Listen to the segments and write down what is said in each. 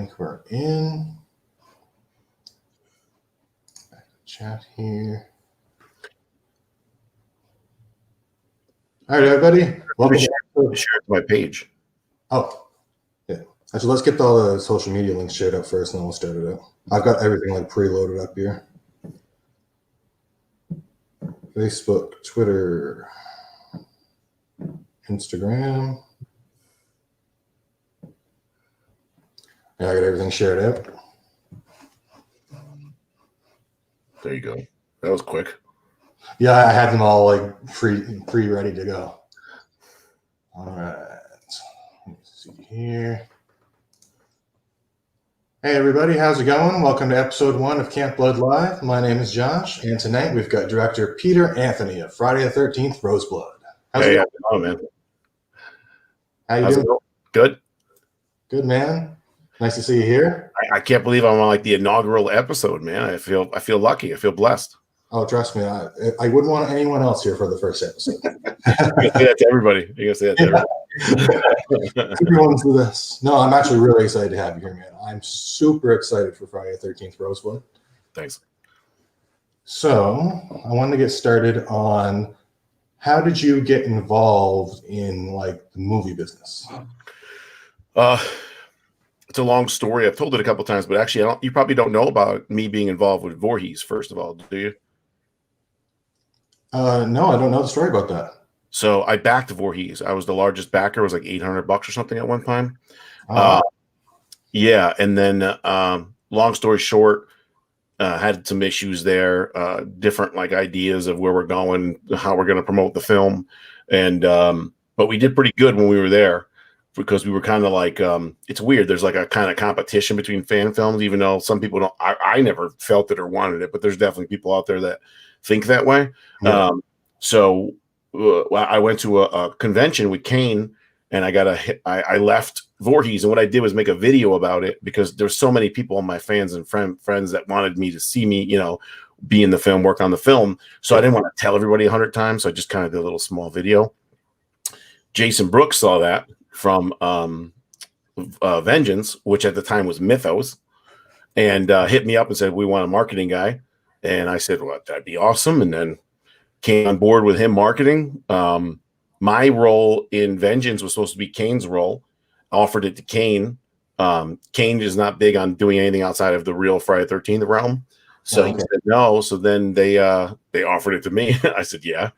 think we're in. Chat here. All right, everybody. Welcome to my page. Oh, yeah. Actually, let's get all the social media links shared up first, and then we'll start it up. I've got everything like preloaded up here. Facebook, Twitter, Instagram. Yeah, I got everything shared out. There you go. That was quick. Yeah, I had them all like pre-ready to go. All right. Let's see here. Hey everybody, how's it going? Welcome to episode 1 of Camp Blood Live. My name is Josh, and tonight we've got director Peter Anthony of Friday the 13th, Roseblood. How's it going, man? How you doing? Good. Good, man. Nice to see you here. I can't believe I'm on like the inaugural episode, man. I feel lucky. I feel blessed. Oh, trust me, I wouldn't want anyone else here for the first episode. You say that to everybody. You gotta say that to everybody. Everyone's do this. No, I'm actually really excited to have you here, man. I'm super excited for Friday the 13th, Roseblood. Thanks. So I wanted to get started on how did you get involved in like the movie business? It's a long story. I've told it a couple of times, but actually, you probably don't know about me being involved with Voorhees. First of all, do you? No, I don't know the story about that. So I backed Voorhees. I was the largest backer. It was like $800 or something at one time. Yeah, and then long story short, had some issues there. Different like ideas of where we're going, how we're going to promote the film, and but we did pretty good when we were there. Because we were kind of like, it's weird. There's like a kind of competition between fan films, even though some people don't. I never felt it or wanted it, but there's definitely people out there that think that way. Yeah. So I went to a convention with Kane, and I left Voorhees, and what I did was make a video about it because there's so many people, my fans and friends that wanted me to see me, be in the film, work on the film. So I didn't want to tell everybody 100 times. So I just kind of did a little small video. Jason Brooks saw that from Vengeance, which at the time was Mythos, and hit me up and said, we want a marketing guy. And I said, well, that'd be awesome. And then came on board with him marketing. My role in Vengeance was supposed to be Kane's role. Offered it to Kane. Kane is not big on doing anything outside of the real Friday the 13th realm. So he said no. So then they offered it to me. I said, yeah.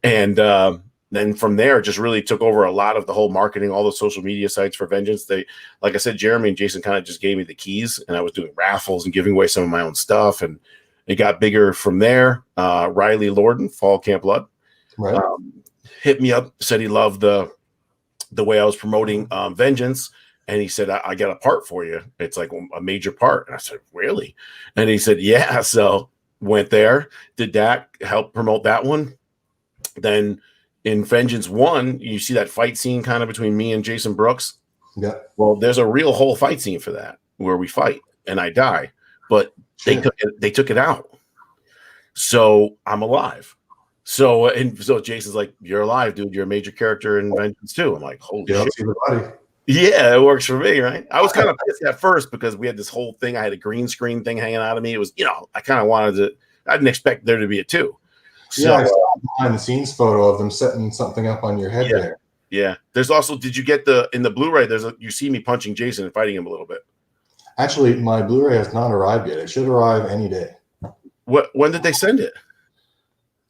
And then from there, just really took over a lot of the whole marketing, all the social media sites for Vengeance. They, like I said, Jeremy and Jason kind of just gave me the keys, and I was doing raffles and giving away some of my own stuff, and it got bigger from there. Riley Lorden, Fall Camp Blood, right. Hit me up, said he loved the way I was promoting Vengeance, and he said, I got a part for you. It's like a major part. And I said, really? And he said, yeah. So went there, did that, helped promote that one. Then in Vengeance 1, you see that fight scene kind of between me and Jason Brooks. Yeah. Well, there's a real whole fight scene for that where we fight and I die, but they took it out. So I'm alive. So Jason's like, you're alive, dude. You're a major character in Vengeance 2. I'm like, holy shit. See the body. Yeah, it works for me, right? I was kind of pissed at first because we had this whole thing. I had a green screen thing hanging out of me. It was, I kind of wanted to. I didn't expect there to be a 2. So, I saw a behind-the-scenes photo of them setting something up on your head there. Yeah. There's also, did you get in the Blu-ray? You see me punching Jason and fighting him a little bit. Actually, my Blu-ray has not arrived yet. It should arrive any day. When did they send it?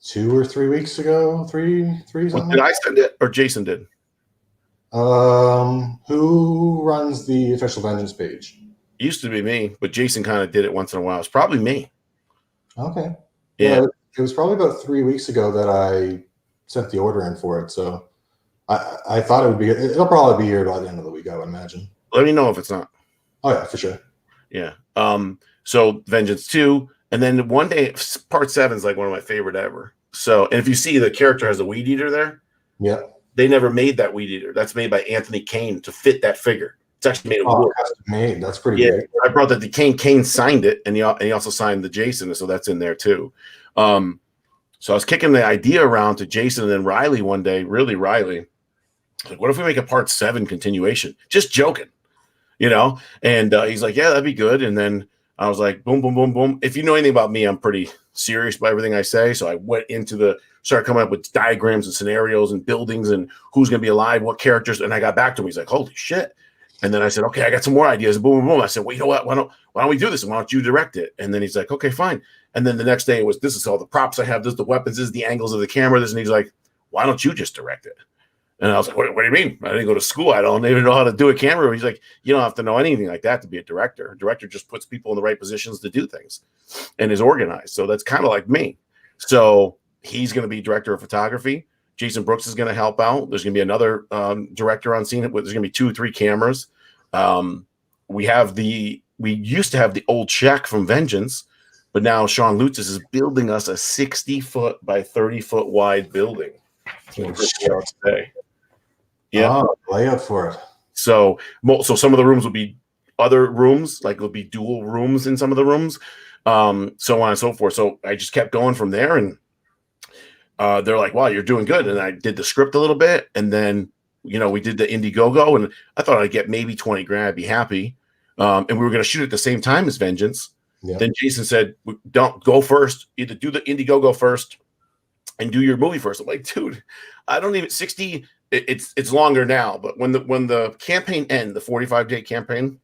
2 or 3 weeks ago. Three something. Did I send it or Jason did? Who runs the official Vengeance page? It used to be me, but Jason kind of did it once in a while. It's probably me. Okay. Yeah. It was probably about 3 weeks ago that I sent the order in for it. So I thought it would be. It'll probably be here by the end of the week, I would imagine. Let me know if it's not. Oh yeah, for sure. Yeah. So Vengeance 2, and then one day Part 7 is like one of my favorite ever. So, and if you see the character has a weed eater there, yeah, they never made that weed eater. That's made by Anthony Kane to fit that figure. It's actually made of wood. Made. That's pretty great. I brought that to Kane. Kane signed it, and he also signed the Jason, so that's in there too. So I was kicking the idea around to Jason and then Riley one day. Really, Riley, like, what if we make a Part 7 continuation? Just joking. you know? And he's like, yeah, that'd be good. And then I was like, boom, boom, boom, boom. If you know anything about me, I'm pretty serious about everything I say. So I went into started coming up with diagrams and scenarios and buildings and who's going to be alive, what characters. And I got back to him. He's like, holy shit. And then I said, okay, I got some more ideas. And boom, boom, boom. I said, well, you know what? Why don't we do this? And why don't you direct it? And then he's like, okay, fine. And then the next day it was, this is all the props I have. This is the weapons. This is the angles of the camera. This. And he's like, why don't you just direct it? And I was like, what do you mean? I didn't go to school. I don't even know how to do a camera. He's like, you don't have to know anything like that to be a director. A director just puts people in the right positions to do things and is organized. So that's kind of like me. So he's going to be director of photography. Jason Brooks is going to help out. There's going to be another director on scene. There's going to be 2 or 3 cameras. We used to have the old shack from Vengeance, but now Sean Lutz is building us a 60-foot by 30-foot wide building. Yeah, layout for it. So some of the rooms will be other rooms, like there'll be dual rooms in some of the rooms, so on and so forth. So I just kept going from there, and they're like, wow, you're doing good. And I did the script a little bit, and then, we did the Indiegogo, and I thought I'd get maybe 20 grand. I'd be happy. And we were going to shoot at the same time as Vengeance. Yeah. Then Jason said, don't go first. Either do the Indiegogo first and do your movie first. I'm like, dude, I don't even 60. It's longer now, but when the campaign ended, the 45-day campaign,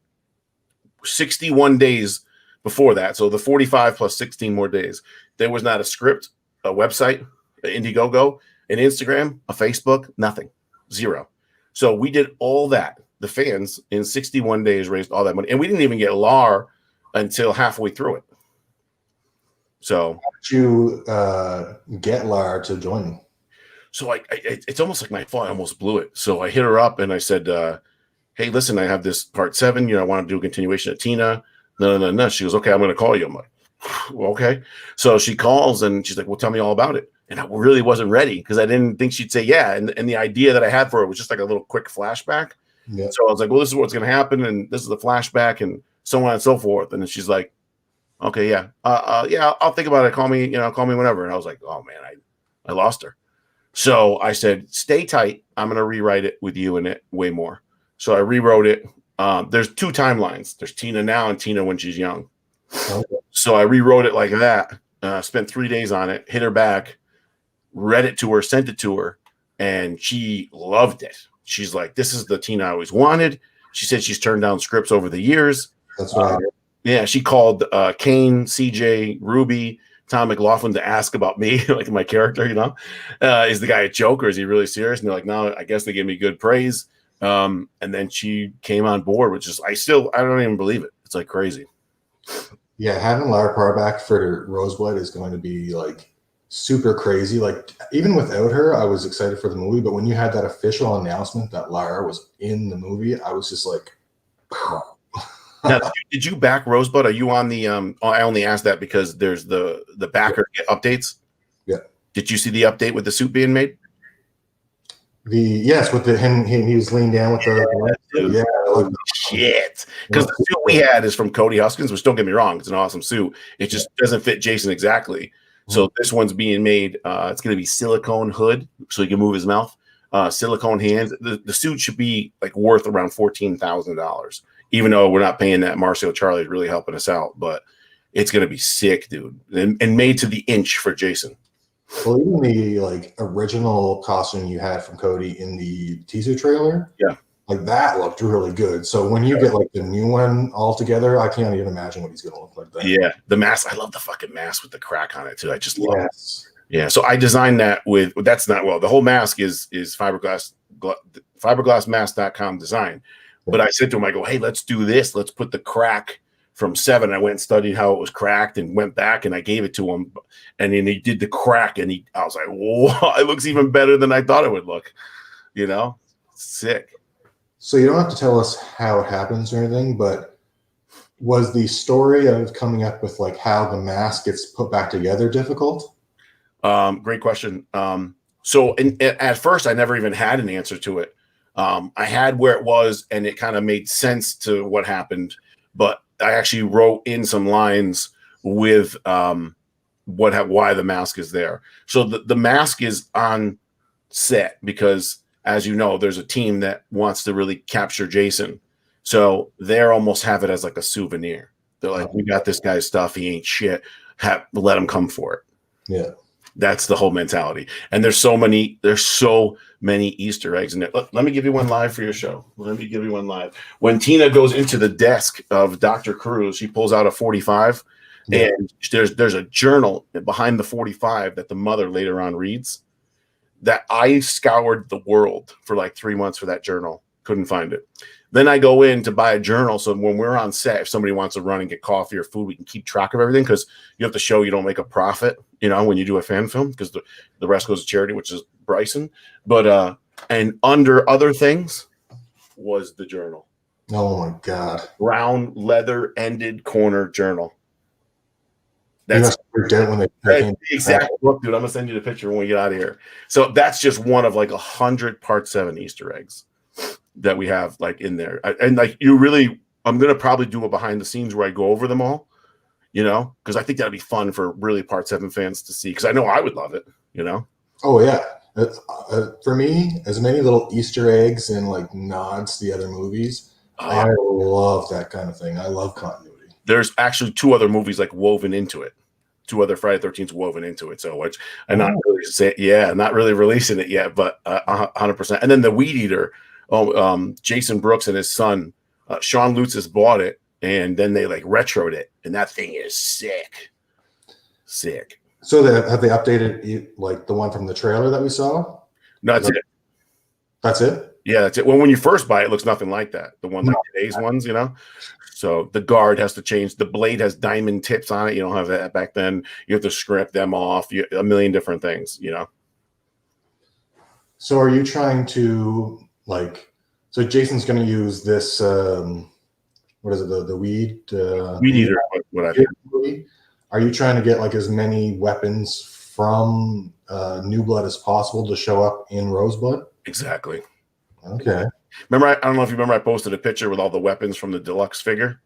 61 days before that, so the 45 plus 16 more days, there was not a script, a website, an Indiegogo, an Instagram, a Facebook, nothing, 0. So we did all that. The fans in 61 days raised all that money, and we didn't even get Lara until halfway through it. So how did you get Lara to join me? So it's almost like my fault. I almost blew it. So I hit her up and I said, hey, listen, I have this part 7. I want to do a continuation of Tina. No. She goes, okay, I'm going to call you. I'm like, well, okay. So she calls and she's like, well, tell me all about it. And I really wasn't ready because I didn't think she'd say yeah. And the idea that I had for her was just like a little quick flashback. Yeah. So I was like, well, this is what's going to happen. And this is the flashback and so on and so forth. And then she's like, okay, yeah. Yeah, I'll think about it. Call me whenever. And I was like, oh man, I lost her. So I said, stay tight. I'm going to rewrite it with you in it way more. So I rewrote it. There's 2 timelines. There's Tina now and Tina when she's young. Okay. So I rewrote it like that. Spent 3 days on it, hit her back, read it to her, sent it to her, and she loved it. She's like, this is the Tina I always wanted. She said she's turned down scripts over the years. That's right. Yeah, she called Kane, CJ, Ruby, Tom McLaughlin to ask about me, like my character, is the guy a joke or is he really serious? And they're like, no, I guess they gave me good praise. And then she came on board, which is, I don't even believe it. It's like crazy. Yeah, having Lara Parr back for Roseblood is going to be like super crazy. Like even without her, I was excited for the movie, but when you had that official announcement that Lara was in the movie, I was just like, wow. Now, did you back Rosebud? Are you on the I only asked that because there's the backer updates. Yeah. Did you see the update with the suit being made? Yes, with he was leaned down with the shit. Because the suit we had is from Cody Huskins, which don't get me wrong, it's an awesome suit. It just doesn't fit Jason exactly. So this one's being made. It's going to be silicone hood, so he can move his mouth. Silicone hands. The suit should be like worth around $14,000. Even though we're not paying that. Marcio Charlie's really helping us out, but it's going to be sick, dude. And made to the inch for Jason. Well, even the like original costume you had from Cody in the teaser trailer, yeah, like that looked really good. So when you get like the new one all together, I can't even imagine what he's going to look like. Then. Yeah, the mask. I love the fucking mask with the crack on it too. I just love it. Yeah, so I designed that with. That's not the whole mask is fiberglassmask.com design. But I said to him, I go, hey, let's do this. Let's put the crack from 7. I went and studied how it was cracked and went back and I gave it to him. And then he did the crack and I was like, whoa, it looks even better than I thought it would look. Sick. So you don't have to tell us how it happens or anything, but was the story of coming up with like how the mask gets put back together difficult? Great question. So at first, I never even had an answer to it. I had where it was, and it kind of made sense to what happened. But I actually wrote in some lines with why the mask is there. So the mask is on set because, as you know, there's a team that wants to really capture Jason. So they're almost have it as like a souvenir. They're like, we got this guy's stuff. He ain't shit. Let him come for it. Yeah. That's the whole mentality. And there's so many Easter eggs in it. Let me give you one live for your show. Let me give you one live. When Tina goes into the desk of Dr. Cruz, she pulls out a 45, and there's a journal behind the 45 that the mother later on reads. That I scoured the world for like 3 months for that journal. Couldn't find it. Then I go in to buy a journal. So when we're on set, if somebody wants to run and get coffee or food, we can keep track of everything, because you have to show you don't make a profit, when you do a fan film, because the rest goes to charity, which is Bryson. But and under other things was the journal. Oh my God. Brown leather ended corner journal. That's the exact book, dude. I'm gonna send you the picture when we get out of here. So that's just one of like 100 Part 7 Easter eggs that we have like in there. And like I'm gonna probably do a behind the scenes where I go over them all, because I think that'd be fun for really Part 7 fans to see, because I know I would love it. Oh yeah. For me, as many little Easter eggs and like nods to the other movies, I love that kind of thing. I love continuity. There's actually 2 other movies like woven into it. 2 other Friday 13th woven into it. So which I'm not really releasing it yet, but 100%. And then the Weed Eater, Jason Brooks and his son, Sean Lutz has bought it, and then they like retroed it, and that thing is sick. So have they updated like the one from the trailer that we saw? No, that's it. That's it? Yeah, that's it. Well, when you first buy it, it looks nothing like that. The one like today's ones, So the guard has to change. The blade has diamond tips on it. You don't have that back then. You have to scrape them off. A million different things, So are you trying to so Jason's going to use this, what is it? The weed? Weed Eater. What I think. Are you trying to get like as many weapons from New Blood as possible to show up in Roseblood? Exactly. Okay. Remember, I don't know if you remember, I posted a picture with all the weapons from the deluxe figure.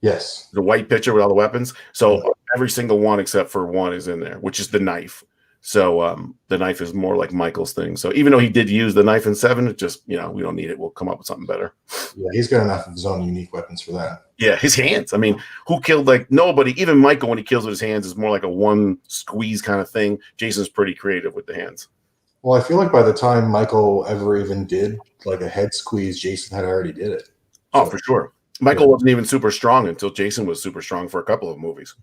Yes. The white picture with all the weapons. So every single one except for one is in there, which is the knife. So the knife is more like Michael's thing. So even though he did use the knife in 7, it just, we don't need it. We'll come up with something better. Yeah, he's got enough of his own unique weapons for that. Yeah, his hands. I mean, who killed nobody? Even Michael, when he kills with his hands, is more like a one squeeze kind of thing. Jason's pretty creative with the hands. Well, I feel like by the time Michael ever even did like a head squeeze, Jason had already did it. Oh, for sure. Michael wasn't even super strong until Jason was super strong for a couple of movies.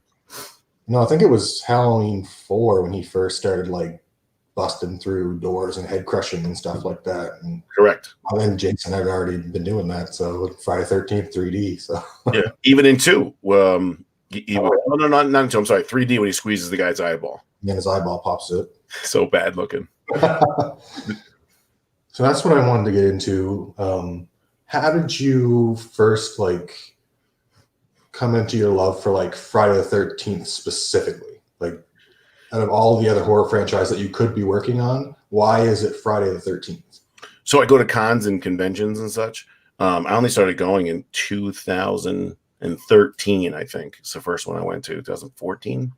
No, I think it was Halloween 4 when he first started like busting through doors and head crushing and stuff like that. And correct. And then Jason had already been doing that. So Friday 13th 3D. So yeah, even in 2, no, not in 2. I'm sorry, 3D when he squeezes the guy's eyeball. And his eyeball pops out. So bad looking. So that's what I wanted to get into. How did you first come into your love for Friday the 13th specifically? Like out of all the other horror franchise that you could be working on, why is it Friday the 13th? So I go to cons and conventions and such. I only started going in 2013, I think. It's the first one I went to, 2014.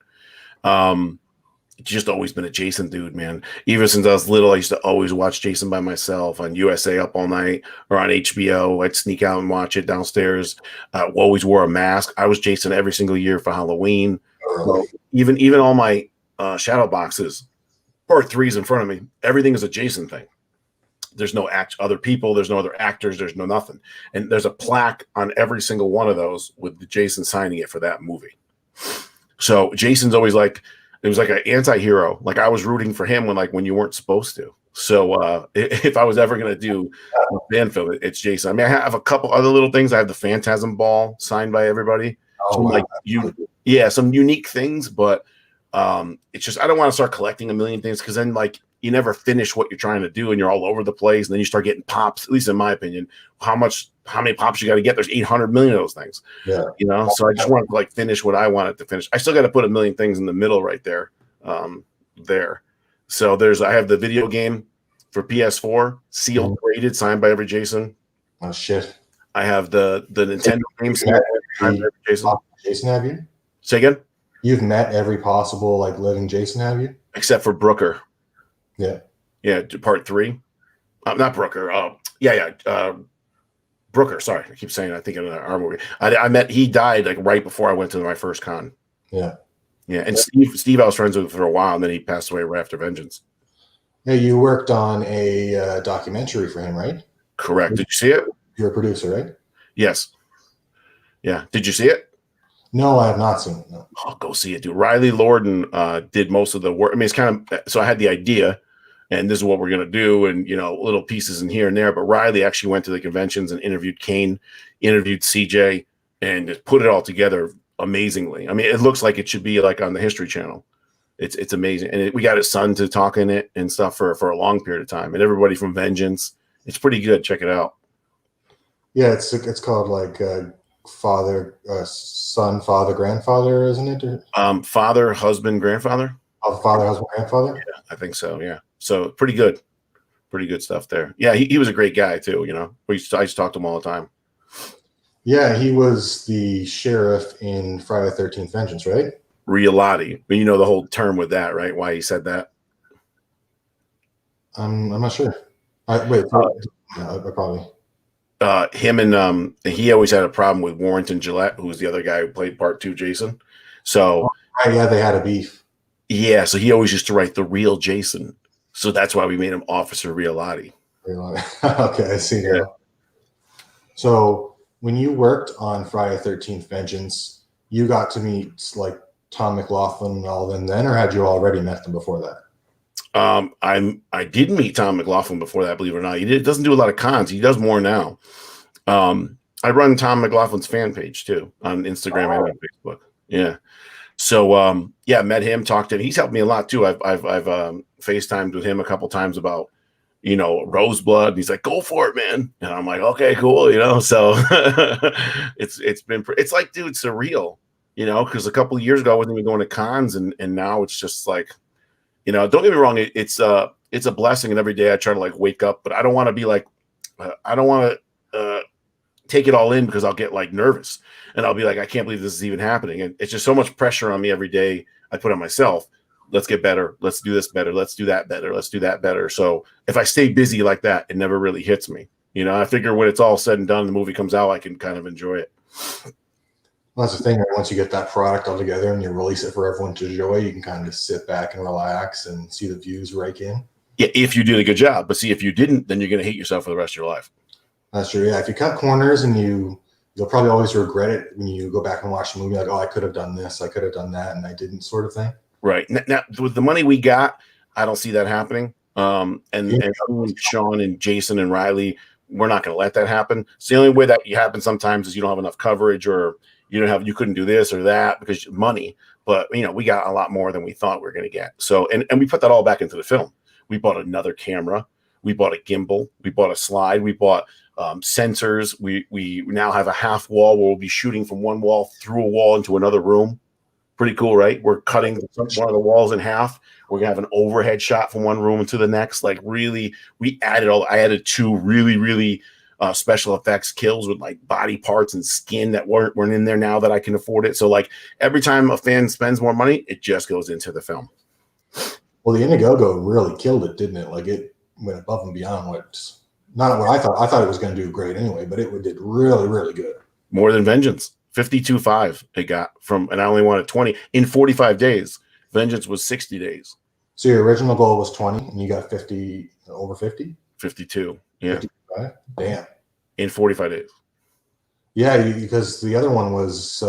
Just always been a Jason dude, man. Even since I was little, I used to always watch Jason by myself on USA Up All Night or on HBO. I'd sneak out and watch it downstairs. Always wore a mask. I was Jason every single year for Halloween. So even all my shadow boxes, Part 3's in front of me. Everything is a Jason thing. There's no other people. There's no other actors. There's no nothing. And there's a plaque on every single one of those with the Jason signing it for that movie. So Jason's always it was like an anti-hero. Like I was rooting for him when you weren't supposed to. So if I was ever going to do a fan film, it's Jason. I mean, I have a couple other little things. I have the Phantasm Ball signed by everybody. Oh, some unique things, but it's just, I don't want to start collecting a million things because then you never finish what you're trying to do and you're all over the place. And then you start getting pops, at least in my opinion. How many pops you got to get? There's 800 million of those things. Yeah. So I just want to finish what I wanted to finish. I still got to put a million things in the middle right there. So I have the video game for PS4, sealed, graded, signed by every Jason. Oh shit. I have the Nintendo game signed by every Jason. Jason, have you? Say again? You've met every possible living Jason, have you? Except for Brooker. Yeah. Yeah, Part 3. Not Brooker. Brooker. Sorry, I keep saying I think in our movie. I met. He died like right before I went to my first con. Yeah. Yeah, and Steve, I was friends with for a while, and then he passed away right after Vengeance. Hey, you worked on a documentary for him, right? Correct. Did you see it? You're a producer, right? Yes. Yeah. Did you see it? No, I have not seen it. No. Oh, go see it, dude. Riley Lorden did most of the work. I mean, it's kind of so I had the idea, and this is what we're gonna do, and little pieces in here and there. But Riley actually went to the conventions and interviewed Kane, interviewed CJ, and just put it all together amazingly. I mean, it looks like it should be like on the History Channel. It's amazing, and we got his son to talk in it and stuff for a long period of time, and everybody from Vengeance. It's pretty good. Check it out. Yeah, it's called like father, son, father, grandfather, isn't it? Father, husband, grandfather. Oh, father, husband, grandfather. Yeah, I think so. Yeah, so pretty good stuff there. Yeah, he was a great guy too. I used to talk to him all the time. Yeah, he was the sheriff in Friday the 13th Vengeance, right? Riolotti, but you know the whole term with that, right? Why he said that? I'm not sure. Wait, I probably. Him and he always had a problem with Warrington Gillette, who was the other guy who played part 2 Jason. So Yeah, they had a beef. Yeah, so he always used to write the real Jason. So that's why we made him Officer Riolotti. Okay, I see now. Yeah. So when you worked on Friday the 13th Vengeance, you got to meet like Tom McLaughlin and all them then, or had you already met them before that? I did meet Tom McLaughlin before that, believe it or not. He doesn't do a lot of cons. He does more now. I run Tom McLaughlin's fan page too on Instagram and on Facebook. Yeah. So yeah, met him, talked to him. He's helped me a lot too. I've FaceTimed with him a couple times about Roseblood. And he's like, go for it, man. And I'm like, okay, cool. So it's like, dude, surreal. Because a couple of years ago I wasn't even going to cons, and now it's just like, don't get me wrong, it's a blessing, and every day I try to like wake up, but I don't want to be like, I don't want to take it all in, because I'll get like nervous and I'll be like, I can't believe this is even happening. And it's just so much pressure on me every day I put on myself. Let's get better. Let's do this better. Let's do that better. Let's do that better. So if I stay busy like that, it never really hits me. I figure when it's all said and done, the movie comes out, I can kind of enjoy it. Well, that's the thing. Once you get that product all together and you release it for everyone to enjoy, you can kind of sit back and relax and see the views rake in. Yeah, if you did a good job. But see, if you didn't, then you're going to hate yourself for the rest of your life. That's true. Yeah, if you cut corners, and you'll probably always regret it when you go back and watch the movie. Like, oh, I could have done this, I could have done that, and I didn't, sort of thing. Right. Now, with the money we got, I don't see that happening. And Sean and Jason and Riley, we're not going to let that happen. It's the only way that you happen sometimes is you don't have enough coverage, or you couldn't do this or that because money. But we got a lot more than we thought we were going to get. So and we put that all back into the film. We bought another camera. We bought a gimbal. We bought a slide. We bought sensors. We now have a half wall where we'll be shooting from one wall through a wall into another room. Pretty cool, right? We're cutting one of the walls in half. We're gonna have an overhead shot from one room into the next. Like, really, I added 2 really, really special effects kills with like body parts and skin that weren't in there now that I can afford it. So like every time a fan spends more money, it just goes into the film. Well, the Indiegogo really killed it, didn't it? Like, it went above and beyond not what I thought. I thought it was going to do great anyway, but it did really, really good. More than Vengeance. 52.5 it got from, and I only wanted 20 in 45 days. Vengeance was 60 days. So your original goal was 20 and you got 50, over 50? 52. Yeah. 55? Damn. In 45 days. Yeah, because the other one was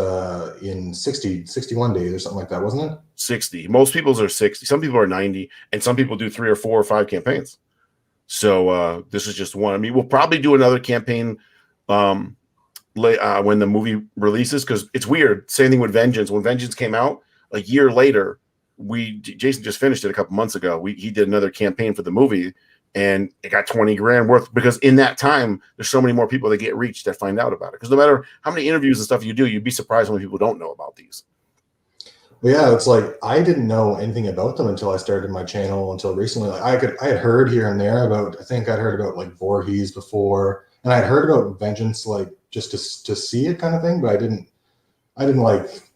in 61 days or something like that, wasn't it? 60. Most people's are 60. Some people are 90, and some people do 3 or 4 or 5 campaigns. So this is just one. I mean, we'll probably do another campaign when the movie releases, because it's weird. Same thing with Vengeance. When Vengeance came out a year later, Jason just finished it a couple months ago. He did another campaign for the movie, and it got 20 grand worth, because in that time there's so many more people that get reached that find out about it. Because no matter how many interviews and stuff you do, you'd be surprised how many people don't know about these. Well, yeah, it's like I didn't know anything about them until I started my channel until recently. Like I had heard here and there about, I think I'd heard about like Voorhees before, and I'd heard about Vengeance, like just to see it kind of thing, but I didn't like,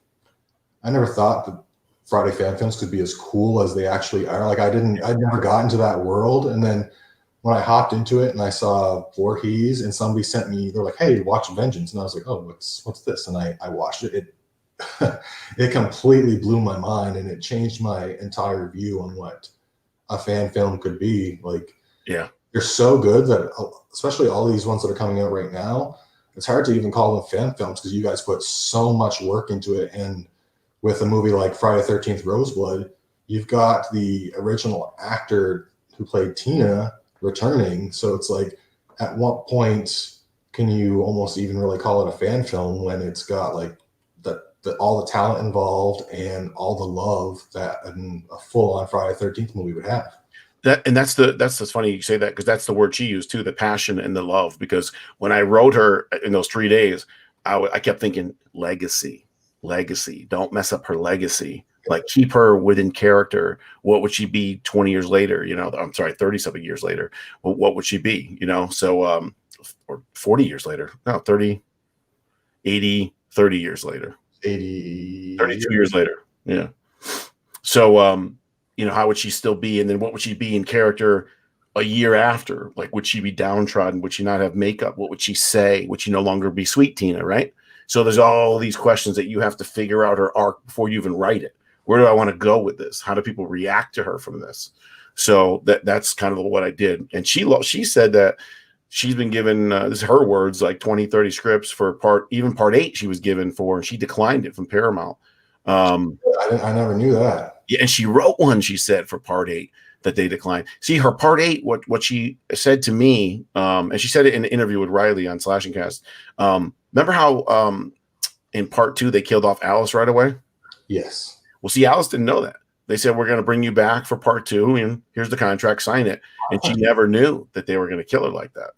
I never thought that Friday fan films could be as cool as they actually are. Like I'd never got into that world. And then when I hopped into it and I saw Voorhees and somebody sent me, they're like, "Hey, watch Vengeance," and I was like, "Oh, what's this?" And I watched it. It completely blew my mind, and it changed my entire view on what a fan film could be. Like, Yeah. they're so good that, especially all these ones that are coming out right now, it's hard to even call them fan films because you guys put so much work into it. And with a movie like Friday the 13th Roseblood, you've got the original actor who played Tina returning. So it's like, at what point can you almost even really call it a fan film when it's got like all the talent involved and all the love that a full-on Friday the 13th movie would have? That's funny you say that, because that's the word she used too, the passion and the love. Because when I wrote her in those 3 days, I kept thinking legacy. Don't mess up her legacy. Like, keep her within character. What would she be 20 years later? I'm sorry, 30 something years later. What would she be? So or 40 years later. No, 30, 80, 30 years later. 80 32 years later. Yeah. So how would she still be? And then what would she be in character a year after? Like, would she be downtrodden? Would she not have makeup? What would she say? Would she no longer be Sweet Tina, right? So there's all these questions that you have to figure out her arc before you even write it. Where do I want to go with this? How do people react to her from this? So that's kind of what I did. And she said that she's been given, this is her words, like 20, 30 scripts for part 8 she was given for, and she declined it from Paramount. I never knew that. Yeah, and she wrote one, she said, for part 8 that they declined. See, her part 8, what she said to me, and she said it in an interview with Riley on Slashing Cast. Remember how in part 2 they killed off Alice right away? Yes. Well, see, Alice didn't know that. They said, we're going to bring you back for part 2, and here's the contract, sign it. And she never knew that they were going to kill her like that.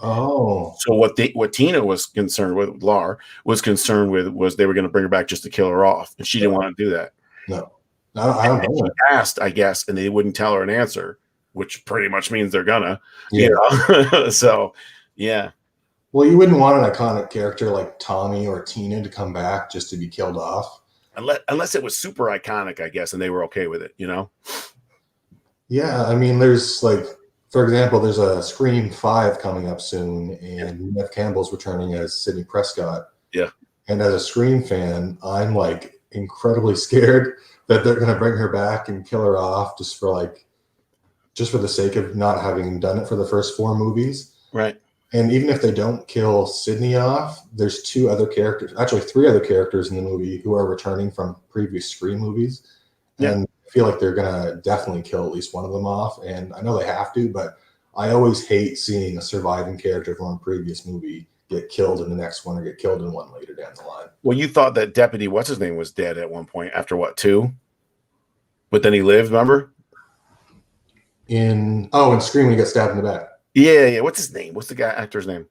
Oh. So what Tina was concerned with, Lara was concerned with, was they were going to bring her back just to kill her off, and she didn't want to do that. No, I don't know. She asked, I guess, and they wouldn't tell her an answer, which pretty much means they're gonna. So, yeah. Well, you wouldn't want an iconic character like Tommy or Tina to come back just to be killed off. Unless it was super iconic, I guess, and they were okay with it, Yeah, I mean, there's like, for example, there's a Scream 5 coming up soon, and Neve Campbell's returning as Sidney Prescott. Yeah. And as a Scream fan, I'm like incredibly scared that they're going to bring her back and kill her off just for the sake of not having done it for the first 4 movies. Right. And even if they don't kill Sidney off, there's 2 other characters, actually 3 other characters in the movie who are returning from previous Scream movies. Yeah. And I feel like they're going to definitely kill at least one of them off. And I know they have to, but I always hate seeing a surviving character from a previous movie get killed in the next one or get killed in one later down the line. Well, you thought that Deputy, what's his name, was dead at one point after what, 2? But then he lived, remember? In Scream, when he got stabbed in the back. Yeah. What's his name? What's the actor's name? Is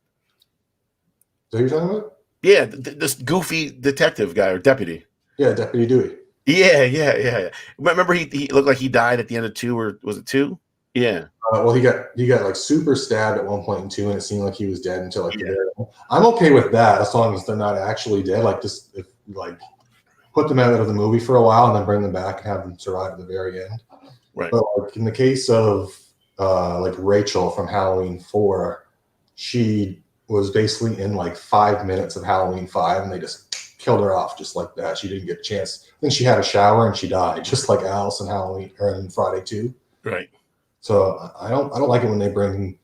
that who you're talking about? Yeah, this goofy detective guy or deputy. Yeah, Deputy Dewey. Yeah. Remember, he looked like he died at the end of 2, or was it 2? Yeah. Well, he got like super stabbed at one point in 2, and it seemed like he was dead until like the very end. I'm okay with that as long as they're not actually dead. Like, just put them out of the movie for a while and then bring them back and have them survive at the very end. Right. But like in the case of like Rachel from Halloween 4, she was basically in like 5 minutes of Halloween 5, and they just killed her off just like that. She didn't get a chance. I think she had a shower and she died, just like Alice in Halloween or in Friday 2. Right. So I don't like it when they bring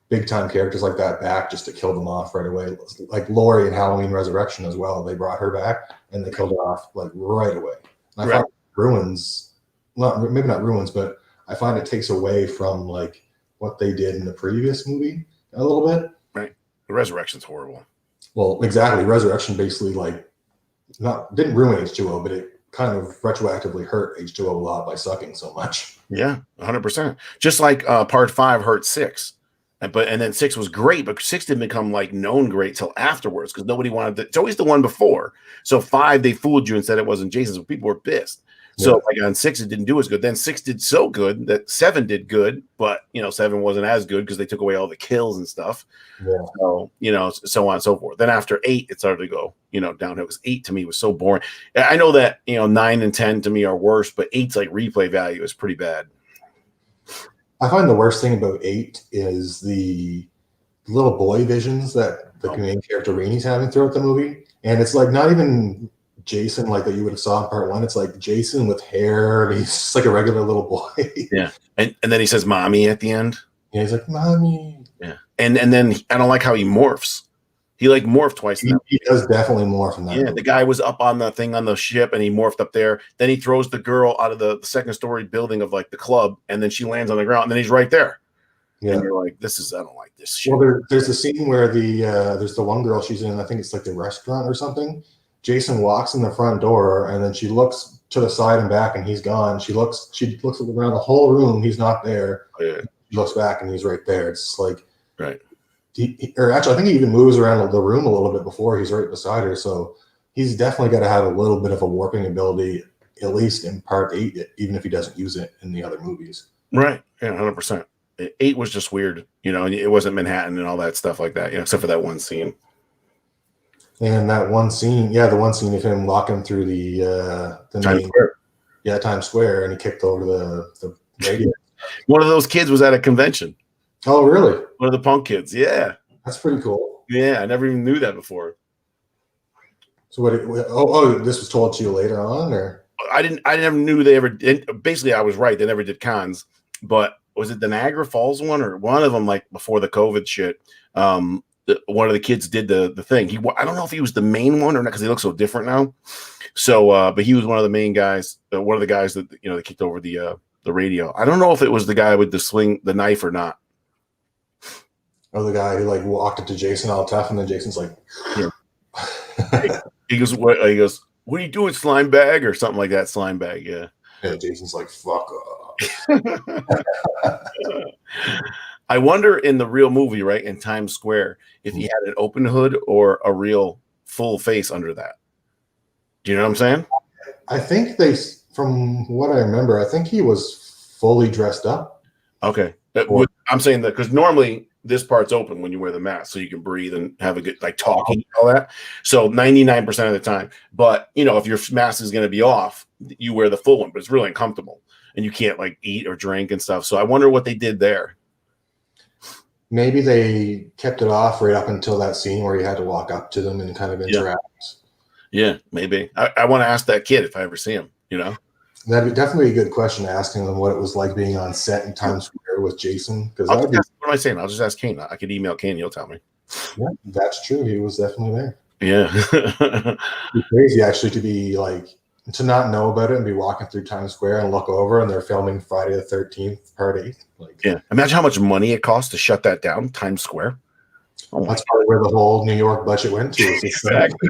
big time characters like that back just to kill them off right away. Like Laurie in Halloween Resurrection as well. They brought her back and they killed her off like right away. And I find ruins, maybe not ruins, but I find it takes away from like what they did in the previous movie a little bit. Right. The Resurrection's horrible. Well, exactly. Resurrection basically didn't ruin H2O, but it kind of retroactively hurt H2O a lot by sucking so much. Yeah, 100%. Just like part 5 hurt 6. And then 6 was great, but 6 didn't become like known great till afterwards because nobody wanted it's always the one before. So 5, they fooled you and said it wasn't Jason's, but people were pissed. So like on 6, it didn't do as good. Then 6 did so good that 7 did good, but 7 wasn't as good because they took away all the kills and stuff. Yeah. So so on and so forth. Then after 8, it started to go downhill because 8 to me was so boring. I know that 9 and 10 to me are worse, but 8's like replay value is pretty bad. I find the worst thing about 8 is the little boy visions that the main character Rainey's having throughout the movie. And it's like not even Jason like that you would have saw in part 1. It's like Jason with hair, and he's just like a regular little boy. Yeah. And then he says mommy at the end. Yeah, he's like, mommy. Yeah. And then I don't like how he morphs. He like morphed twice. He does definitely morph in that. Yeah, movie. the guy was up on the thing on the ship and he morphed up there. Then he throws the girl out of the second story building of like the club, and then she lands on the ground, and then he's right there. Yeah. And you're like, I don't like this shit. Well, there's a scene where there's the one girl she's in, I think it's like the restaurant or something. Jason walks in the front door, and then she looks to the side and back, and he's gone. She looks around the whole room. He's not there. Oh, yeah. She looks back, and he's right there. It's like, right. Or actually, I think he even moves around the room a little bit before he's right beside her. So he's definitely got to have a little bit of a warping ability, at least in part 8, even if he doesn't use it in the other movies. Right. Yeah, 100%. 8 was just weird, and it wasn't Manhattan and all that stuff like that, except for that one scene. And that one scene, the one scene of him walking through the Times Square. Yeah, Times Square, and he kicked over the radio. One of those kids was at a convention. Oh, really? One of the punk kids. Yeah. That's pretty cool. Yeah, I never even knew that before. So this was told to you later on, or? I never knew they ever did. Basically, I was right. They never did cons, but was it the Niagara Falls one or one of them, like before the COVID shit? One of the kids did the thing. I don't know if he was the main one or not, because he looks so different now. So, but he was one of the main guys, one of the guys that, they kicked over the radio. I don't know if it was the guy with the knife or not. Oh, the guy who like walked up to Jason all tough, and then Jason's like, yeah. He goes, what are you doing, slime bag, or something like that? Slime bag. Yeah. Yeah. Jason's like, fuck off. I wonder in the real movie, right, in Times Square, if he had an open hood or a real full face under that. Do you know what I'm saying? I think from what I remember, I think he was fully dressed up. Okay. I'm saying that because normally this part's open when you wear the mask, so you can breathe and have a good, like, talking and all that. So 99% of the time. But, if your mask is going to be off, you wear the full one, but it's really uncomfortable. And you can't, like, eat or drink and stuff. So I wonder what they did there. Maybe they kept it off right up until that scene where you had to walk up to them and kind of interact. Yeah, maybe. I want to ask that kid if I ever see him, That'd be definitely a good question, asking them what it was like being on set in Times Square with Jason. Because what am I saying? I'll just ask Kane. I could email Kane. He'll tell me. Yeah, that's true. He was definitely there. Yeah. It's crazy, actually, to not know about it and be walking through Times Square and look over and they're filming Friday the 13th, part 8. Yeah. Imagine how much money it costs to shut that down, Times Square. Oh, that's probably where the whole New York budget went to. Exactly.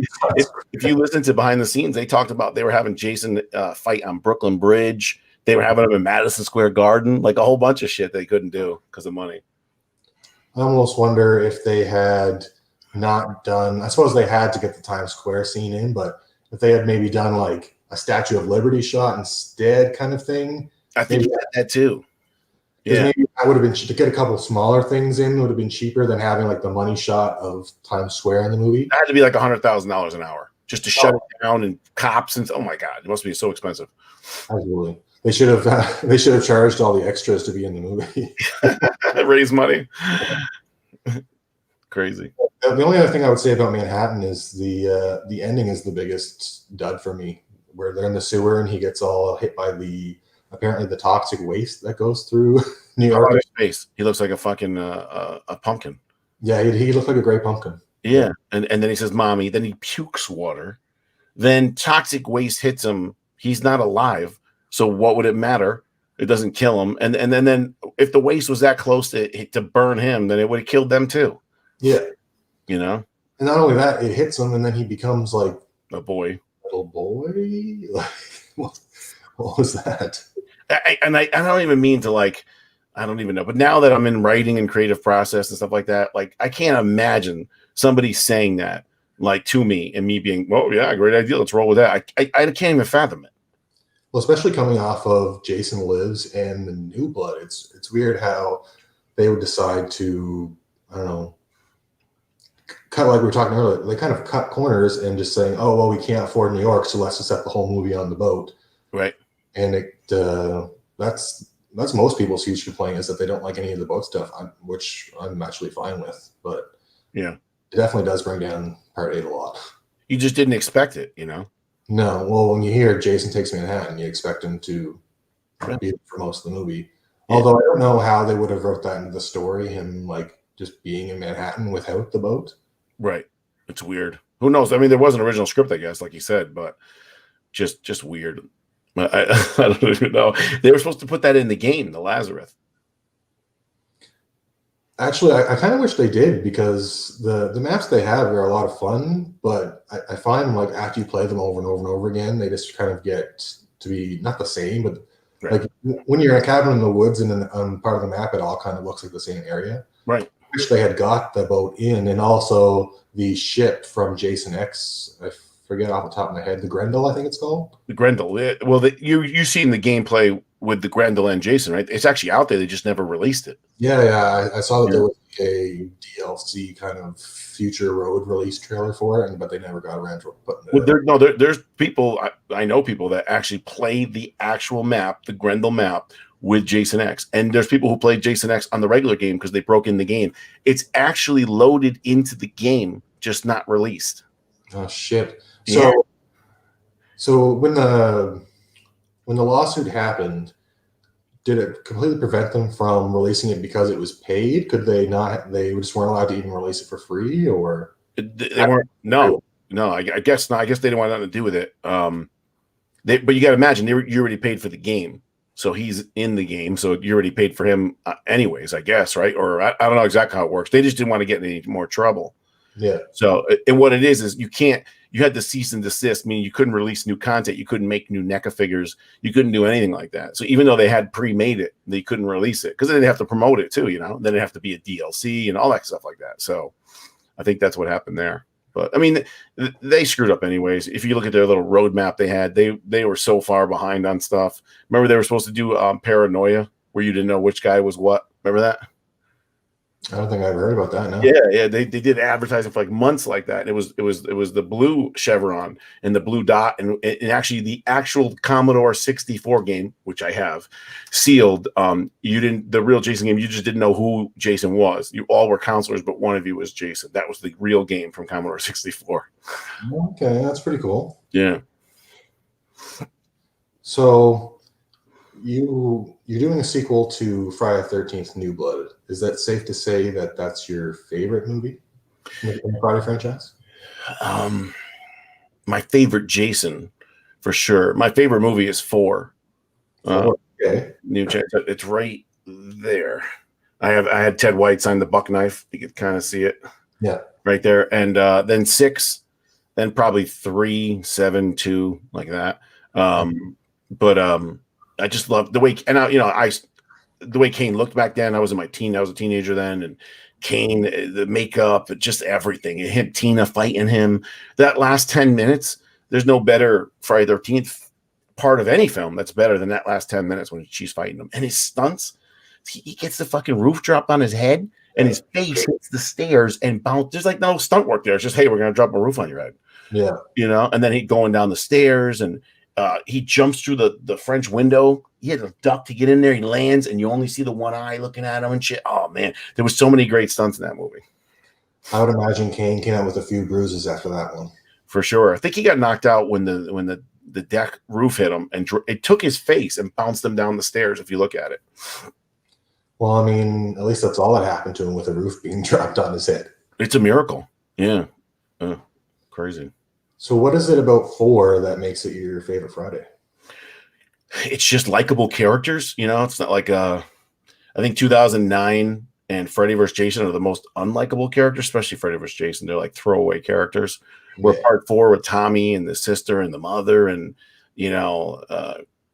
If you listen to behind the scenes, they talked about they were having Jason fight on Brooklyn Bridge. They were having him in Madison Square Garden, like a whole bunch of shit they couldn't do because of money. I almost wonder if they had not done, I suppose they had to get the Times Square scene in, but if they had maybe done like a Statue of Liberty shot instead kind of thing. I think that too. Yeah. Maybe that would have been, to get a couple smaller things in would have been cheaper than having like the money shot of Times Square in the movie. It had to be like $100,000 an hour just to shut it down, and cops and oh my God, it must be so expensive. Absolutely. They should have charged all the extras to be in the movie. Raise money. Crazy. The only other thing I would say about Manhattan is the ending is the biggest dud for me, where they're in the sewer and he gets all hit by apparently the toxic waste that goes through New York. His face. He looks like a fucking a pumpkin. Yeah, he looked like a great pumpkin. Yeah, and then he says, "Mommy." Then he pukes water. Then toxic waste hits him. He's not alive. So what would it matter? It doesn't kill him. And then if the waste was that close to burn him, then it would have killed them too. Yeah. And not only that, it hits him, and then he becomes like a boy. Little boy? Like, what was that? I don't even mean to, like, I don't even know. But now that I'm in writing and creative process and stuff like that, like, I can't imagine somebody saying that, like, to me and me being, well, yeah, great idea. Let's roll with that. I can't even fathom it. Well, especially coming off of Jason Lives and the New Blood, it's weird how they would decide to, I don't know, kind of like we were talking earlier, they kind of cut corners and just saying, oh, well, we can't afford New York, so let's just set the whole movie on the boat. Right. And that's that's most people's huge complaint is that they don't like any of the boat stuff, which I'm actually fine with. But Yeah, it definitely does bring down part 8 a lot. you just didn't expect it, you know. No, well, when you hear Jason Takes Manhattan, you expect him to Yeah. be for most of the movie. Yeah. Although I don't know how they would have wrote that into the story, him like just being in Manhattan without the boat. Right. It's weird. Who knows? I mean, there was an original script, I guess, like you said, but just weird. I don't even know. They were supposed to put that in the game, the Lazarus. Actually, I kind of wish they did, because the maps they have are a lot of fun, but I find like after you play them over and over and over again, they just kind of get to be not the same, but Right. like when you're in a cabin in the woods and on part of the map, it all kind of looks like the same area. Right. I wish they had got the boat in, and also the ship from Jason X. I forget off the top of my head, the Grendel, I think it's called. The Grendel. Well, you seen the gameplay with the Grendel and Jason, right? It's actually out there. They just never released it. Yeah. I saw that there was a DLC kind of future road release trailer for it, but they never got around to putting it Well, there's people, I know people that actually play the actual map, the Grendel map, with Jason X. And there's people who play Jason X on the regular game because they broke in the game. It's actually loaded into the game, just not released. Oh shit! Yeah. So when the lawsuit happened, did it completely prevent them from releasing it because it was paid? Could they not? They just weren't allowed to even release it for free, or They weren't. No. I guess not. I guess they didn't want nothing to do with it. But you got to imagine you already paid for the game, so he's in the game, so you already paid for him anyways, I guess, right? Or I don't know exactly how it works. They just didn't want to get in any more trouble. Yeah. So, and what it is you had to cease and desist, meaning you couldn't release new content, you couldn't make new NECA figures, you couldn't do anything like that. So even though they had pre-made it, they couldn't release it because then they'd have to promote it too, you know. Then it'd have to be a DLC and all that stuff like that. So I think that's what happened there. But I mean, they screwed up anyways. If you look at their little roadmap they had, they were so far behind on stuff. Remember they were supposed to do Paranoia, where you didn't know which guy was what. Remember that? I don't think I've heard about that. No. Yeah. They did advertising for like months like that. And it was the blue chevron and the blue dot, and actually the actual Commodore 64 game, which I have sealed. The real Jason game, you just didn't know who Jason was. You all were counselors, but one of you was Jason. That was the real game from Commodore 64. Okay, that's pretty cool. Yeah. So you're doing a sequel to Friday the 13th New Blood. Is that safe to say that that's your favorite movie in the Friday franchise? My favorite Jason, for sure. My favorite movie is 4. Okay. New Chance. It's right there. I had Ted White sign the buck knife. You could kind of see it. Yeah. Right there. And then 6, then probably 3, 7, 2, like that. But I just love the way, and the way Kane looked back then. I was a teenager then, and Kane, the makeup, just everything. Him, Tina fighting him. That last 10 minutes, there's no better Friday the 13th part of any film that's better than that last 10 minutes when she's fighting him. And his stunts, he gets the fucking roof dropped on his head, and his face hits the stairs and bounce. There's like no stunt work there. It's just, hey, we're gonna drop a roof on your head. Yeah. And then he going down the stairs, and he jumps through the French window. He had to duck to get in there. He lands, and you only see the one eye looking at him and shit. Oh man, there was so many great stunts in that movie. I would imagine Kane came out with a few bruises after that one. For sure. I think he got knocked out when the deck roof hit him, and it took his face and bounced him down the stairs. If you look at it. Well, I mean, at least that's all that happened to him, with a roof being dropped on his head. It's a miracle. Yeah. Crazy. So what is it about 4 that makes it your favorite Friday? It's just likable characters. It's not like I think 2009 and Freddy vs. Jason are the most unlikable characters, especially Freddy vs. Jason. They're like throwaway characters. Where part 4 with Tommy and the sister and the mother and,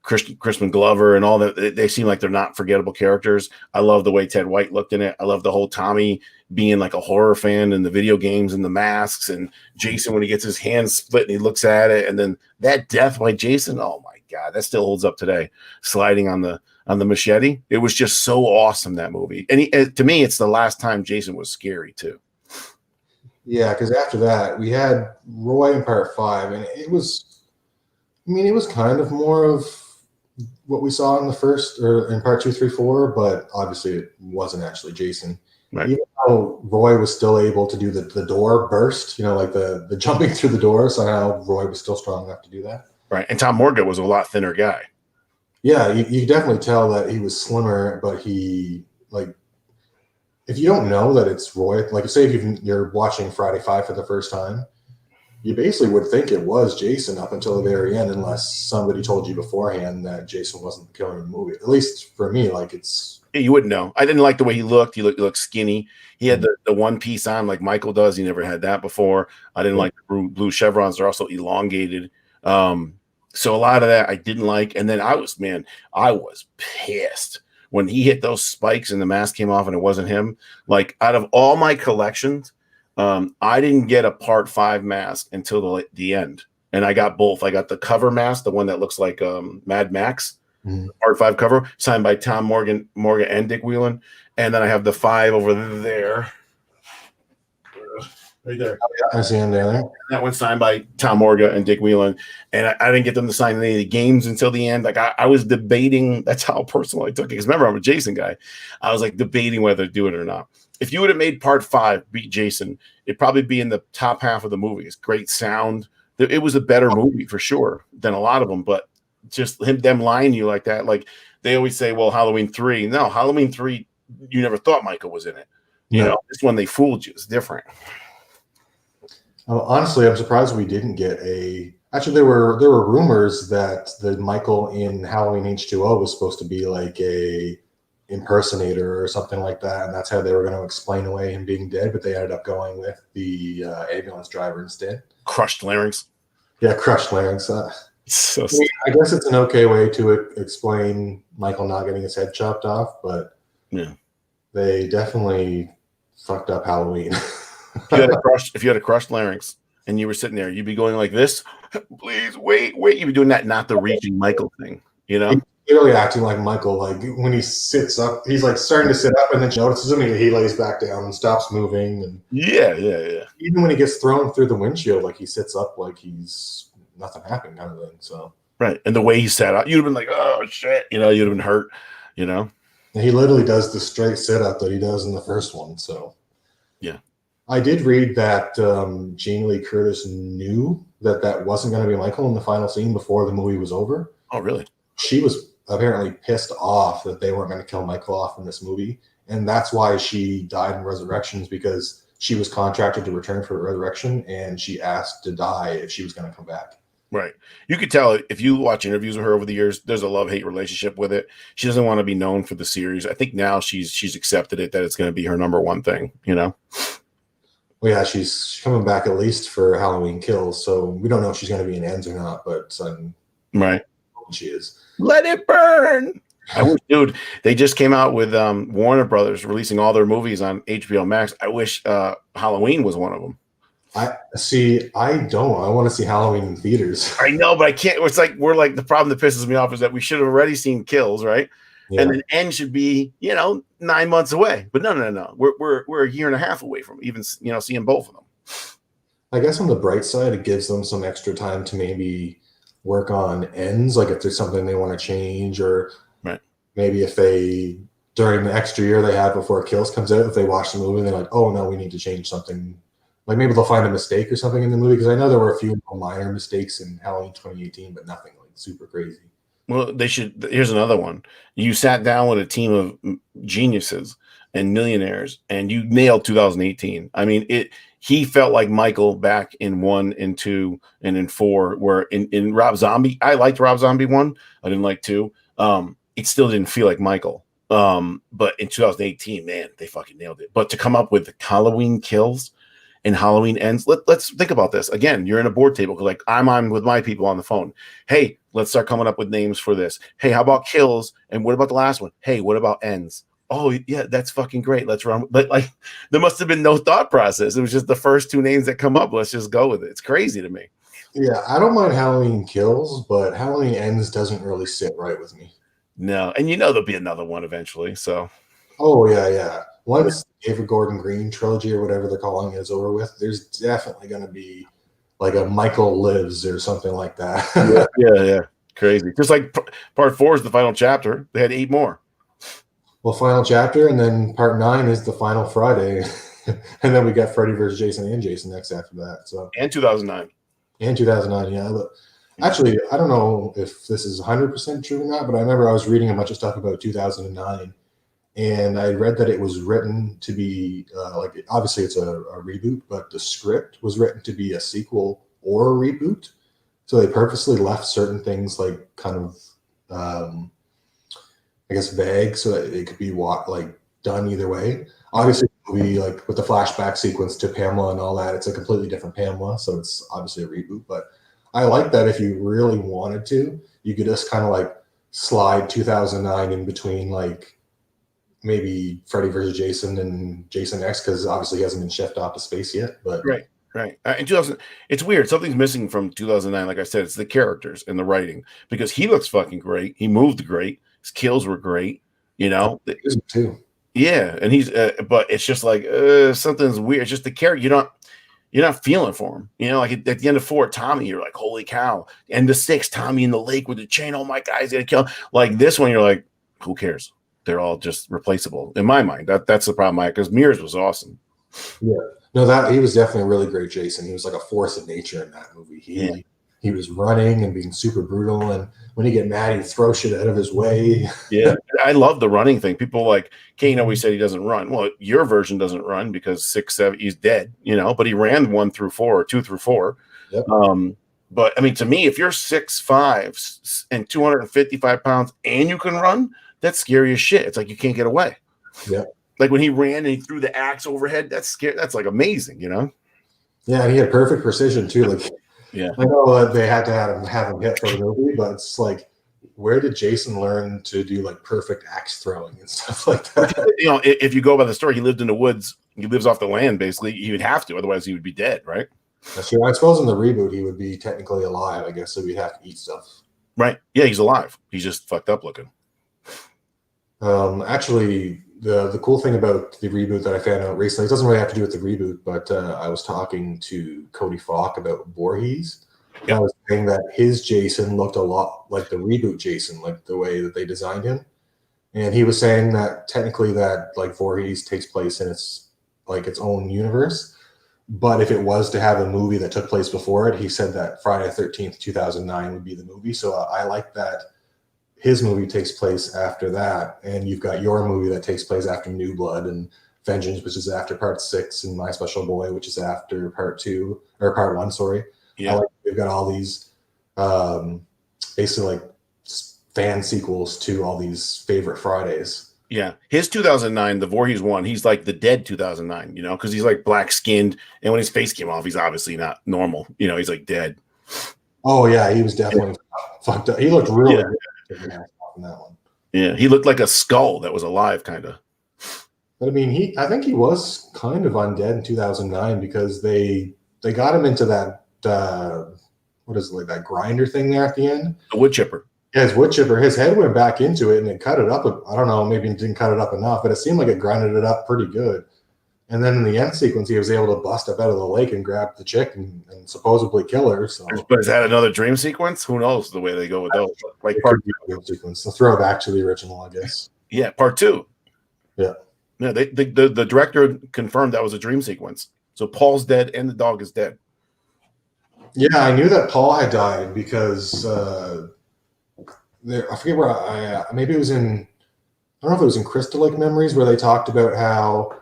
Crispin Glover and all that, they seem like they're not forgettable characters. I love the way Ted White looked in it. I love the whole Tommy being like a horror fan and the video games and the masks, and Jason when he gets his hands split and he looks at it, and then that death by Jason, oh my God, that still holds up today. Sliding on the machete. It was just so awesome, that movie. And to me, it's the last time Jason was scary too. Yeah, because after that we had Roy in part 5, and it was kind of more of what we saw in the first or in part 2, 3, 4, but obviously it wasn't actually Jason. Right. Even though Roy was still able to do the door burst, like the jumping through the door, somehow Roy was still strong enough to do that. Right. And Tom Morgan was a lot thinner guy. Yeah, you definitely tell that he was slimmer, but he like if you don't know that it's Roy, like say if you're watching Friday 5 for the first time, you basically would think it was Jason up until the very end, unless somebody told you beforehand that Jason wasn't the killer in the movie. At least for me, like it's. You wouldn't know. I didn't like the way he looked. He looked skinny. He had the one piece on like Michael does. He never had that before. I didn't like the blue chevrons. They're also elongated. So a lot of that I didn't like. And then I was pissed when he hit those spikes and the mask came off and it wasn't him. Like out of all my collections, I didn't get a part 5 mask until the end. And I got both. I got the cover mask, the one that looks like Mad Max. Part 5 cover signed by Tom Morgan and Dick Whelan, and then I have the 5 over there, right there. I see him down there. That one's signed by Tom Morgan and Dick Whelan, and I didn't get them to sign any of the games until the end. Like I was debating. That's how personal I took it. Because remember, I'm a Jason guy. I was like debating whether to do it or not. If you would have made part 5 beat Jason, it'd probably be in the top half of the movie. It's great sound. It was a better movie for sure than a lot of them, but. Just them lying to you like that. Like they always say, well, Halloween 3. No, Halloween 3, you never thought Michael was in it. You know, this one they fooled you. It's different. Honestly, I'm surprised we didn't get actually there were rumors that the Michael in Halloween H2O was supposed to be like a impersonator or something like that, and that's how they were going to explain away him being dead, but they ended up going with the ambulance driver instead. Crushed larynx. Yeah, crushed larynx. So I guess it's an okay way to explain Michael not getting his head chopped off, but yeah, they definitely fucked up Halloween. if you had a crushed larynx and you were sitting there, you'd be going like this. Please wait. You'd be doing that, not the reaching Michael thing. You know, he's really acting like Michael. Like when he sits up, he's like starting to sit up, and then she notices him, and he lays back down and stops moving. And yeah. Even when he gets thrown through the windshield, like he sits up, like he's. Nothing happened kind of thing. So right. And the way he sat up, you'd have been like, oh shit, you'd have been hurt, And he literally does the straight sit up that he does in the first one. So yeah. I did read that Jamie Lee Curtis knew that wasn't going to be Michael in the final scene before the movie was over. Oh, really? She was apparently pissed off that they weren't going to kill Michael off in this movie. And that's why she died in Resurrections, because she was contracted to return for Resurrection, and she asked to die if she was going to come back. Right. You could tell if you watch interviews with her over the years, there's a love-hate relationship with it. She doesn't want to be known for the series. I think now she's accepted it, that it's going to be her number one thing, Well, yeah, she's coming back at least for Halloween Kills, so we don't know if she's going to be in Ends or not, but right. She is. Let it burn. I wish, dude, they just came out with Warner Brothers releasing all their movies on HBO Max. I wish Halloween was one of them. I want to see Halloween in theaters. I know, but I can't. It's like the problem that pisses me off is that we should have already seen Kills, right? Yeah. And then End should be 9 months away. But no. We're a year and a half away from even seeing both of them. I guess on the bright side, it gives them some extra time to maybe work on Ends, like if there's something they want to change, or right. Maybe if they during the extra year they have before Kills comes out, if they watch the movie and they're like, oh no, we need to change something. Like maybe they'll find a mistake or something in the movie, because I know there were a few minor mistakes in Halloween 2018, but nothing like super crazy. Well, they should. Here's another one. You sat down with a team of geniuses and millionaires, and you nailed 2018. I mean, he felt like Michael back in 1 and 2 and in 4. Where in Rob Zombie, I liked Rob Zombie 1. I didn't like 2. It still didn't feel like Michael. But in 2018, man, they fucking nailed it. But to come up with Halloween Kills and Halloween Ends, let's think about this. Again, you're in a board table, like I'm on with my people on the phone. Hey, let's start coming up with names for this. Hey, how about Kills? And what about the last one? Hey, what about Ends? Oh, yeah, that's fucking great. Let's run. But like, there must have been no thought process. It was just the first 2 names that come up. Let's just go with it. It's crazy to me. Yeah, I don't mind Halloween Kills, but Halloween Ends doesn't really sit right with me. No, and there'll be another one eventually. So, oh yeah. Once the David Gordon Green trilogy or whatever they're calling it is over with, there's definitely going to be like a Michael Lives or something like that. yeah. Crazy. Just like part 4 is the final chapter. They had 8 more. Well, final chapter, and then part 9 is the final Friday, and then we got Freddy versus Jason and Jason next after that. So And 2009. and 2009, yeah. But actually, I don't know if this is 100% true or not, but I remember I was reading a bunch of stuff about 2009, and I read that it was written to be like, obviously it's a reboot, but the script was written to be a sequel or a reboot. So they purposely left certain things like kind of I guess vague, so that it could be like done either way. Obviously, we like with the flashback sequence to Pamela and all that, it's a completely different Pamela, so it's obviously a reboot. But I like that if you really wanted to, you could just kind of like slide 2009 in between, like maybe Freddy versus Jason and Jason X, because obviously he hasn't been shipped off to space yet. But Right. In 2000, it's weird. Something's missing from 2009. Like I said, it's the characters and the writing, because he looks fucking great. He moved great. His kills were great. You know, too. Yeah, and he's, but it's just like something's weird. It's just the character. You're not feeling for him. You know, like at the end of 4, Tommy, you're like, holy cow. And the 6, Tommy in the lake with the chain. Oh my God, he's gonna kill him. Like this one, you're like, who cares? They're all just replaceable in my mind. That's the problem. Because Mears was awesome. Yeah, no, that he was definitely a really great Jason. He was like a force of nature in that movie. He was running and being super brutal, and when he get mad, he'd throw shit out of his way. Yeah, I love the running thing. People like Kane always said he doesn't run. Well, your version doesn't run because 6, 7, he's dead. You know, but he ran 1 through 4 or 2 through 4. Yep. But I mean, to me, if you're 6'5" and 255 pounds and you can run, that's scary as shit. It's like you can't get away. Yeah. Like when he ran and he threw the axe overhead, that's scary. That's like amazing, you know? Yeah, and he had perfect precision too. Like, yeah, I know they had to have him hit for the movie, but it's like, where did Jason learn to do like perfect axe throwing and stuff like that? You know, if you go by the story, he lived in the woods. He lives off the land, basically. He would have to, otherwise he would be dead, right? That's true. I suppose in the reboot he would be technically alive, I guess, so he'd have to eat stuff. Right. Yeah, he's alive. He's just fucked up looking. Actually, the cool thing about the reboot that I found out recently, it doesn't really have to do with the reboot, but I was talking to Cody Falk about Voorhees. Yep. I was saying that his Jason looked a lot like the reboot Jason, like the way that they designed him. And he was saying that technically that like Voorhees takes place in its own universe. But if it was to have a movie that took place before it, he said that Friday the 13th, 2009 would be the movie. So I like that his movie takes place after that. And you've got your movie that takes place after New Blood and Vengeance, which is after part 6, and My Special Boy, which is after part 1, sorry. Yeah. I like we've got all these basically like fan sequels to all these favorite Fridays. Yeah, his 2009, the Voorhees one, he's like the dead 2009, you know, because he's like black skinned, and when his face came off, he's obviously not normal, you know, he's like dead. Oh yeah, he was definitely fucked up. He looked really good in that one. Yeah, he looked like a skull that was alive, kind of. But I mean, I think he was kind of undead in 2009 because they got him into that what is it, like that grinder thing there at the end? The wood chipper. Yeah, his wood chipper, his head went back into it and it cut it up. I don't know, maybe it didn't cut it up enough, but it seemed like it grinded it up pretty good. And then in the end sequence, he was able to bust up out of the lake and grab the chick and supposedly kill her. So, but is that another dream sequence? Who knows the way they go with those? Like part 2 sequence, the throwback to the original, I guess. Yeah, part 2. Yeah. Yeah, the director confirmed that was a dream sequence. So Paul's dead and the dog is dead. Yeah, I knew that Paul had died because I forget where maybe it was in, I don't know if it was in Crystal Lake Memories where they talked about how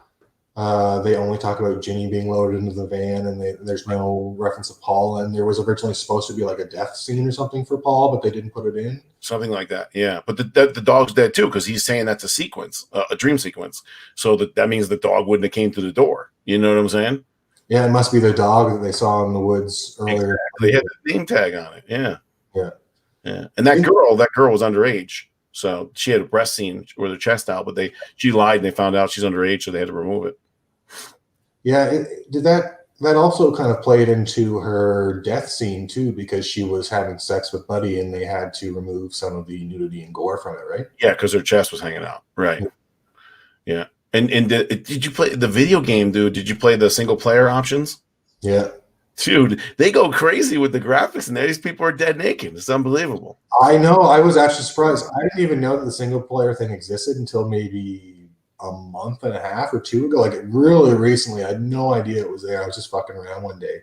they only talk about Ginny being loaded into the van and there's no reference to Paul, and there was originally supposed to be like a death scene or something for Paul, but they didn't put it in. Something like that, yeah. But the dog's dead too because he's saying that's a sequence, a dream sequence. So that means the dog wouldn't have came through the door. You know what I'm saying? Yeah, it must be the dog that they saw in the woods earlier. Exactly. They had the name tag on it. Yeah. Yeah. Yeah. And that girl was underage. So she had a breast scene with her chest out, but she lied and they found out she's underage, so they had to remove it. Yeah, did that also kind of played into her death scene too, because she was having sex with Buddy and they had to remove some of the nudity and gore from it, right? Yeah, because her chest was hanging out. Right. Yeah. And did you play the video game, dude? Did you play the single player options? Yeah. Dude, they go crazy with the graphics, and these people are dead naked. It's unbelievable. I know. I was actually surprised. I didn't even know that the single player thing existed until maybe a month and a half or two ago. Like really recently, I had no idea it was there. I was just fucking around one day,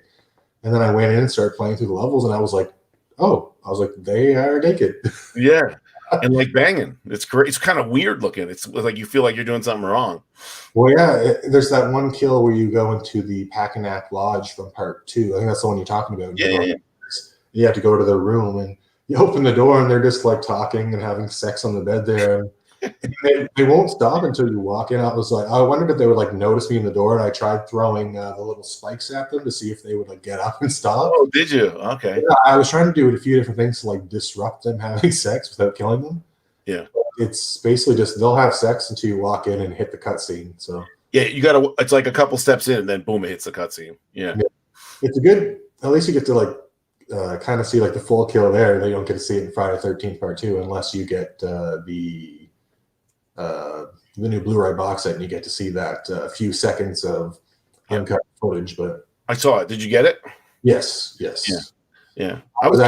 and then I went in and started playing through the levels, and I was like, "Oh!" I was like, "They are naked." Yeah, and like banging. It's great. It's kind of weird looking. It's like you feel like you're doing something wrong. Well, yeah, there's that one kill where you go into the Packanack Lodge from part 2. I think that's the one you're talking about. Yeah. You have to go to their room, and you open the door, and they're just like talking and having sex on the bed there. And they won't stop until you walk in. I was like, I wondered if they would like notice me in the door, and I tried throwing the little spikes at them to see if they would like get up and stop. Oh, did you? Okay. Yeah, I was trying to do a few different things to like disrupt them having sex without killing them. Yeah. It's basically just they'll have sex until you walk in and hit the cutscene. So yeah, you gotta. It's like a couple steps in, and then boom, it hits the cutscene. Yeah, it's a good. At least you get to like kind of see like the full kill there. You don't get to see it in Friday 13th Part 2 unless you get the new Blu-ray box set, and you get to see that few seconds of uncut footage. But I saw it. Did you get it? Yes. Yeah. I was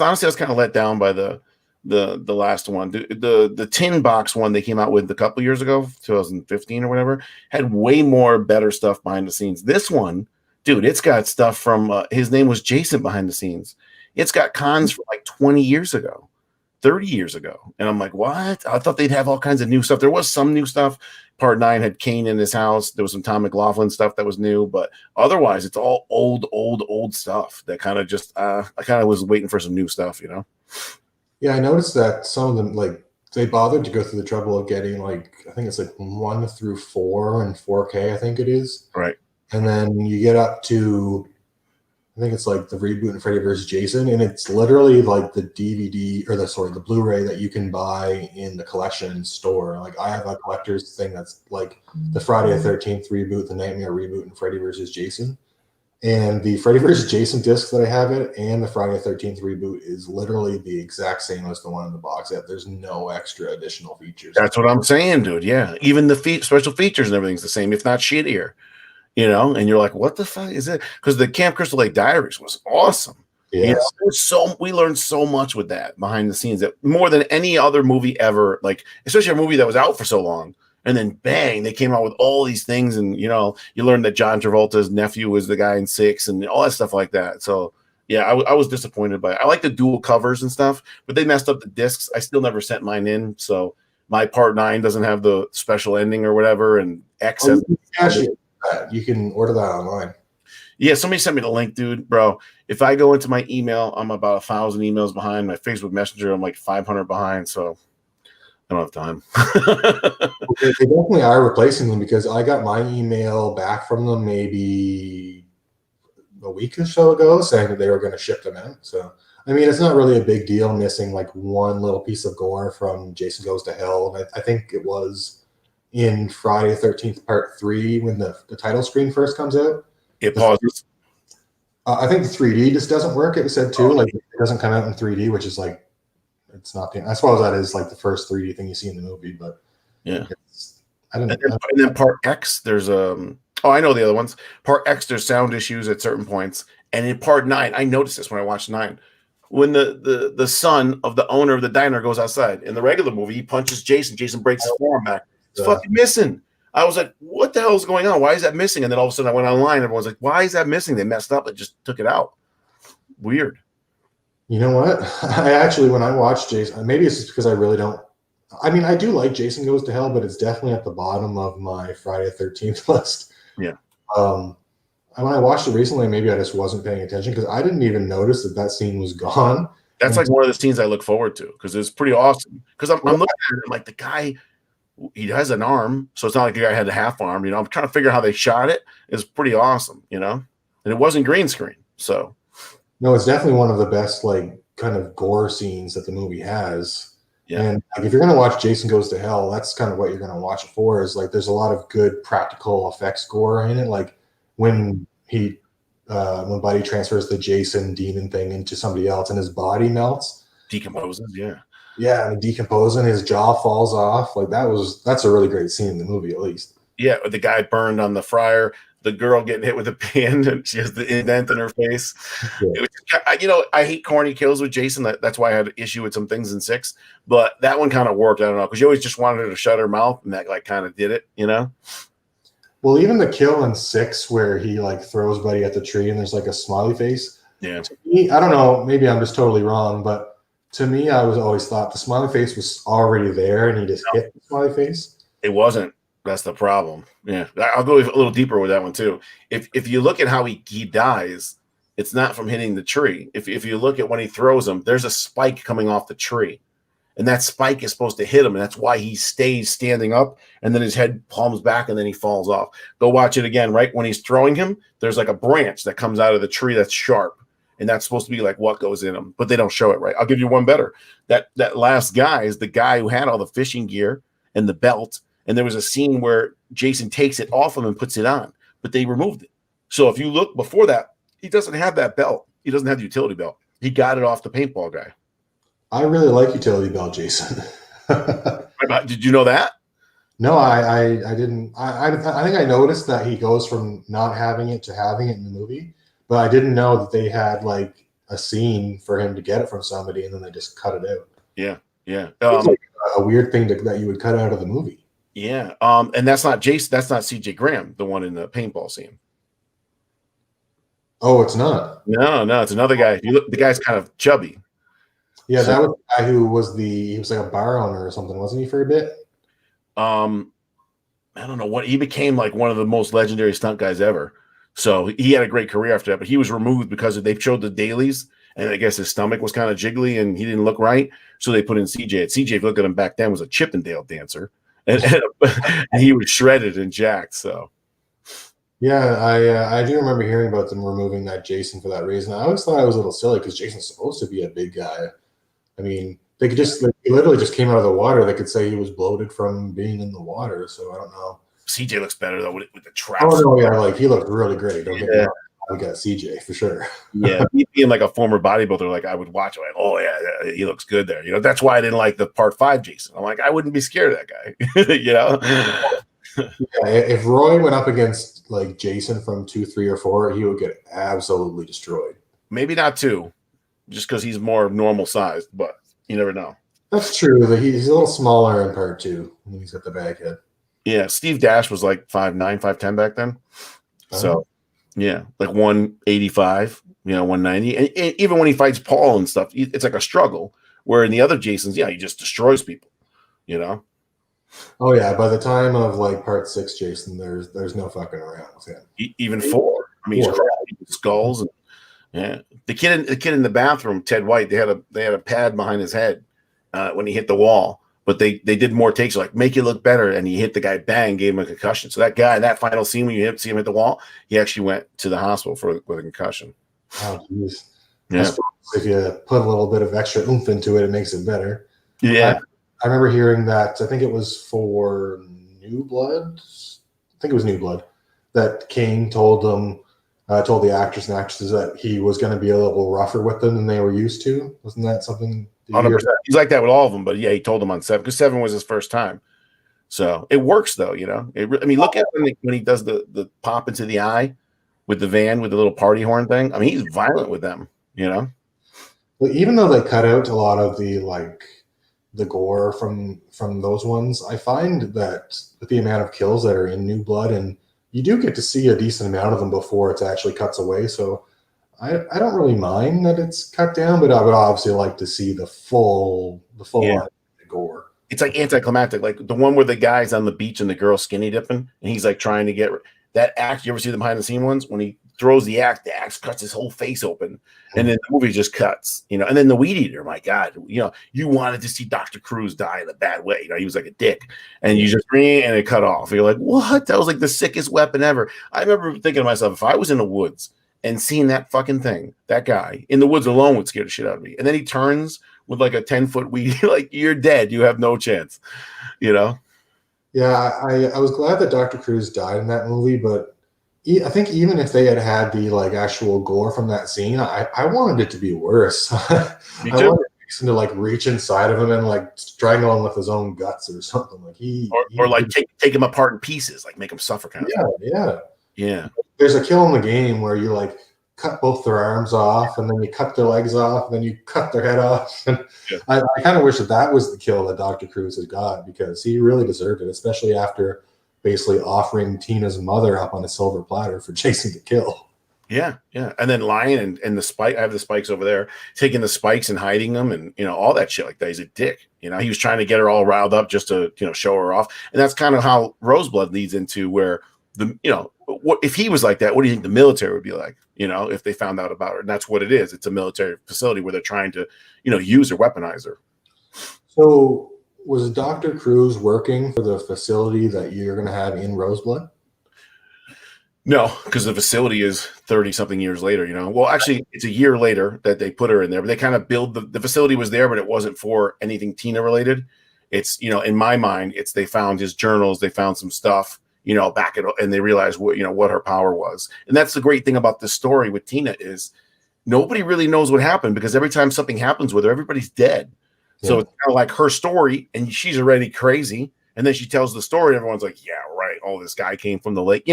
honestly kind of let down by the last one. The tin box one they came out with a couple years ago, 2015 or whatever, had way more better stuff behind the scenes. This one, dude, it's got stuff from his name was Jason behind the scenes. It's got cons from like 20 years ago, 30 years ago. And I'm like, what? I thought they'd have all kinds of new stuff. There was some new stuff. Part 9 had Kane in his house. There was some Tom McLaughlin stuff that was new, but otherwise it's all old stuff that kind of just I kind of was waiting for some new stuff, you know? Yeah, I noticed that some of them like they bothered to go through the trouble of getting like I think it's like 1 through 4 and 4K, I think it is. Right. And then you get up to I think it's like the reboot and Freddy vs. Jason, and it's literally like the DVD or the Blu-ray that you can buy in the collection store. Like I have a collector's thing that's like the Friday the 13th reboot, the Nightmare reboot, and Freddy vs. Jason. And the Freddy vs. Jason disc that I have it and the Friday the 13th reboot is literally the exact same as the one in the box set. There's no extra additional features. That's what I'm saying, dude. Yeah. Even the special features and everything's the same, if not shittier. You know, and you're like, what the fuck is it? Because the Camp Crystal Lake Diaries was awesome. Yeah. You know, we learned so much with that behind the scenes that more than any other movie ever, like especially a movie that was out for so long. And then bang, they came out with all these things, and you know, you learned that John Travolta's nephew was the guy in 6 and all that stuff like that. So yeah, I was disappointed by it. I like the dual covers and stuff, but they messed up the discs. I still never sent mine in, so my Part 9 doesn't have the special ending or whatever, and X has. You can order that online. Yeah, somebody sent me the link, dude, bro. If I go into my email, I'm about 1,000 emails behind. My Facebook Messenger, I'm like 500 behind, so I don't have time. They definitely are replacing them because I got my email back from them maybe a week or so ago saying that they were going to ship them out. So, I mean, it's not really a big deal missing like one little piece of gore from Jason Goes to Hell. I think it was in Friday the 13th Part 3 when the title screen first comes out. It pauses. I think the 3D just doesn't work. It said too, like it doesn't come out in 3D, which is like it's not. I suppose that is like the first 3D thing you see in the movie, but yeah, I don't know. And then Part X, there's I know the other ones. Part X, there's sound issues at certain points, and in Part 9, I noticed this when I watched 9. When the son of the owner of the diner goes outside in the regular movie, he punches Jason. Jason breaks his forearm back. It's fucking missing. I was like, what the hell is going on? Why is that missing? And then all of a sudden I went online. Everyone's like, why is that missing? They messed up. It just took it out. Weird. You know what? I actually, when I watched Jason, maybe it's just because I really don't. I mean, I do like Jason Goes to Hell, but it's definitely at the bottom of my Friday the 13th list. Yeah. When I watched it recently, maybe I just wasn't paying attention because I didn't even notice that scene was gone. That's like one of the scenes I look forward to because it's pretty awesome. Because I'm looking at it like the guy. He has an arm, so it's not like the guy had a half arm. You know, I'm trying to figure out how they shot it. It's pretty awesome, you know, and it wasn't green screen. So, no, it's definitely one of the best, like, kind of gore scenes that the movie has. Yeah. And like, if you're going to watch Jason Goes to Hell, that's kind of what you're going to watch it for. Is like, there's a lot of good practical effects gore in it. Like when when Buddy transfers the Jason demon thing into somebody else and his body melts, decomposes. Yeah. Yeah, and decomposing, his jaw falls off. Like that's a really great scene in the movie, at least. Yeah, the guy burned on the fryer. the girl getting hit with a pan and she has the indent in her face. Yeah. It was, you know, I hate corny kills with Jason. That's why I had an issue with some things in 6, but that one kind of worked. I don't know, because you always just wanted her to shut her mouth, and that like kind of did it, you know. Well, even the kill in 6 where he like throws Buddy at the tree and there's like a smiley face. Yeah. To me, I don't know, maybe I'm just totally wrong, but to me, I was always thought the smiley face was already there and he just hit the smiley face. It wasn't. That's the problem. Yeah, I'll go a little deeper with that one too. If you look at how he dies, it's not from hitting the tree. If you look at when he throws him, there's a spike coming off the tree, and that spike is supposed to hit him, and that's why he stays standing up, and then his head palms back, and then he falls off. Go watch it again. Right when he's throwing him, there's like a branch that comes out of the tree that's sharp, and that's supposed to be like what goes in him, but they don't show it right. I'll give you one better. That last guy is the guy who had all the fishing gear and the belt. And there was a scene where Jason takes it off him and puts it on, but they removed it. So if you look before that, he doesn't have that belt. He doesn't have the utility belt. He got it off the paintball guy. I really like utility belt, Jason. Did you know that? No, I didn't. I think I noticed that he goes from not having it to having it in the movie, but I didn't know that they had like a scene for him to get it from somebody and then they just cut it out. Yeah, yeah. It's like a weird thing that you would cut out of the movie. Yeah, and that's not Jason. That's not C.J. Graham, the one in the paintball scene. Oh, it's not. No, it's another guy. You look, the guy's kind of chubby. Yeah, that was the guy who was he was like a bar owner or something, wasn't he, for a bit? I don't know what he became, like one of the most legendary stunt guys ever. So he had a great career after that, but he was removed because they showed the dailies, and I guess his stomach was kind of jiggly and he didn't look right. So they put in CJ. And CJ, if you look at him back then, was a Chippendale dancer. And he was shredded and jacked. So, yeah, I do remember hearing about them removing that Jason for that reason. I always thought it was a little silly because Jason's supposed to be a big guy. I mean, they could just he literally just came out of the water. They could say he was bloated from being in the water. So I don't know. CJ looks better though with the traps. Oh no, yeah, like he looked really great. Don't get me wrong. We got CJ for sure. Yeah, being like a former bodybuilder, like I would watch him, like, oh yeah, he looks good there. You know, that's why I didn't like the part 5 Jason. I'm like, I wouldn't be scared of that guy. You know. Yeah, if Roy went up against like Jason from 2, 3, or 4, he would get absolutely destroyed. Maybe not 2, just because he's more normal sized, but you never know. That's true. He's a little smaller in part 2 when he's got the bag head. Yeah, Steve Dash was like 5'9", 5'10" back then. So, yeah, like 185, 190. And even when he fights Paul and stuff, it's like a struggle. Where in the other Jasons, yeah, he just destroys people, Oh, yeah. By the time of like part 6 Jason, there's no fucking around with him. Even 4. I mean, he's cracking skulls. And, yeah. The kid in the bathroom, Ted White, they had a pad behind his head when he hit the wall. But they did more takes, like make it look better, and he hit the guy, bang, gave him a concussion. So that guy, that final scene when you see him hit the wall, he actually went to the hospital with a concussion. Oh, jeez. Yeah. If you put a little bit of extra oomph into it, it makes it better. Yeah. I remember hearing that, I think it was for New Blood. I think it was New Blood, that Kane told the actors and actresses that he was going to be a little rougher with them than they were used to. Wasn't that something? 100%. He's like that with all of them, but yeah, he told them on 7 because 7 was his first time. So it works though, look at when he does the pop into the eye with the van with the little party horn thing. I mean, he's violent with them, But even though they cut out a lot of the gore from those ones, I find that with the amount of kills that are in New Blood, and you do get to see a decent amount of them before it actually cuts away. So I don't really mind that it's cut down, but I would obviously like to see the full gore. It's like anticlimactic, like the one where the guy's on the beach and the girl's skinny dipping, and he's like trying to get that axe. You ever see the behind the scene ones when he throws the axe cuts his whole face open, and then the movie just cuts, and then the weed eater, my God, you wanted to see Dr. Cruz die in a bad way, he was like a dick, and you just and it cut off. You're like, what? That was like the sickest weapon ever. I remember thinking to myself, if I was in the woods and seeing that fucking thing, that guy in the woods alone would scare the shit out of me. And then he turns with like a 10-foot weed, like you're dead. You have no chance, Yeah, I was glad that Dr. Cruz died in that movie, but I think even if they had the actual gore from that scene, I wanted it to be worse. Me I too. wanted Jason to reach inside of him and strangle him with his own guts or something. Or take him apart in pieces, like make him suffer kind of. Yeah. Yeah. There's a kill in the game where you like cut both their arms off, and then you cut their legs off, and then you cut their head off. And Yeah. I kind of wish that was the kill that Dr. Cruz had got, because he really deserved it, especially after basically offering Tina's mother up on a silver platter for Jason to kill. Yeah, yeah. And then lying and the spike, I have the spikes over there, taking the spikes and hiding them and, all that shit like that. He's a dick. He was trying to get her all riled up just to, show her off. And that's kind of how Roseblood leads into where what if he was like that, what do you think the military would be like, if they found out about her? And that's what it is. It's a military facility where they're trying to, use or weaponize her. So was Dr. Cruz working for the facility that you're going to have in Roseblood? No, because the facility is 30 something years later, Well, actually, it's a year later that they put her in there, but they kind of build the facility was there, but it wasn't for anything Tina related. It's, in my mind, it's they found his journals, they found some stuff, back and they realized what her power was. And that's the great thing about this story with Tina is nobody really knows what happened, because every time something happens with her, everybody's dead. Yeah. So it's kind of like her story, and she's already crazy. And then she tells the story, and everyone's like, yeah, right. Oh, this guy came from the lake,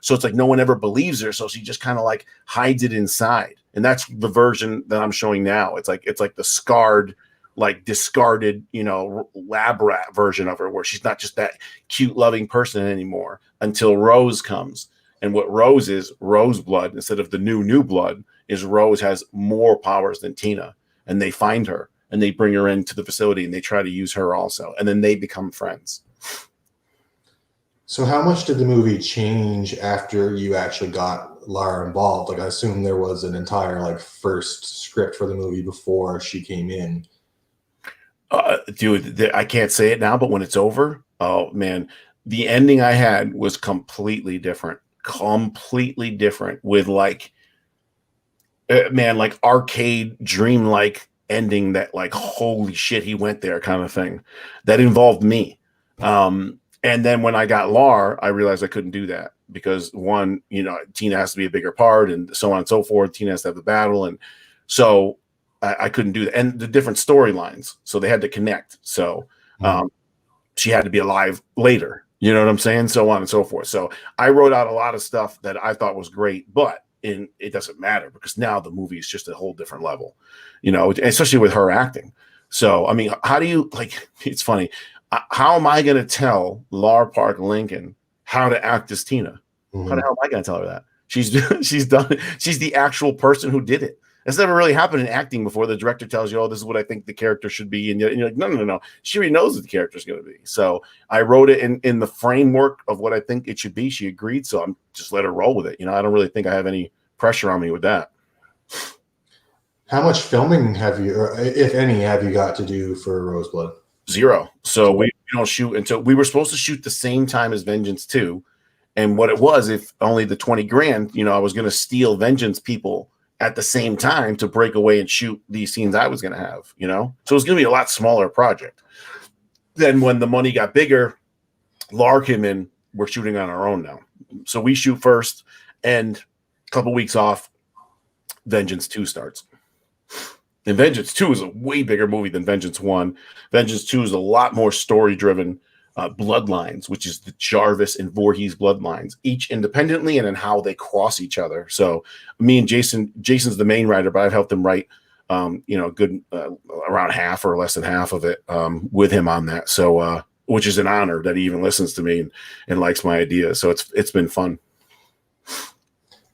So it's like no one ever believes her. So she just kind of like hides it inside. And that's the version that I'm showing now. It's like the scarred, like discarded, lab rat version of her, where she's not just that cute, loving person anymore until Rose comes. And what Rose is, Roseblood, instead of the new blood, is Rose has more powers than Tina. And they find her and they bring her into the facility and they try to use her also. And then they become friends. So how much did the movie change after you actually got Lara involved? Like, I assume there was an entire first script for the movie before she came in. Dude, I can't say it now, but when it's over, oh man, the ending I had was completely different with arcade dreamlike ending that holy shit, he went there kind of thing that involved me. And then when I got Lara, I realized I couldn't do that because one, Tina has to be a bigger part and so on and so forth. Tina has to have the battle. And so I couldn't do that. And the different storylines. So they had to connect. So she had to be alive later. You know what I'm saying? So on and so forth. So I wrote out a lot of stuff that I thought was great, but it doesn't matter because now the movie is just a whole different level, especially with her acting. So, I mean, how do you it's funny. How am I going to tell Lara Park Lincoln how to act as Tina? Mm-hmm. How the hell am I going to tell her that? She's done it. She's the actual person who did it. That's never really happened in acting before. The director tells you, oh, this is what I think the character should be. And you're like, no. She already knows what the character is going to be. So I wrote it in the framework of what I think it should be. She agreed. So I'm just let her roll with it. I don't really think I have any pressure on me with that. How much filming have you, or if any, have you got to do for Roseblood? Zero. So we don't shoot until we were supposed to shoot the same time as Vengeance 2. And what it was, if only the 20 grand, I was going to steal Vengeance people at the same time to break away and shoot these scenes I was going to have, So it was going to be a lot smaller project. Then when the money got bigger, Lara came in, we're shooting on our own now. So we shoot first and a couple weeks off, Vengeance 2 starts. And Vengeance 2 is a way bigger movie than Vengeance 1. Vengeance 2 is a lot more story-driven bloodlines, which is the Jarvis and Voorhees bloodlines, each independently and then how they cross each other. So me and Jason's the main writer, but I've helped him write, good around half or less than half of it with him on that. So, which is an honor that he even listens to me and likes my ideas. So it's been fun.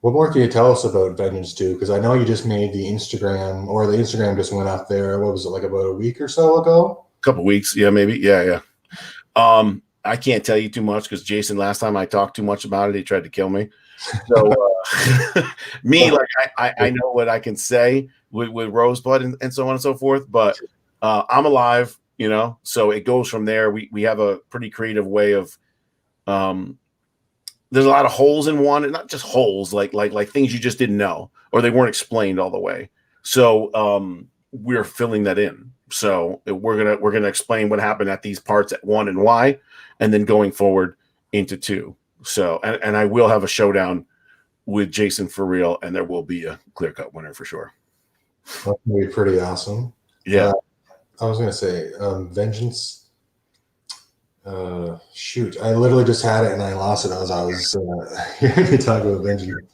What more can you tell us about Vengeance 2? Because I know you just made the Instagram just went up there. What was it, about a week or so ago? A couple weeks. Yeah, maybe. Yeah. I can't tell you too much because Jason, last time I talked too much about it, he tried to kill me. So I know what I can say with Roseblood and so on and so forth, but I'm alive, so it goes from there. We have a pretty creative way of there's a lot of holes in one, and not just holes, like things you just didn't know or they weren't explained all the way. So we're filling that in. So we're gonna explain what happened at these parts at 1 and why, and then going forward into 2. So and I will have a showdown with Jason for real, and there will be a clear-cut winner for sure. That's gonna be pretty awesome. Yeah. I was gonna say Vengeance. Shoot, I literally just had it and I lost it as I was hearing you talk about Vengeance.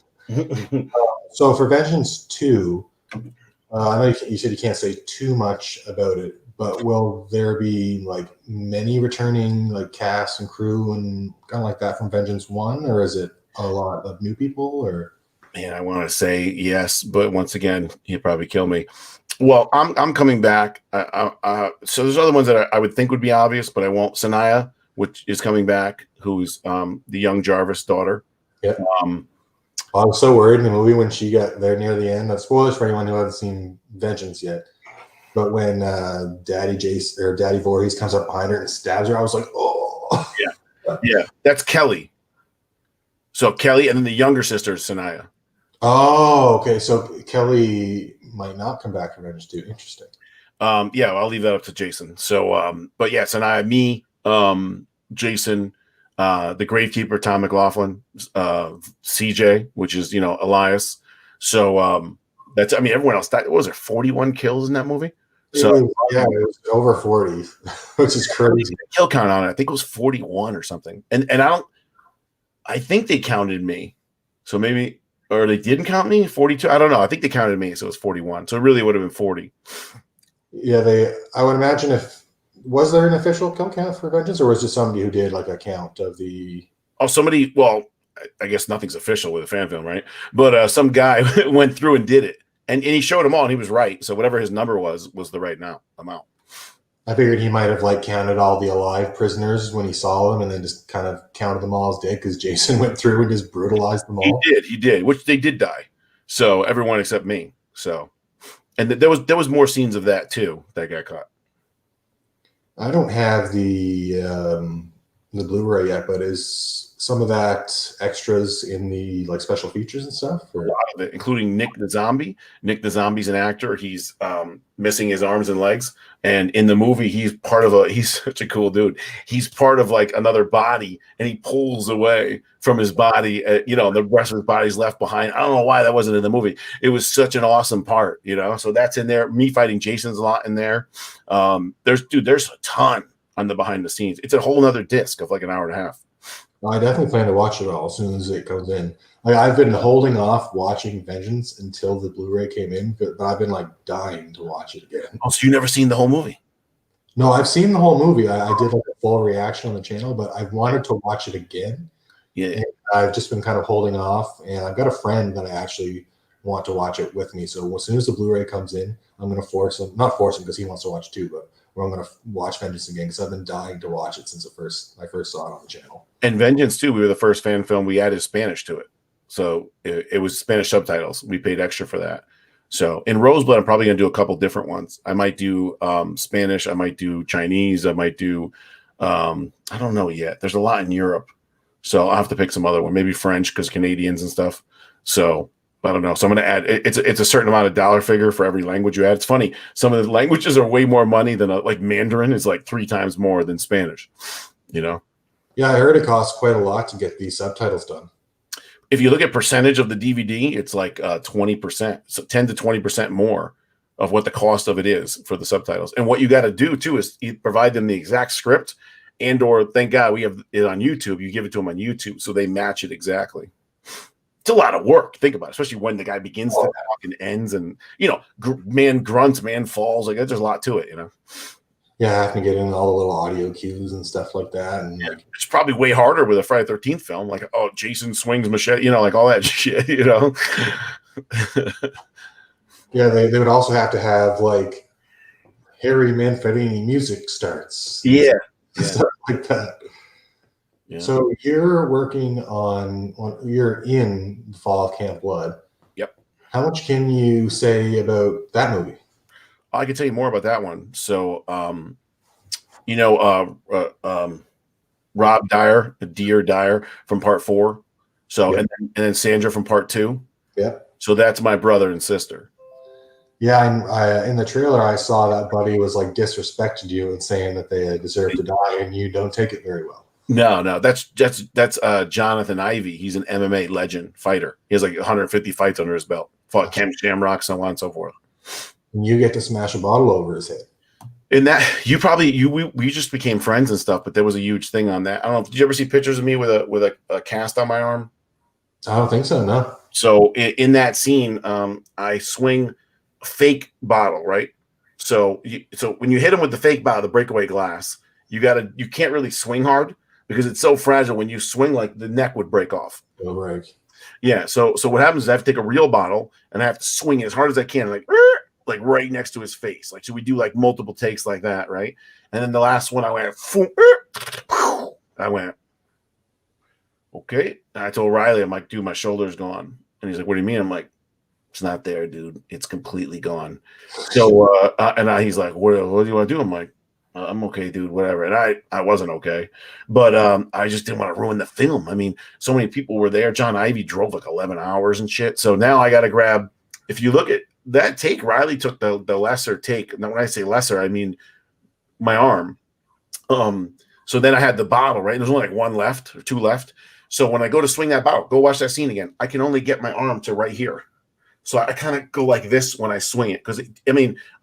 So for Vengeance 2, I know you said you can't say too much about it, but will there be like many returning like cast and crew and kind of like that from Vengeance 1, or is it a lot of new people? Or Man, I want to say yes, but once again, he'd probably kill me. Well, I'm coming back. So there's other ones that I would think would be obvious, but I won't. Sanaya, which is coming back, who's the young Jarvis daughter. yeah, Um, I was so worried in the movie when she got there near the end. That's spoilers for anyone who hasn't seen Vengeance yet. But when Daddy Jace or Daddy Voorhees comes up behind her and stabs her, I was like, oh. yeah, that's Kelly. So Kelly, and then the younger sister is Sanaya. Oh, okay. So Kelly might not come back for Vengeance 2. Interesting. Yeah, I'll leave that up to Jason. So, but yeah, Sanaya, me, Jason, the Gravekeeper, Tom McLaughlin, CJ, which is Elias. So that's, I mean, everyone else. That was there 41 kills in that movie. So it was over 40, which is crazy. Kill count on it, I think it was 41 or something. And I think they counted me. So maybe, or they didn't count me, 42. I don't know. I think they counted me, so it was 41. So it really would have been 40. Yeah, I would imagine was there an official kill count for Vengeance, or was it just somebody who did like a count of the? Oh, somebody. Well, I guess nothing's official with a fan film, right? But some guy went through and did it, and he showed them all, and he was right. So whatever his number was the right amount. I figured he might have like counted all the alive prisoners when he saw them, and then just kind of counted them all as dead because Jason went through and just brutalized them all. He did, which they did die. So everyone except me. So, and there was more scenes of that too that got caught. I don't have the Blu-ray yet, but is some of that extras in the like special features and stuff? Or? A lot of it, including Nick the Zombie. Nick the Zombie's an actor. He's missing his arms and legs, and in the movie, he's such a cool dude. He's part of like another body, and he pulls away from his body. The rest of his body's left behind. I don't know why that wasn't in the movie. It was such an awesome part, So that's in there. Me fighting Jason's a lot in there. There's a ton on the behind the scenes. It's a whole nother disc of like an hour and a half. I definitely plan to watch it all as soon as it comes in. Like I've been holding off watching Vengeance until the Blu-ray came in, but I've been like dying to watch it again. Oh, so you never seen the whole movie? No, I've seen the whole movie. I did like a full reaction on the channel, but I've wanted to watch it again. Yeah, and I've just been kind of holding off, and I've got a friend that I actually want to watch it with me. So as soon as the Blu-ray comes in, I'm going to not force him because he wants to watch too, but I'm going to watch Vengeance again because I've been dying to watch it since I first saw it on the channel. And Vengeance too, we were the first fan film we added Spanish to it, so it was Spanish subtitles. We paid extra for that. So in Roseblood, I'm probably going to do a couple different ones. I might do Spanish, I might do Chinese, I might do I don't know yet. There's a lot in Europe, so I'll have to pick some other one, maybe French because Canadians and stuff. So I don't know. So I'm going to add. It's a certain amount of dollar figure for every language you add. It's funny. Some of the languages are way more money than like Mandarin is like 3 times more than Spanish. Yeah, I heard it costs quite a lot to get these subtitles done. If you look at percentage of the DVD, it's like 20%, so 10 to 20% more of what the cost of it is for the subtitles. And what you got to do too is you provide them the exact script, or thank God we have it on YouTube. You give it to them on YouTube so they match it exactly. It's a lot of work. Think about it, especially when the guy begins to talk and ends, and man grunts, man falls. Like there's a lot to it, Yeah, I have to get in all the little audio cues and stuff like that, and it's probably way harder with a Friday the 13th film. Like, oh, Jason swings machete, like all that shit, Yeah, they would also have to have like Harry Manfredini music starts. Yeah, stuff like that. Yeah. So you're working you're in Fall of Camp Blood. Yep. How much can you say about that movie? I can tell you more about that one. So, Rob Dyer, Dear Dyer from part 4. So, yep. and then Sandra from part 2. Yeah. So that's my brother and sister. Yeah, in the trailer, I saw that Buddy was like disrespected you and saying that they deserve to die, and you don't take it very well. No, that's Jonathan Ivey. He's an MMA legend fighter. He has like 150 fights under his belt. Fought Ken Shamrock, so on and so forth. And you get to smash a bottle over his head. In that, we just became friends and stuff, but there was a huge thing on that. I don't know. Did you ever see pictures of me with a cast on my arm? I don't think so. No. So in that scene, I swing a fake bottle, right? So when you hit him with the fake bottle, the breakaway glass, you can't really swing hard because it's so fragile. When you swing, like the neck would break off. It'll break. Yeah. So what happens is I have to take a real bottle and I have to swing it as hard as I can, like right next to his face. Like, so we do like multiple takes like that, right? And then the last one, I went, okay. And I told Riley, I'm like, dude, my shoulder's gone. And he's like, what do you mean? I'm like, it's not there, dude. It's completely gone. So, he's like, what do you want to do? I'm like, I'm okay, dude, whatever. And I wasn't okay, but I just didn't want to ruin the film. I mean, so many people were there. John Ivey drove like 11 hours and shit. So now I got to grab, if you look at that take, Riley took the lesser take. Now, when I say lesser, I mean my arm. So then I had the bottle, right? There's only like one left or two left. So when I go to swing that bottle, go watch that scene again, I can only get my arm to right here. So I kind of go like this when I swing it. Because,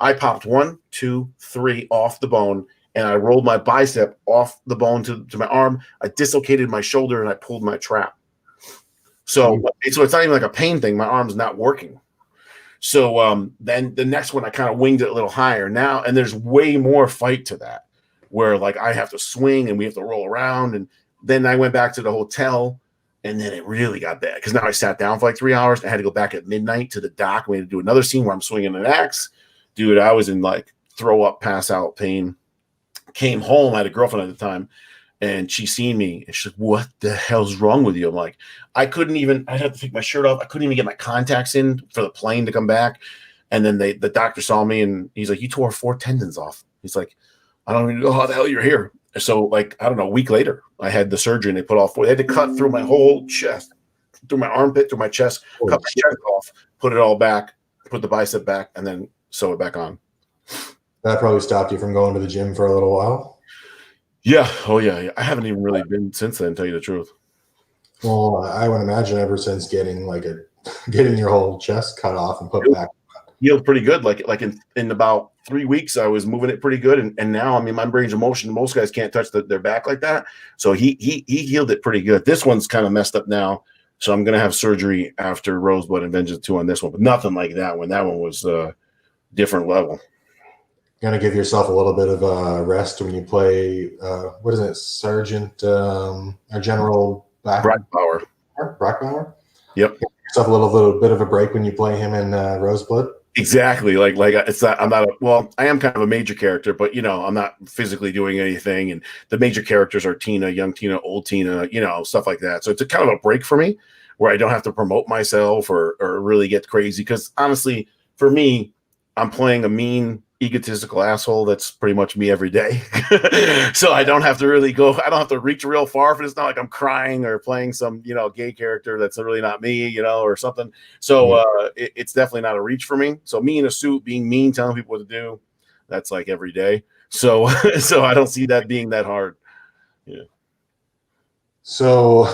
I popped 1, 2, 3 off the bone, and I rolled my bicep off the bone to my arm. I dislocated my shoulder, and I pulled my trap. So it's not even like a pain thing. My arm's not working. So then the next one, I kind of winged it a little higher now, and there's way more fight to that, where like I have to swing and we have to roll around. And then I went back to the hotel. And then it really got bad because now I sat down for like 3 hours. I had to go back at midnight to the dock. We had to do another scene where I'm swinging an axe. Dude, I was in like throw up, pass out pain. Came home. I had a girlfriend at the time, and she seen me. And she's like, what the hell's wrong with you? I'm like, I had to take my shirt off. I couldn't even get my contacts in for the plane to come back. And then the doctor saw me, and he's like, you tore 4 tendons off. He's like, I don't even know how the hell you're here. So, like, I don't know, a week later, I had the surgery and they put all 4. They had to cut through my whole chest, through my armpit, through my chest, cut my chest off, put it all back, put the bicep back, and then sew it back on. That probably stopped you from going to the gym for a little while. Yeah. Oh, yeah. I haven't even really been since then, to tell you the truth. Well, I would imagine ever since getting your whole chest cut off and put back. Healed pretty good. Like in about 3 weeks, I was moving it pretty good, and now my range of motion. Most guys can't touch their back like that, so he healed it pretty good. This one's kind of messed up now, so I'm gonna have surgery after Roseblood and Vengeance 2 on this one, but nothing like that one. That one was different level. Gonna give yourself a little bit of a rest when you play. What is it, Sergeant or General Brackbauer? Brackbauer. Yep. Give yourself a little bit of a break when you play him in Roseblood. Exactly. Like it's not. I'm not. I am kind of a major character, but I'm not physically doing anything. And the major characters are Tina, young Tina, old Tina, stuff like that. So it's a kind of a break for me, where I don't have to promote myself or really get crazy. Because honestly, for me, I'm playing a mean, egotistical asshole. That's pretty much me every day. So I don't have to really go. I don't have to reach real far. For it's not like I'm crying or playing some gay character that's really not me, or something. So it's definitely not a reach for me. So me in a suit, being mean, telling people what to do, that's like every day. So so I don't see that being that hard. Yeah. So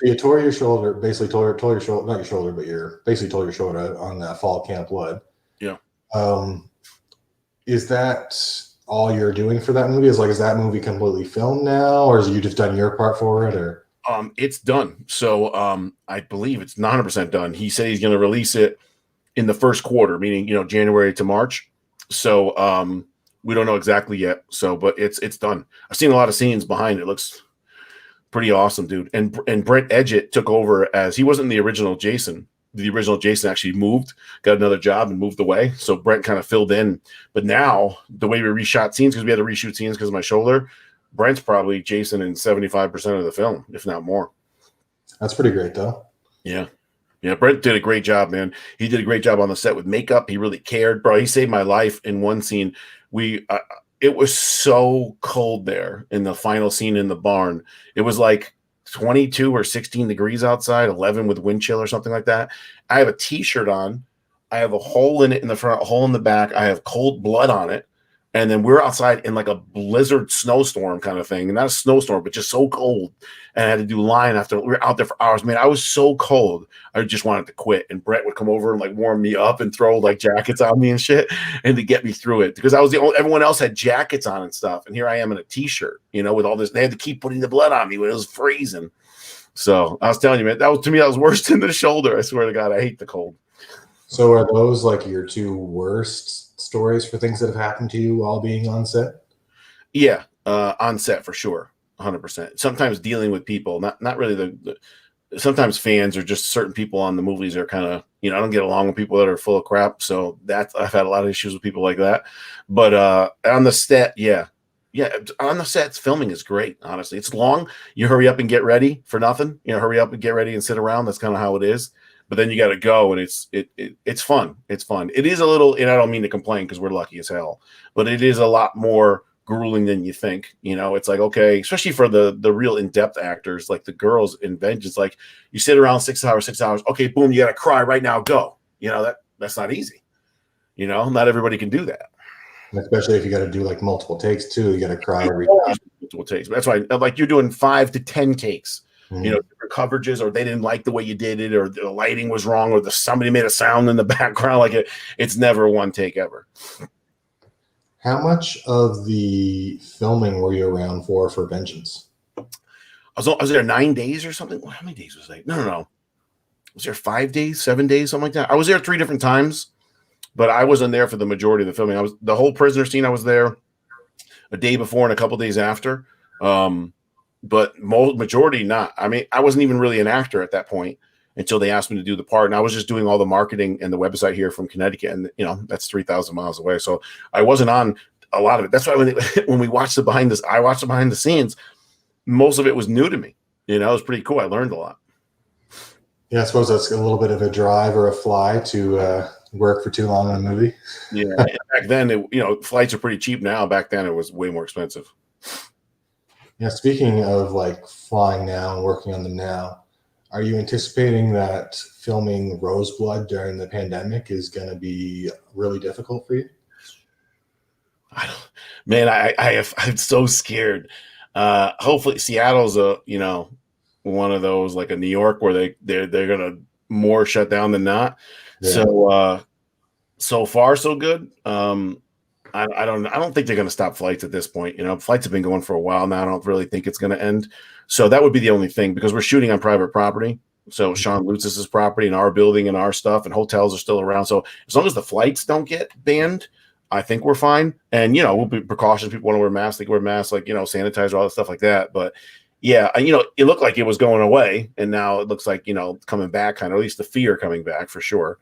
you tore your shoulder, basically tore your shoulder, not your shoulder, but you basically tore your shoulder on that Fall Camp Blood. Yeah. Is that all you're doing for that movie? Is that movie completely filmed now, or is you just done your part for it, or? It's done. So I believe it's 100% done. He said he's going to release it in the first quarter, meaning January to March. So we don't know exactly yet. So, but it's done. I've seen a lot of scenes behind it. It looks pretty awesome, dude. And Brent Edgett took over as he wasn't the original Jason. The original Jason actually moved, got another job and moved away. So Brent kind of filled in. But now the way we reshot scenes, because we had to reshoot scenes because of my shoulder, Brent's probably Jason in 75% of the film, if not more. That's pretty great, though. Yeah. Yeah, Brent did a great job, man. He did a great job on the set with makeup. He really cared. Bro, he saved my life in one scene. It was so cold there in the final scene in the barn. It was like 22 or 16 degrees outside, 11 with wind chill or something like that. I have a t-shirt on. I have a hole in it in the front, a hole in the back. I have cold blood on it. And then we're outside in like a blizzard snowstorm kind of thing. And not a snowstorm, but just so cold. And I had to do line after we were out there for hours. Man, I was so cold. I just wanted to quit. And Brett would come over and like warm me up and throw like jackets on me and shit and to get me through it. Because I was the only, everyone else had jackets on and stuff. And here I am in a t-shirt, you know, with all this. They had to keep putting the blood on me when it was freezing. So I was telling you, man, that was to me, that was worse than the shoulder. I swear to God, I hate the cold. So are those like your two worst stories for things that have happened to you while being on set? Yeah, on set for sure, 100%. Sometimes dealing with people, not really the sometimes fans or just certain people on the movies are kind of, you know, I don't get along with people that are full of crap. So that's, I've had a lot of issues with people like that. But on the set, yeah, on the sets, filming is great. Honestly, it's long. You hurry up and get ready for nothing. You know, hurry up and get ready and sit around. That's kind of how it is. But then you got to go, and it's fun. It's fun. It is a little, and I don't mean to complain because we're lucky as hell, but it is a lot more grueling than you think. You know, it's like, okay, especially for the real in-depth actors, like the girls in Vengeance, like you sit around 6 hours, okay, boom, you got to cry right now, go. You know, that's not easy. You know, not everybody can do that. Especially if you got to do like multiple takes too. You got to cry every time. Multiple takes. That's why, like, you're doing 5 to 10 takes. Mm-hmm. You know, different coverages, or they didn't like the way you did it, or the lighting was wrong, or somebody made a sound in the background. Like it's never one take ever. How much of the filming were you around for Vengeance? I was there 9 days or something. How many days was I? No. Was there 5 days, 7 days, something like that? I was there 3 different times, but I wasn't there for the majority of the filming. I was the whole prisoner scene. I was there a day before and a couple days after. But majority not. I mean, I wasn't even really an actor at that point until they asked me to do the part, and I was just doing all the marketing and the website here from Connecticut, and you know that's 3,000 miles away, so I wasn't on a lot of it. That's why when we watched I watched the behind the scenes. Most of it was new to me. You know, it was pretty cool. I learned a lot. Yeah, I suppose that's a little bit of a drive or a fly to work for too long on a movie. Yeah, back then, you know, flights are pretty cheap now. Back then, it was way more expensive. Yeah, speaking of like flying now and working on them now, are you anticipating that filming Roseblood during the pandemic is going to be really difficult for you? I'm so scared. Hopefully Seattle's one of those like a New York where they're gonna more shut down than not. Yeah. So so far so good. I don't think they're going to stop flights at this point. You know, flights have been going for a while now. I don't really think it's going to end. So that would be the only thing, because we're shooting on private property. So Sean Lutz's property and our building and our stuff, and hotels are still around. So as long as the flights don't get banned, I think we're fine. And, you know, we'll be precautions. People want to wear masks, they can wear masks, like, you know, sanitizer, all that stuff like that. But yeah, you know, it looked like it was going away, and now it looks like, you know, coming back, kind of, at least the fear coming back for sure.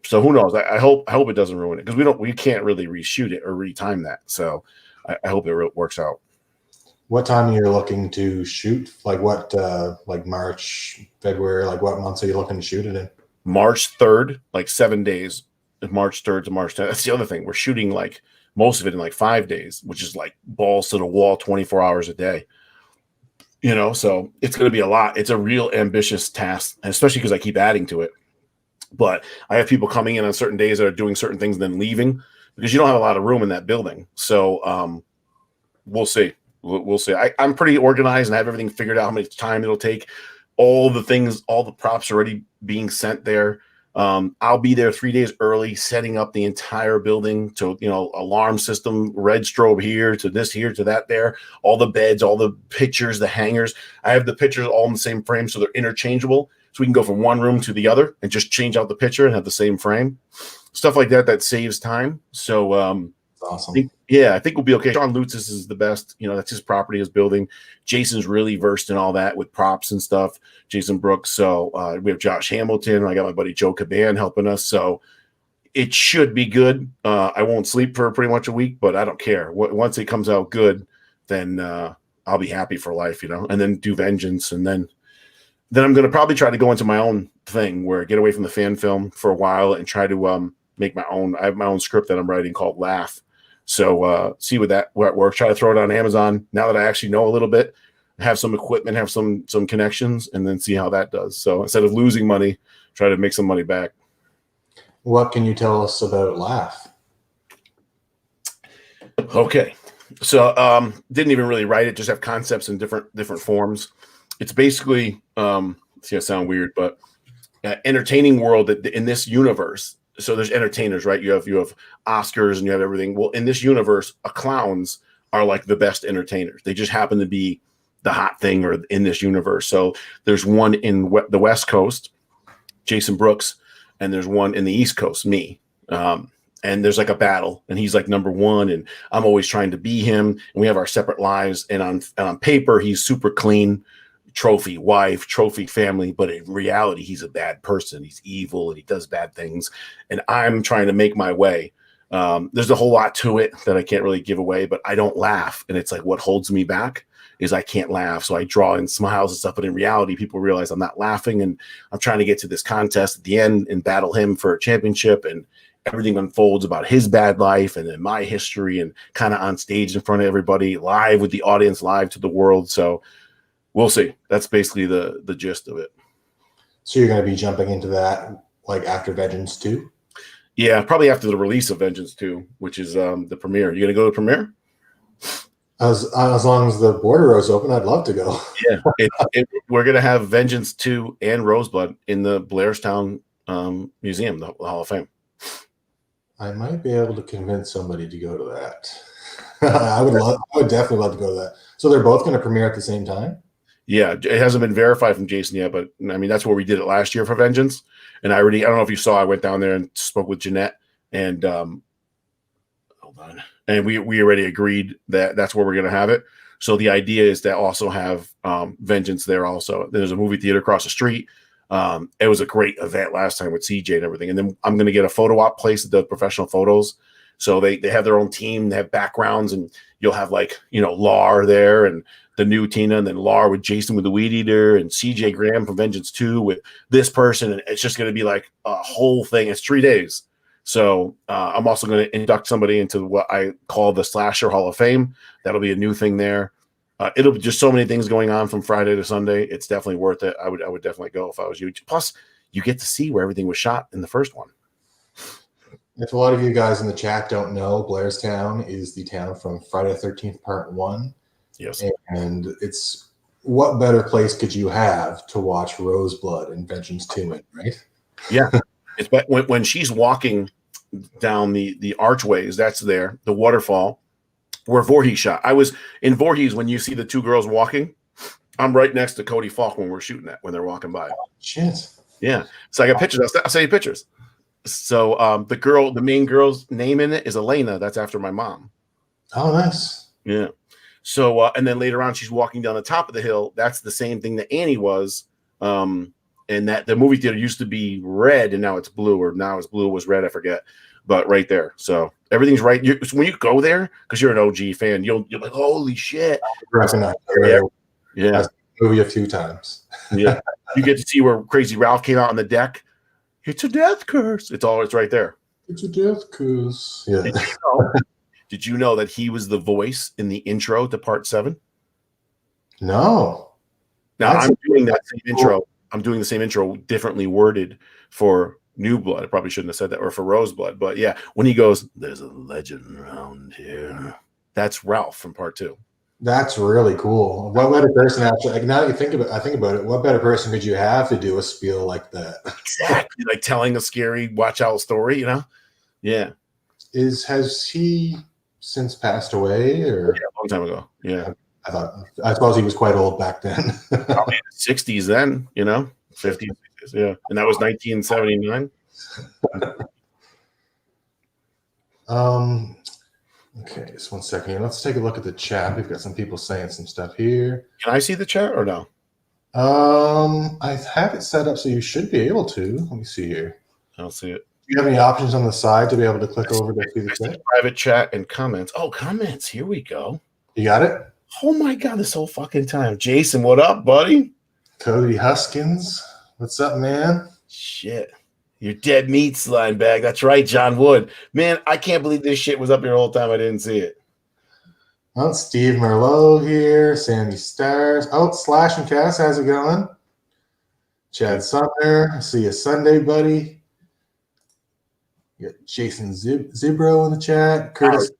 So who knows? I hope it doesn't ruin it, because we can't really reshoot it or retime that. So I hope it works out. What time are you looking to shoot? Like what? Like March, February? Like what months are you looking to shoot it in? March 3rd, like 7 days. March 3rd to March 10th. That's the other thing. We're shooting like most of it in like 5 days, which is like balls to the wall, 24 hours a day. You know, so it's going to be a lot. It's a real ambitious task, especially because I keep adding to it. But I have people coming in on certain days that are doing certain things and then leaving, because you don't have a lot of room in that building. So we'll see. We'll see. I'm pretty organized and I have everything figured out, how much time it'll take. All the things, all the props already being sent there. I'll be there 3 days early, setting up the entire building to, you know, alarm system, red strobe here to this here to that there, all the beds, all the pictures, the hangers. I have the pictures all in the same frame, so they're interchangeable. So we can go from one room to the other and just change out the picture and have the same frame. Stuff like that saves time. So awesome. I think we'll be okay. Sean Lutz's is the best. You know, that's his property, his building. Jason's really versed in all that with props and stuff. Jason Brooks. So we have Josh Hamilton. I got my buddy Joe Caban helping us. So it should be good. I won't sleep for pretty much a week, but I don't care. Once it comes out good, then I'll be happy for life, you know, and then do Vengeance. And then I'm going to probably try to go into my own thing, where I get away from the fan film for a while and try to make my own. I have my own script that I'm writing called Laugh. So see where it works. Try to throw it on Amazon now that I actually know a little bit, have some equipment, have some connections, and then see how that does. So instead of losing money, try to make some money back. What can you tell us about Laugh? Okay. So didn't even really write it, just have concepts in different forms. It's basically it's gonna sound weird, but entertaining world that in this universe. So there's entertainers, right? You have Oscars and you have everything. Well, in this universe, clowns are like the best entertainers. They just happen to be the hot thing or in this universe. So there's one in the West Coast, Jason Brooks, and there's one in the East Coast, me. And there's like a battle, and he's like number one, and I'm always trying to be him. And we have our separate lives. And on paper, he's super clean, trophy wife, trophy family, but in reality, he's a bad person. He's evil, and he does bad things. And I'm trying to make my way. There's a whole lot to it that I can't really give away, but I don't laugh, and it's like what holds me back is I can't laugh. So I draw in smiles and stuff, but in reality, people realize I'm not laughing, and I'm trying to get to this contest at the end and battle him for a championship. And everything unfolds about his bad life and then my history, and kind of on stage in front of everybody, live with the audience, live to the world. So we'll see. That's basically the gist of it. So you're going to be jumping into that like after Vengeance 2? Yeah, probably after the release of Vengeance 2, which is the premiere. You going to go to the premiere? As long as the border road's open, I'd love to go. Yeah, we're going to have Vengeance 2 and Roseblood in the Blairstown Museum, the Hall of Fame. I might be able to convince somebody to go to that. I would definitely love to go to that. So they're both going to premiere at the same time? Yeah, it hasn't been verified from Jason yet, but I mean, that's where we did it last year for Vengeance. And I don't know if you saw, I went down there and spoke with Jeanette, and hold on. And we already agreed that that's where we're going to have it. So the idea is to also have Vengeance there also. There's a movie theater across the street. It was a great event last time with CJ and everything. And then I'm going to get a photo op place that does professional photos. So they have their own team, they have backgrounds, and you'll have like, Lara there and the new Tina, and then Lara with Jason with the Weed Eater, and CJ Graham from Vengeance 2 with this person. And it's just going to be like a whole thing. It's 3 days. So I'm also going to induct somebody into what I call the Slasher Hall of Fame. That'll be a new thing there. It'll be just so many things going on from Friday to Sunday. It's definitely worth it. I would definitely go if I was you. Plus, you get to see where everything was shot in the first one. If a lot of you guys in the chat don't know, Blairstown is the town from Friday the 13th Part 1. Yes. And it's, what better place could you have to watch Roseblood and Vengeance 2 in, right? Yeah. It's when she's walking down the archways, that's there, the waterfall where Voorhees shot. I was in Voorhees when you see the two girls walking. I'm right next to Cody Falk when we're shooting that, when they're walking by. Oh, shit. Yeah. So I got pictures. I'll send you pictures. So the main girl's name in it is Elena. That's after my mom. Oh, nice. Yeah. So and then later on, she's walking down the top of the hill. That's the same thing that Annie was. And that the movie theater used to be red, and now it's blue, or now it's blue, was red, I forget. But right there. So everything's right. So when you go there, because you're an OG fan, you're like, holy shit. Yeah. Movie a few times. Yeah. You get to see where Crazy Ralph came out on the deck. It's a death curse. It's right there. It's a death curse. Yeah. Did you know that he was the voice in the intro to Part 7? No. Now I'm doing that same intro. I'm doing the same intro, differently worded for New Blood. I probably shouldn't have said that, or for Roseblood. But yeah, when he goes, "There's a legend around here," that's Ralph from Part 2. That's really cool. What better person actually? Like, now that you think about it, what better person could you have to do a spiel like that? Exactly, like telling a scary watch out story. Yeah. Has he since passed away, or a long time ago? Yeah. I suppose he was quite old back then. Probably 60s then, 50s, yeah. And that was 1979. Okay, just 1 second here. Let's take a look at the chat. We've got some people saying some stuff here. Can I see the chat or no? I have it set up so you should be able to. Let me see here. I don't see it. Do you have any options on the side to be able to click over to see the chat? Private chat and comments. Oh, comments. Here we go. You got it? Oh my God, this whole fucking time. Jason, what up, buddy? Cody Huskins. What's up, man? Shit. You're dead meat, slime bag. That's right, John Wood. Man, I can't believe this shit was up here the whole time I didn't see it. Oh, Steve Merlot here. Sammy Stars. Oh, Slash and Cass, how's it going? Chad Sumner. See you Sunday, buddy. You got Jason Zibro in the chat. Curtis.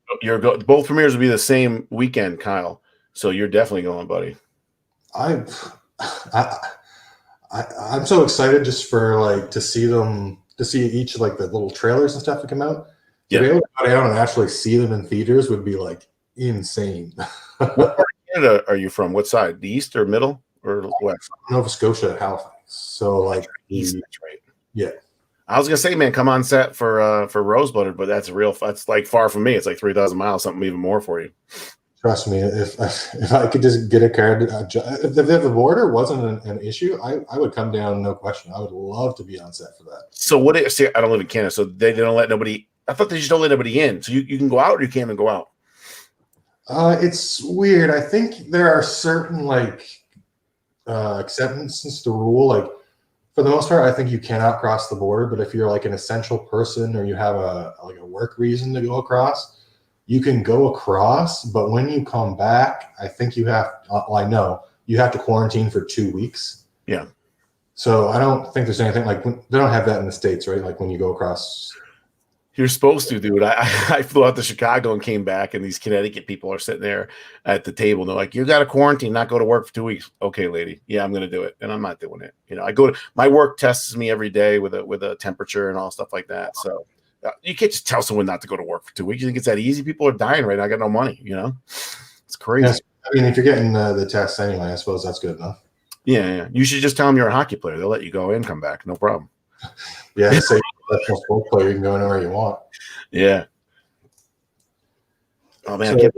Both premieres will be the same weekend, Kyle. So you're definitely going, buddy. I'm so excited just for like to see each like the little trailers and stuff that come out. To be able to go down and actually see them in theaters would be like insane. What part of Canada are you from? What side? The east or middle or west? Nova Scotia, Halifax. So like east, that's right. Yeah. I was gonna say, man, come on set for Roseblood, but that's like far from me. It's like 3,000 miles, something even more for you. Trust me, if I could just get a card, if the border wasn't an issue, I would come down, no question. I would love to be on set for that. So see, I don't live in Canada, so they don't let nobody. I thought they just don't let anybody in. So you can go out or you can't even go out. It's weird. I think there are certain like acceptances to rule. Like for the most part, I think you cannot cross the border. But if you're like an essential person or you have a work reason to go across, you can go across. But when you come back, I think you have. I know you have to quarantine for 2 weeks. Yeah. So I don't think there's anything like they don't have that in the States, right? Like when you go across. You're supposed to, dude. I flew out to Chicago and came back, and these Connecticut people are sitting there at the table. And they're like, "You got to quarantine, not go to work for 2 weeks." Okay, lady. Yeah, I'm going to do it, and I'm not doing it. I go to my work tests me every day with a temperature and all stuff like that. So you can't just tell someone not to go to work for 2 weeks. You think it's that easy? People are dying right now. I got no money. It's crazy. Yes. I mean, if you're getting the tests anyway, I suppose that's good enough. Yeah. You should just tell them you're a hockey player. They'll let you go and come back. No problem. Yeah, say professional sport player, you can go anywhere you want. Yeah. Oh man, so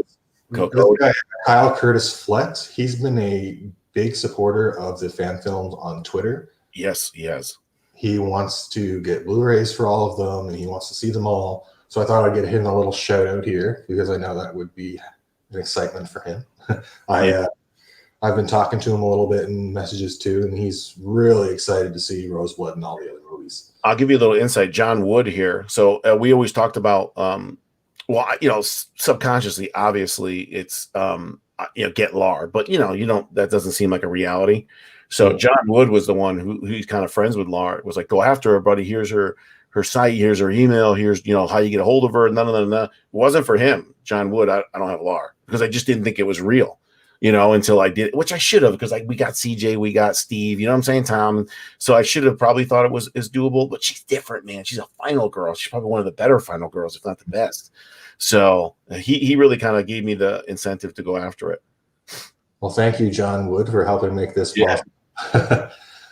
this guy, Kyle Curtis Flett, he's been a big supporter of the fan films on Twitter. Yes, he has. He wants to get Blu-rays for all of them, and he wants to see them all. So I thought I'd get him a little shout out here because I know that would be an excitement for him. I've been talking to him a little bit in messages too, and he's really excited to see Roseblood and all the other movies. I'll give you a little insight. John Wood here. So we always talked about, subconsciously, obviously, it's get Lara, but that doesn't seem like a reality. So John Wood was the one who's kind of friends with Lara. It was like, go after her, buddy. Here's her site. Here's her email. Here's how you get a hold of her. None. It wasn't for him, John Wood. I don't have Lara because I just didn't think it was real. Until I did, which I should have, because we got CJ, we got Steve, you know what I'm saying, Tom. So I should have probably thought it was doable, but she's different, man. She's a final girl. She's probably one of the better final girls, if not the best. So he really kind of gave me the incentive to go after it. Well, thank you, John Wood, for helping make this possible.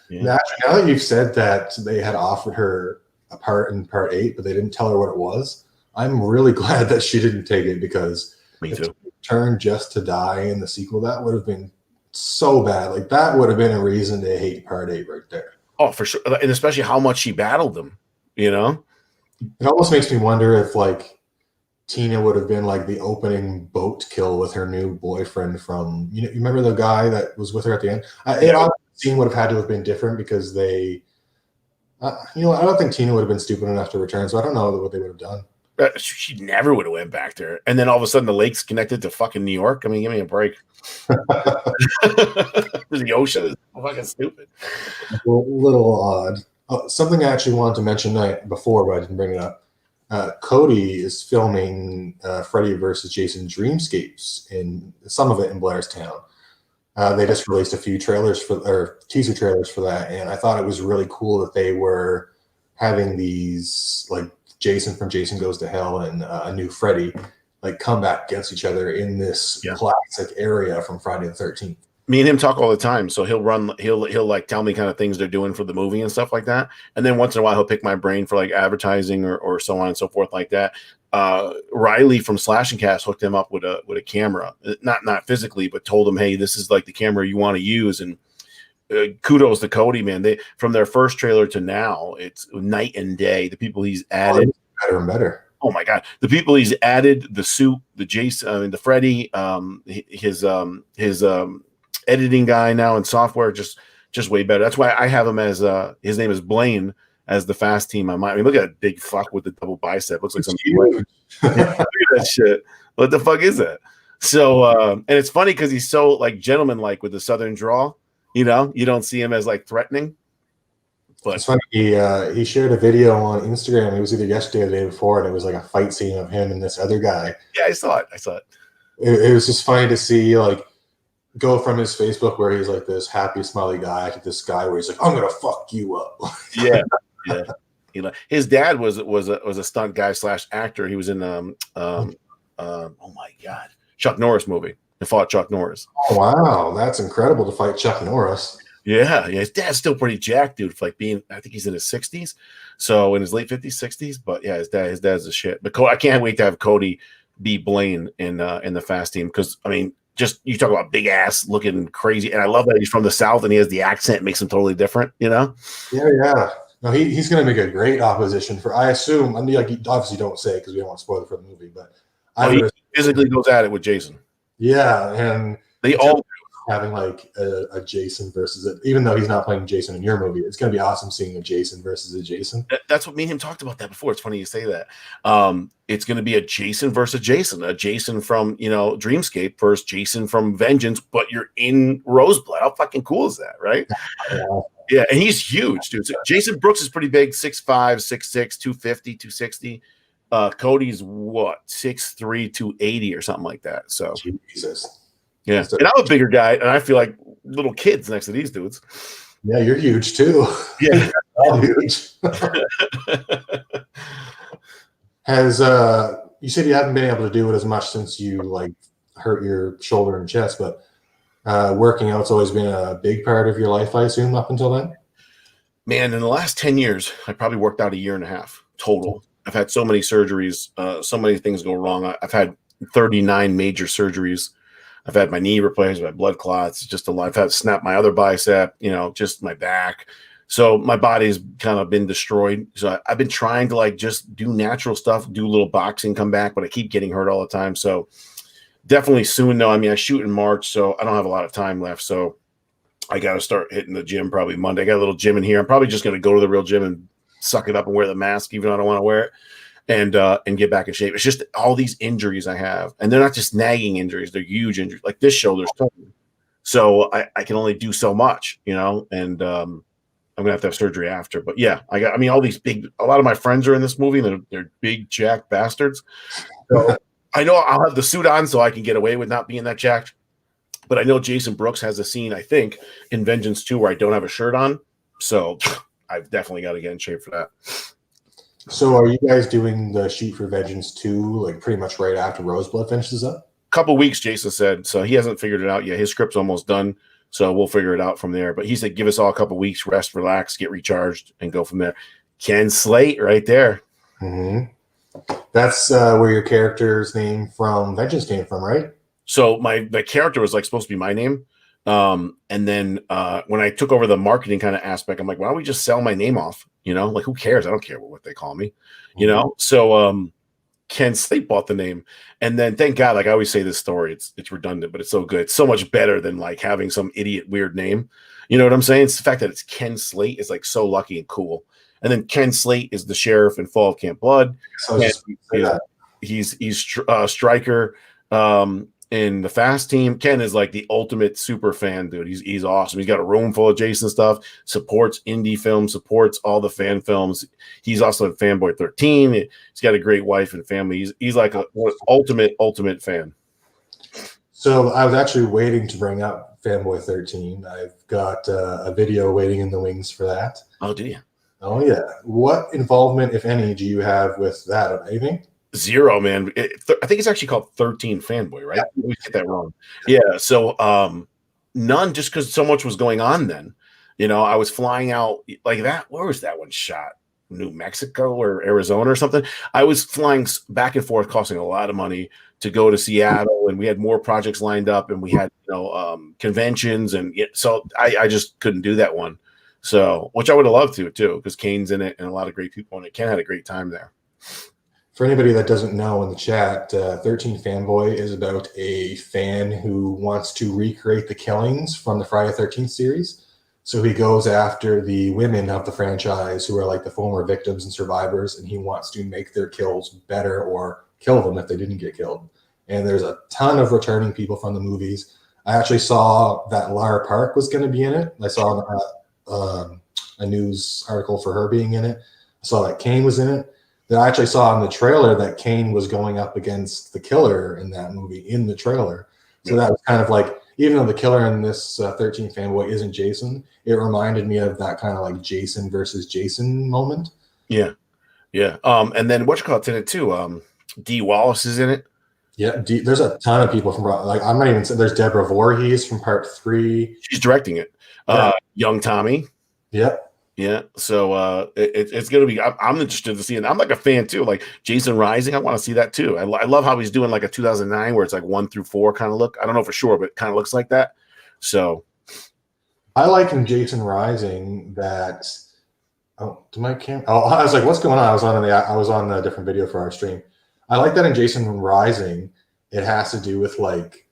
Yeah. Now that you've said that they had offered her a part in part 8, but they didn't tell her what it was, I'm really glad that she didn't take it, because me too. Turn just to die in the sequel, that would have been so bad. Like that would have been a reason to hate part 8 right there. Oh, for sure. And especially how much she battled them, It almost makes me wonder if like Tina would have been like the opening boat kill with her new boyfriend from, you remember the guy that was with her at the end? The scene would have had to have been different because they, I don't think Tina would have been stupid enough to return. So I don't know what they would have done. She never would have went back there. And then all of a sudden the lake's connected to fucking New York. I mean, give me a break. The ocean is fucking stupid. A little odd. Something I actually wanted to mention before, but I didn't bring it up. Cody is filming Freddy versus Jason Dreamscapes, in some of it in Blairstown. They just released a few teaser trailers for that, and I thought it was really cool that they were having these like Jason from Jason Goes to Hell and a new Freddy like come back against each other in this classic area from Friday the 13th. Me and him talk all the time, so he'll like tell me kind of things they're doing for the movie and stuff like that, and then once in a while he'll pick my brain for like advertising or so on and so forth like that. Riley from Slash and Cast hooked him up with a camera, not physically, but told him, hey, this is like the camera you want to use. And kudos to Cody, man. They, from their first trailer to now, it's night and day. The people he's added, better and better. Oh my god, the people he's added, the suit, the Jason, the Freddy, his editing guy now in software, just way better. That's why I have him as his name is Blaine, as the fast team on mine. I mean, look at that big fuck with the double bicep. Looks like some look at that shit. What the fuck is that? So and it's funny because he's so like gentleman like with the southern drawl. You don't see him as like threatening. But it's funny. He shared a video on Instagram. It was either yesterday or the day before, and it was like a fight scene of him and this other guy. yeah, I saw it. It was just funny to see like go from his Facebook where he's like this happy, smiley guy to this guy where he's like, "I'm gonna fuck you up." Yeah, yeah. You know, his dad was a stunt guy / actor. He was in oh my god, Chuck Norris movie. He fought Chuck Norris. Oh, wow, that's incredible to fight Chuck Norris. Yeah, yeah. His dad's still pretty jacked, dude. For like being, I think he's in his 60s, so in his late 50s, 60s. But yeah, his dad's a shit. But I can't wait to have Cody be Blaine in the Fast team because I mean, just you talk about big ass looking crazy, and I love that he's from the South and he has the accent, makes him totally different. You know? Yeah, yeah. No, he's going to make a great opposition for. I assume. I mean, like, obviously, don't say because we don't want to spoil it for the movie, but he physically goes at it with Jason. Yeah, and they all having like a Jason versus it, even though he's not playing Jason in your movie, it's going to be awesome seeing a Jason versus a Jason. That's what me and him talked about that before. It's funny you say that. It's going to be a Jason versus Jason, a Jason from Dreamscape versus Jason from Vengeance, but you're in Roseblood. How fucking cool is that, right? Yeah, and he's huge, dude. So Jason Brooks is pretty big, 6'5", 6'6", 250, 260. Cody's what, 6'3", 280 or something like that. So Jesus. Yeah, and I'm a bigger guy, and I feel like little kids next to these dudes. Yeah, you're huge too. Yeah, all huge. Has you said you haven't been able to do it as much since you like hurt your shoulder and chest, but working out's always been a big part of your life, I assume, up until then? Man, in the last 10 years, I probably worked out 1.5 years total. I've had so many surgeries, so many things go wrong. I've had 39 major surgeries. I've had my knee replaced, I've had blood clots, just a lot. I've had to snap my other bicep, just my back. So my body's kind of been destroyed. So I've been trying to like just do natural stuff, do a little boxing, come back, but I keep getting hurt all the time. So definitely soon though. I mean, I shoot in March, so I don't have a lot of time left. So I got to start hitting the gym probably Monday. I got a little gym in here. I'm probably just going to go to the real gym and suck it up and wear the mask, even though I don't want to wear it. And get back in shape. It's just all these injuries I have, and they're not just nagging injuries; they're huge injuries. Like this shoulder's torn, so I can only do so much, and I'm gonna have to have surgery after. But yeah, I mean, all these a lot of my friends are in this movie, and they're big jacked bastards. So I know I'll have the suit on, so I can get away with not being that jacked. But I know Jason Brooks has a scene, I think, in Vengeance 2 where I don't have a shirt on, so I've definitely got to get in shape for that. So are you guys doing the shoot for Vengeance 2 like pretty much right after Roseblood finishes up? Couple weeks, Jason said. So he hasn't figured it out yet. His script's almost done, so we'll figure it out from there. But he said give us all a couple weeks, rest, relax, get recharged, and go from there. Ken Slate right there. Mm-hmm. That's where your character's name from Vengeance came from, right? So the character was like supposed to be my name. And then when I took over the marketing kind of aspect, I'm like, why don't we just sell my name off? Like who cares? I don't care what they call me, So Ken Slate bought the name, and then thank God, like I always say this story, it's redundant, but it's so good. It's so much better than like having some idiot weird name. You know what I'm saying? It's the fact that it's Ken Slate is like so lucky and cool. And then Ken Slate is the sheriff in Fall of Camp Blood. So he's Stryker. In the Fast team, Ken is like the ultimate super fan, dude. He's awesome. He's got a room full of Jason stuff, supports indie films, supports all the fan films. He's also in Fanboy 13. He's got a great wife and family. He's like an ultimate fan. So I was actually waiting to bring up Fanboy 13. I've got a video waiting in the wings for that. Oh, do you? Oh, yeah. What involvement, if any, do you have with that? Anything? Zero, man. I think it's actually called 13 Fanboy, right? Yeah. We get that wrong. Yeah. So none, just because so much was going on then. I was flying out like that. Where was that one shot? New Mexico or Arizona or something? I was flying back and forth, costing a lot of money to go to Seattle, and we had more projects lined up, and we had conventions, and so I just couldn't do that one. So, which I would have loved to too, because Kane's in it and a lot of great people in it. Ken had a great time there. For anybody that doesn't know in the chat, 13 Fanboy is about a fan who wants to recreate the killings from the Friday 13th series. So he goes after the women of the franchise who are like the former victims and survivors, and he wants to make their kills better or kill them if they didn't get killed. And there's a ton of returning people from the movies. I actually saw that Lara Park was going to be in it. I a news article for her being in it. I saw that Kane was in it. Then I actually saw in the trailer that Kane was going up against the killer in that movie in the trailer. So that was kind of like, even though the killer in this 13 Fanboy isn't Jason, it reminded me of that kind of like Jason versus Jason moment. Yeah. Yeah. And then what you call it in it too? Dee Wallace is in it. Yeah, there's a ton of people from, like, I'm not even saying, there's Deborah Voorhees from part 3. She's directing it. Yeah. Young Tommy. Yep. Yeah. So it's going to be, I'm interested to see it. I'm like a fan too. Like Jason Rising, I want to see that too. I love how he's doing like a 2009 where it's like 1 through 4 kind of look. I don't know for sure, but it kind of looks like that. So I like in Jason Rising that, oh, to my camera. Oh, I was like, what's going on? I was on a different video for our stream. I like that in Jason Rising, it has to do with, like,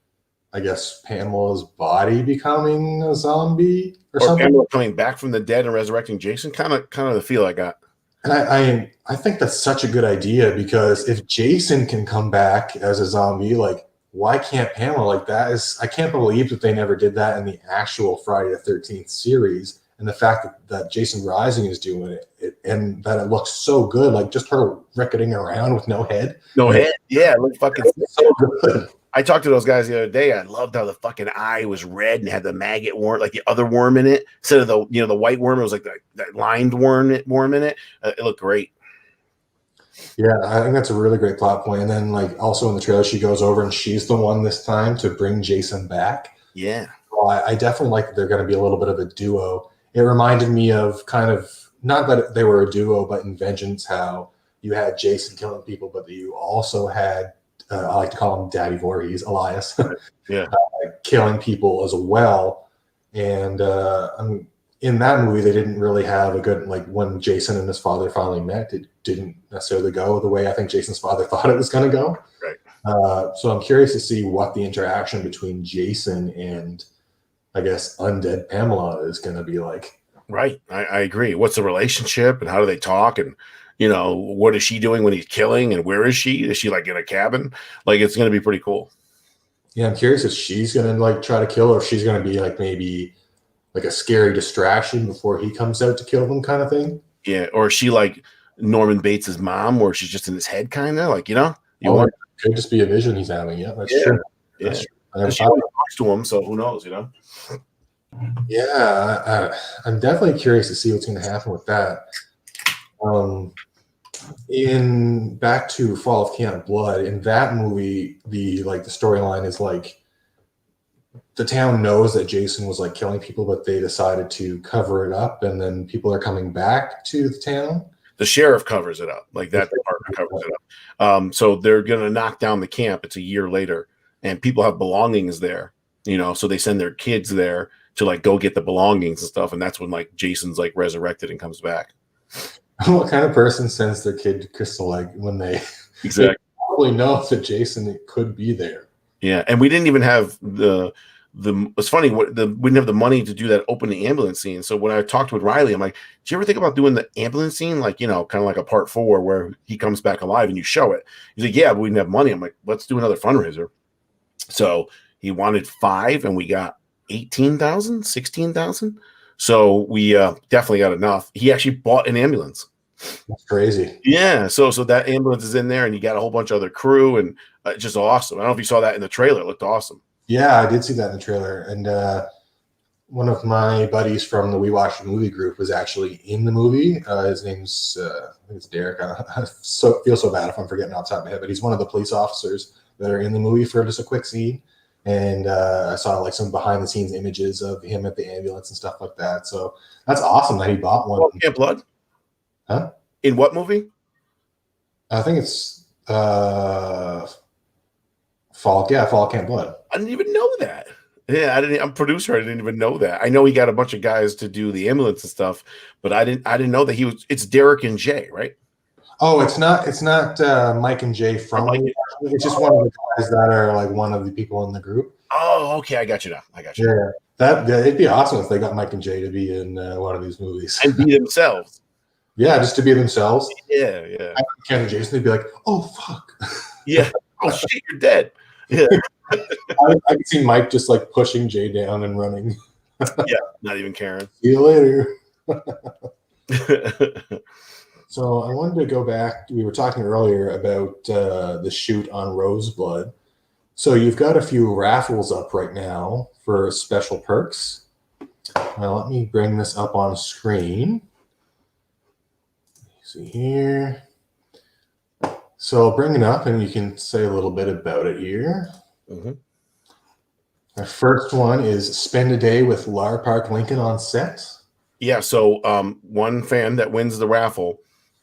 I guess Pamela's body becoming a zombie or something. Pamela coming back from the dead and resurrecting Jason, kind of the feel I got. And I think that's such a good idea, because if Jason can come back as a zombie, like, why can't Pamela? Like, I can't believe that they never did that in the actual Friday the 13th series. And the fact that Jason Rising is doing it, and that it looks so good, like just her ricketing around with no head. No head. Yeah, it looked fucking so good. I talked to those guys the other day. I loved how the fucking eye was red and had the maggot worm, like the other worm in it, instead of the white worm. It was like that lined worm in it. It looked great. Yeah, I think that's a really great plot point. And then, like, also in the trailer, she goes over and she's the one this time to bring Jason back. Yeah. Well, I definitely like that they're going to be a little bit of a duo. It reminded me of kind of, not that they were a duo, but in Vengeance, how you had Jason killing people, but you also had, I like to call him Daddy Voorhees, Elias, yeah, killing people as well. And in that movie, they didn't really have a good, like, when Jason and his father finally met, it didn't necessarily go the way I think Jason's father thought it was going to go. Right. So I'm curious to see what the interaction between Jason and, I guess, undead Pamela is going to be like. Right. I agree. What's the relationship and how do they talk? And, what is she doing when he's killing, and where is she? Is she like in a cabin? Like, it's going to be pretty cool. Yeah, I'm curious if she's going to, like, try to kill, or if she's going to be like maybe like a scary distraction before he comes out to kill them, kind of thing. Yeah. Or is she like Norman Bates' mom, or she's just in his head, kind of like, it could just be a vision he's having. Yeah, that's true. Yeah. That's true. She only talks to him, so who knows, Yeah, I'm definitely curious to see what's going to happen with that. In back to Fall of Camp Blood, in that movie, the storyline is like the town knows that Jason was like killing people, but they decided to cover it up, and then people are coming back to the town. The sheriff covers it up, like that department covers it up. So they're going to knock down the camp. It's a year later, and people have belongings there, so they send their kids there to like go get the belongings and stuff. And that's when like Jason's like resurrected and comes back. What kind of person sends their kid to Crystal Lake when they exactly probably know that Jason could be there? Yeah, and we didn't even have it's funny, we didn't have the money to do that opening ambulance scene. So when I talked with Riley, I'm like, "Do you ever think about doing the ambulance scene, like kind of like a part 4 where he comes back alive and you show it?" He's like, "Yeah, but we didn't have money." I'm like, "Let's do another fundraiser." So he wanted 5, and we got 18,000, 16,000. So we definitely got enough. He actually bought an ambulance. That's crazy. Yeah. So that ambulance is in there, and you got a whole bunch of other crew, and just awesome. I don't know if you saw that in the trailer. It looked awesome. Yeah, I did see that in the trailer. And one of my buddies from the We Watch the Movie group was actually in the movie. His name's, I think it's Derek. I feel so bad if I'm forgetting off the top of my head, but he's one of the police officers that are in the movie for just a quick scene. And I saw like some behind the scenes images of him at the ambulance and stuff like that. So that's awesome that he bought one. Fall Camp Blood? Huh? In what movie? I think it's Fall Camp Blood. I didn't even know that. Yeah, I'm a producer. I didn't even know that. I know he got a bunch of guys to do the ambulance and stuff, but I didn't know that it's Derek and Jay, right? Oh, it's not Mike and Jay from it's just one of the guys that are like one of the people in the group. Oh, okay, I got you now. Yeah, it'd be awesome if they got Mike and Jay to be in one of these movies and be themselves. Yeah, just to be themselves. Yeah. Ken and Jason, they'd be like, "Oh fuck." Yeah. Oh shit, you're dead. Yeah. I could see Mike just like pushing Jay down and running. Yeah, not even caring. See you later. So I wanted to go back. We were talking earlier about the shoot on Roseblood. So you've got a few raffles up right now for special perks. Now let me bring this up on screen. See here. So I'll bring it up and you can say a little bit about it here. Mm-hmm. Our first one is spend a day with Lara Park Lincoln on set. Yeah, so one fan that wins the raffle,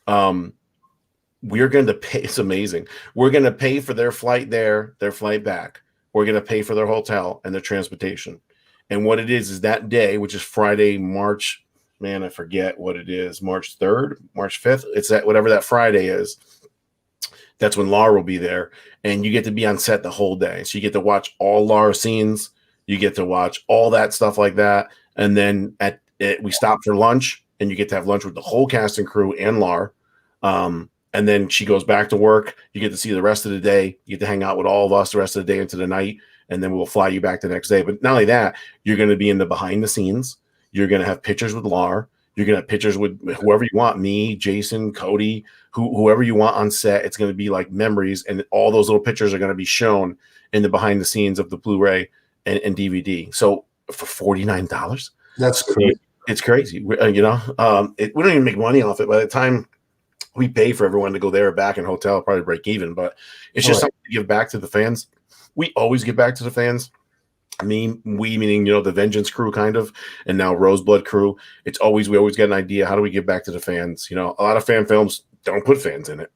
we're going to pay. It's amazing. We're going to pay for their flight there, their flight back. We're going to pay for their hotel and their transportation. And what it is that day, which is Friday, March, man, I forget what it is, March 3rd, March 5th. It's that whatever that Friday is. That's when Lara will be there. And you get to be on set the whole day. So you get to watch all Lara scenes. You get to watch all that stuff like that. And then we stop for lunch, and you get to have lunch with the whole cast and crew and Lara. And then she goes back to work. You get to see the rest of the day. You get to hang out with all of us the rest of the day into the night, and then we'll fly you back the next day. But not only that, you're going to be in the behind the scenes. You're going to have pictures with Lara. You're going to have pictures with whoever you want, me, Jason, Cody, whoever you want on set. It's going to be like memories, and all those little pictures are going to be shown in the behind the scenes of the Blu-ray and DVD. So for $49, that's crazy. It's crazy. We don't even make money off it. By the time we pay for everyone to go there or back in hotel, probably break even, but it's just something to give back to the fans. We always give back to the fans. We meaning, the Vengeance crew kind of, and now Roseblood crew. We always get an idea. How do we give back to the fans? A lot of fan films don't put fans in it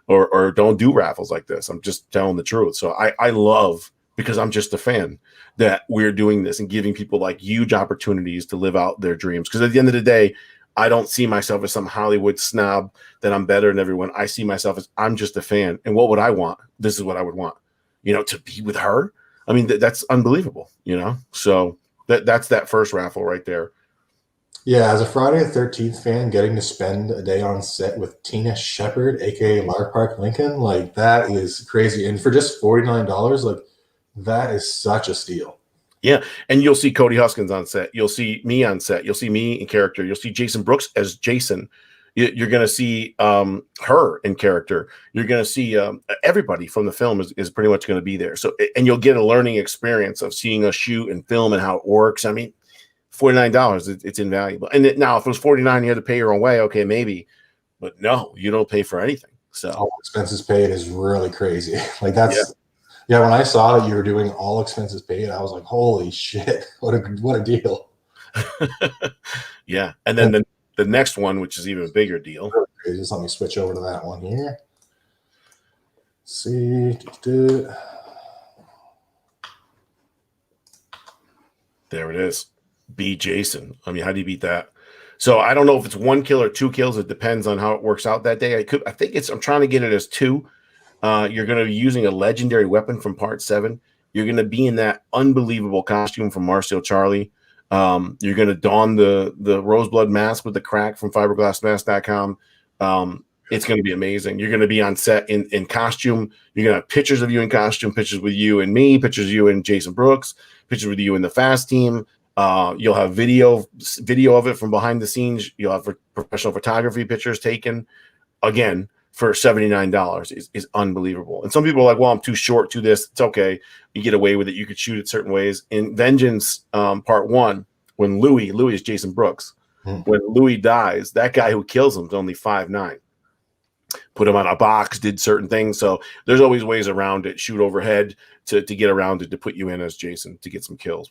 or don't do raffles like this. I'm just telling the truth. So I love, because I'm just a fan, that we're doing this and giving people like huge opportunities to live out their dreams. Because at the end of the day, I don't see myself as some Hollywood snob that I'm better than everyone. I see myself as I'm just a fan. And what would I want? This is what I would want, to be with her. I mean, that's unbelievable, So that's that first raffle right there. Yeah, as a Friday the 13th fan, getting to spend a day on set with Tina Shepard, aka Lara Park Lincoln, like that is crazy. And for just $49, like that is such a steal. Yeah, and you'll see Cody Huskins on set. You'll see me on set. You'll see me in character. You'll see Jason Brooks as Jason. You're going to see her in character. You're going to see everybody from the film is pretty much going to be there. So, and you'll get a learning experience of seeing us shoot and film and how it works. I mean, $49, it's invaluable. And now, if it was $49, you had to pay your own way. Okay, maybe, but no, you don't pay for anything. So all expenses paid is really crazy. Like that's. Yeah, when I saw that you were doing all expenses paid, I was like, "Holy shit! What a deal!" Yeah, and then the next one, which is even a bigger deal. Just let me switch over to that one here. Let's see, there it is. Be Jason. I mean, how do you beat that? So I don't know if it's 1 kill or 2 kills. It depends on how it works out that day. I'm trying to get it as 2. You're going to be using a legendary weapon from part 7. You're going to be in that unbelievable costume from Marcel Charlie. You're going to don the Roseblood mask with the crack from fiberglassmask.com. It's going to be amazing. You're going to be on set in costume. You're going to have pictures of you in costume, pictures with you and me, pictures of you and Jason Brooks, pictures with you and the Fast team. You'll have video of it from behind the scenes. You'll have professional photography pictures taken. Again, for $79 is unbelievable. And some people are like, well, I'm too short to this. It's okay. You get away with it. You could shoot it certain ways. In Vengeance part 1, when Louis is Jason Brooks, when Louis dies, that guy who kills him is only 5'9". Put him on a box, did certain things. So there's always ways around it. Shoot overhead to get around it, to put you in as Jason to get some kills,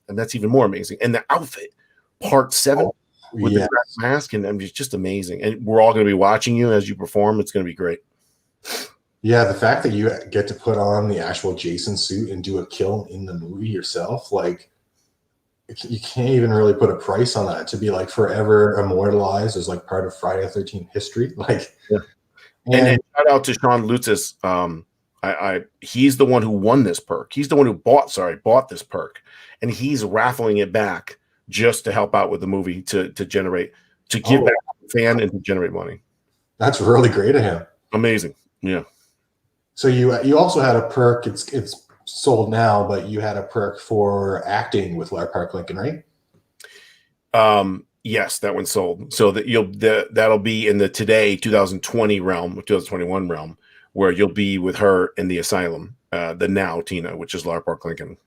and that's even more amazing. And the outfit, part 7, with the mask, and it's just amazing. And we're all going to be watching you as you perform. It's going to be great. Yeah, the fact that you get to put on the actual Jason suit and do a kill in the movie yourself, like you can't even really put a price on that. To be like forever immortalized as like part of Friday the 13th history, like. Yeah. And shout out to Sean Lutzis. He's the one who won this perk. He's the one who bought this perk, and he's raffling it back just to help out with the movie to give back to the fan and to generate money. That's really great of him. Amazing. Yeah. So you also had a perk. It's sold now, but you had a perk for acting with Lara Park Lincoln, right? Yes, that one's sold. So that'll be in the today 2020 realm, 2021 realm, where you'll be with her in the asylum, the now Tina, which is Lara Park Lincoln.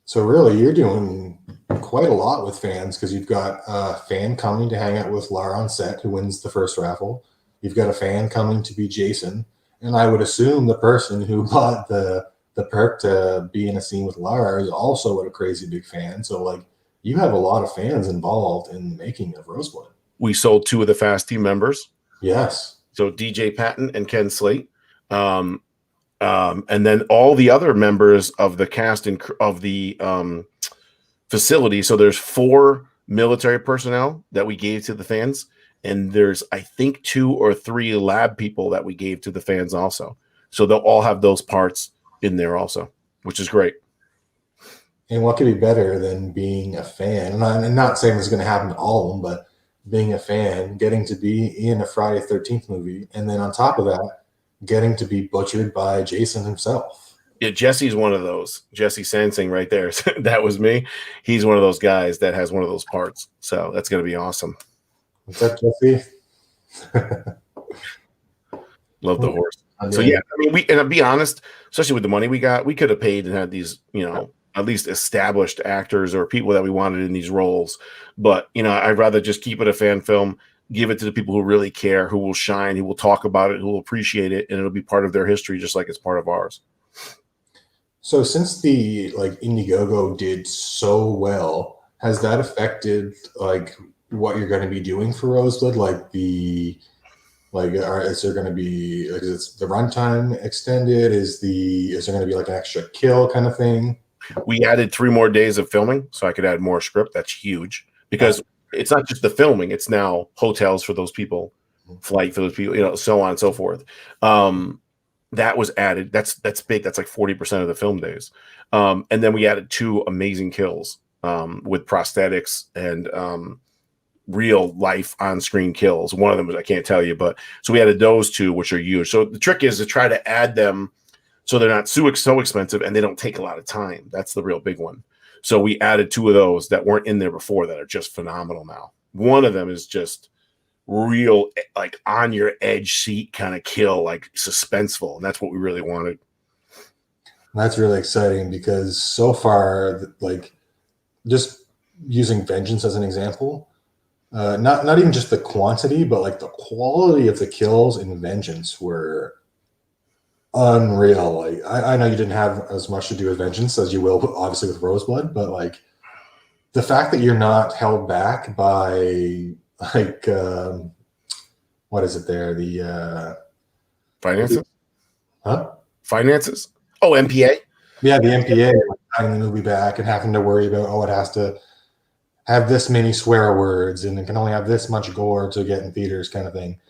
So really, you're doing quite a lot with fans because you've got a fan coming to hang out with Lara on set who wins the first raffle. You've got a fan coming to be Jason, and I would assume the person who bought the perk to be in a scene with Lara is also a crazy big fan. So like, you have a lot of fans involved in the making of Roseblood. We sold 2 of the Fast team members. Yes. So DJ Patton and Ken Slate. And then all the other members of the cast and of the facility. So there's 4 military personnel that we gave to the fans. And there's, I think, 2 or 3 lab people that we gave to the fans also. So they'll all have those parts in there also, which is great. And what could be better than being a fan? And I'm not saying this is going to happen to all of them, but being a fan, getting to be in a Friday 13th movie, and then on top of that, getting to be butchered by Jason himself. Yeah, Jesse's one of those. Jesse Sansing right there. That was me. He's one of those guys that has one of those parts. So that's going to be awesome. What's up, Jesse? Love the horse. So yeah, I mean, and to be honest, especially with the money we got, we could have paid and had these, at least established actors or people that we wanted in these roles. But I'd rather just keep it a fan film, give it to the people who really care, who will shine, who will talk about it, who will appreciate it, and it'll be part of their history, just like it's part of ours. So since the Indiegogo did so well, has that affected what you're going to be doing for Roseblood? Is there going to be is the runtime extended? Is there going to be an extra kill kind of thing? We added 3 more days of filming, so I could add more script. That's huge because it's not just the filming; it's now hotels for those people, flight for those people, so on and so forth. That was added. That's big. That's like 40% of the film days. And then we added 2 amazing kills with prosthetics and real life on-screen kills. One of them was, I can't tell you, but so we added those 2, which are huge. So the trick is to try to add them so they're not so expensive and they don't take a lot of time. That's the real big one. So we added 2 of those that weren't in there before that are just phenomenal now. One of them is just real, on your edge seat kind of kill, suspenseful. And that's what we really wanted. That's really exciting because so far, just using Vengeance as an example, not even just the quantity, but the quality of the kills in Vengeance were unreal. I know you didn't have as much to do with Vengeance as you will, obviously, with Roseblood, but the fact that you're not held back by what is it there? The finances? Huh? Finances? Oh, MPA? Yeah, the MPA, having the movie back and having to worry about, it has to have this many swear words and it can only have this much gore to get in theaters kind of thing.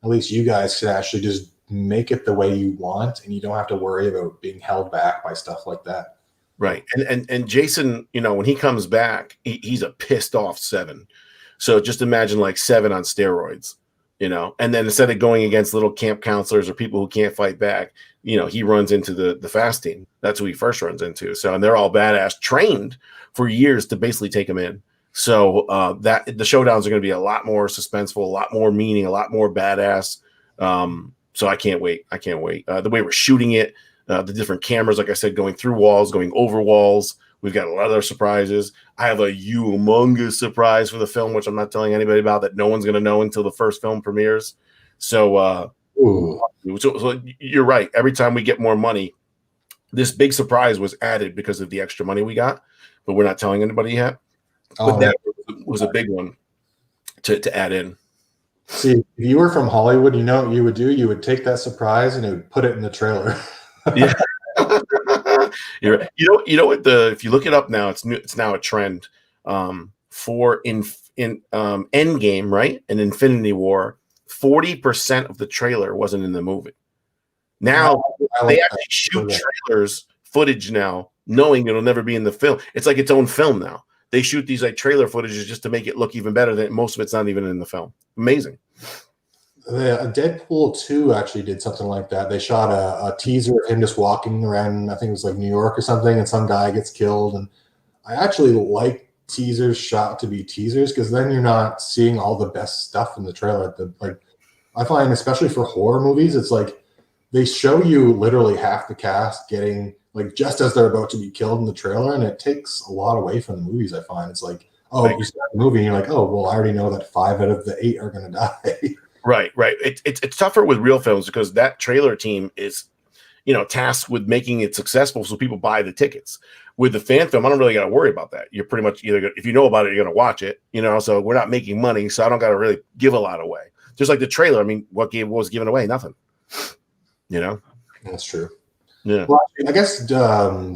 At least you guys can actually just make it the way you want and you don't have to worry about being held back by stuff like that. Right. And Jason, when he comes back, he's a pissed off 7. So just imagine 7 on steroids, and then instead of going against little camp counselors or people who can't fight back, he runs into the fast team. That's who he first runs into. So, and they're all badass, trained for years to basically take him in. So that the showdowns are going to be a lot more suspenseful, a lot more meaning, a lot more badass. So I can't wait. The way we're shooting it, the different cameras, like I said, going through walls, going over walls. We've got a lot of other surprises. I have a humongous surprise for the film, which I'm not telling anybody about, that no one's going to know until the first film premieres. So, so you're right. Every time we get more money, this big surprise was added because of the extra money we got, but we're not telling anybody yet. But that was a big one to add in. See, if you were from Hollywood, what you would do? You would take that surprise and you would put it in the trailer. Yeah. You're right. What if you look it up now, it's now a trend for in Endgame, right? And Infinity War, 40% of the trailer wasn't in the movie. Now they actually shoot trailers footage now, knowing it'll never be in the film. It's like its own film now. They shoot these trailer footages just to make it look even better. Than most of it's not even in the film. Amazing. Deadpool 2 actually did something like that. They shot a teaser of him just walking around, I think it was New York or something, and some guy gets killed. And I actually liked teasers shot to be teasers, because then you're not seeing all the best stuff in the trailer. Like I find, especially for horror movies, it's like they show you literally half the cast getting like just as they're about to be killed in the trailer, and it takes a lot away from the movies. I find it's like, oh, you start the movie and you're like, oh, well, I already know that 5 out of the 8 are going to die. Right. It's tougher with real films because that trailer team is, tasked with making it successful so people buy the tickets. With the fan film, I don't really got to worry about that. You're pretty much either, if you know about it, you're going to watch it, so we're not making money, so I don't got to really give a lot away. Just like the trailer. I mean, what was given away? Nothing. That's true. Yeah. Well, I guess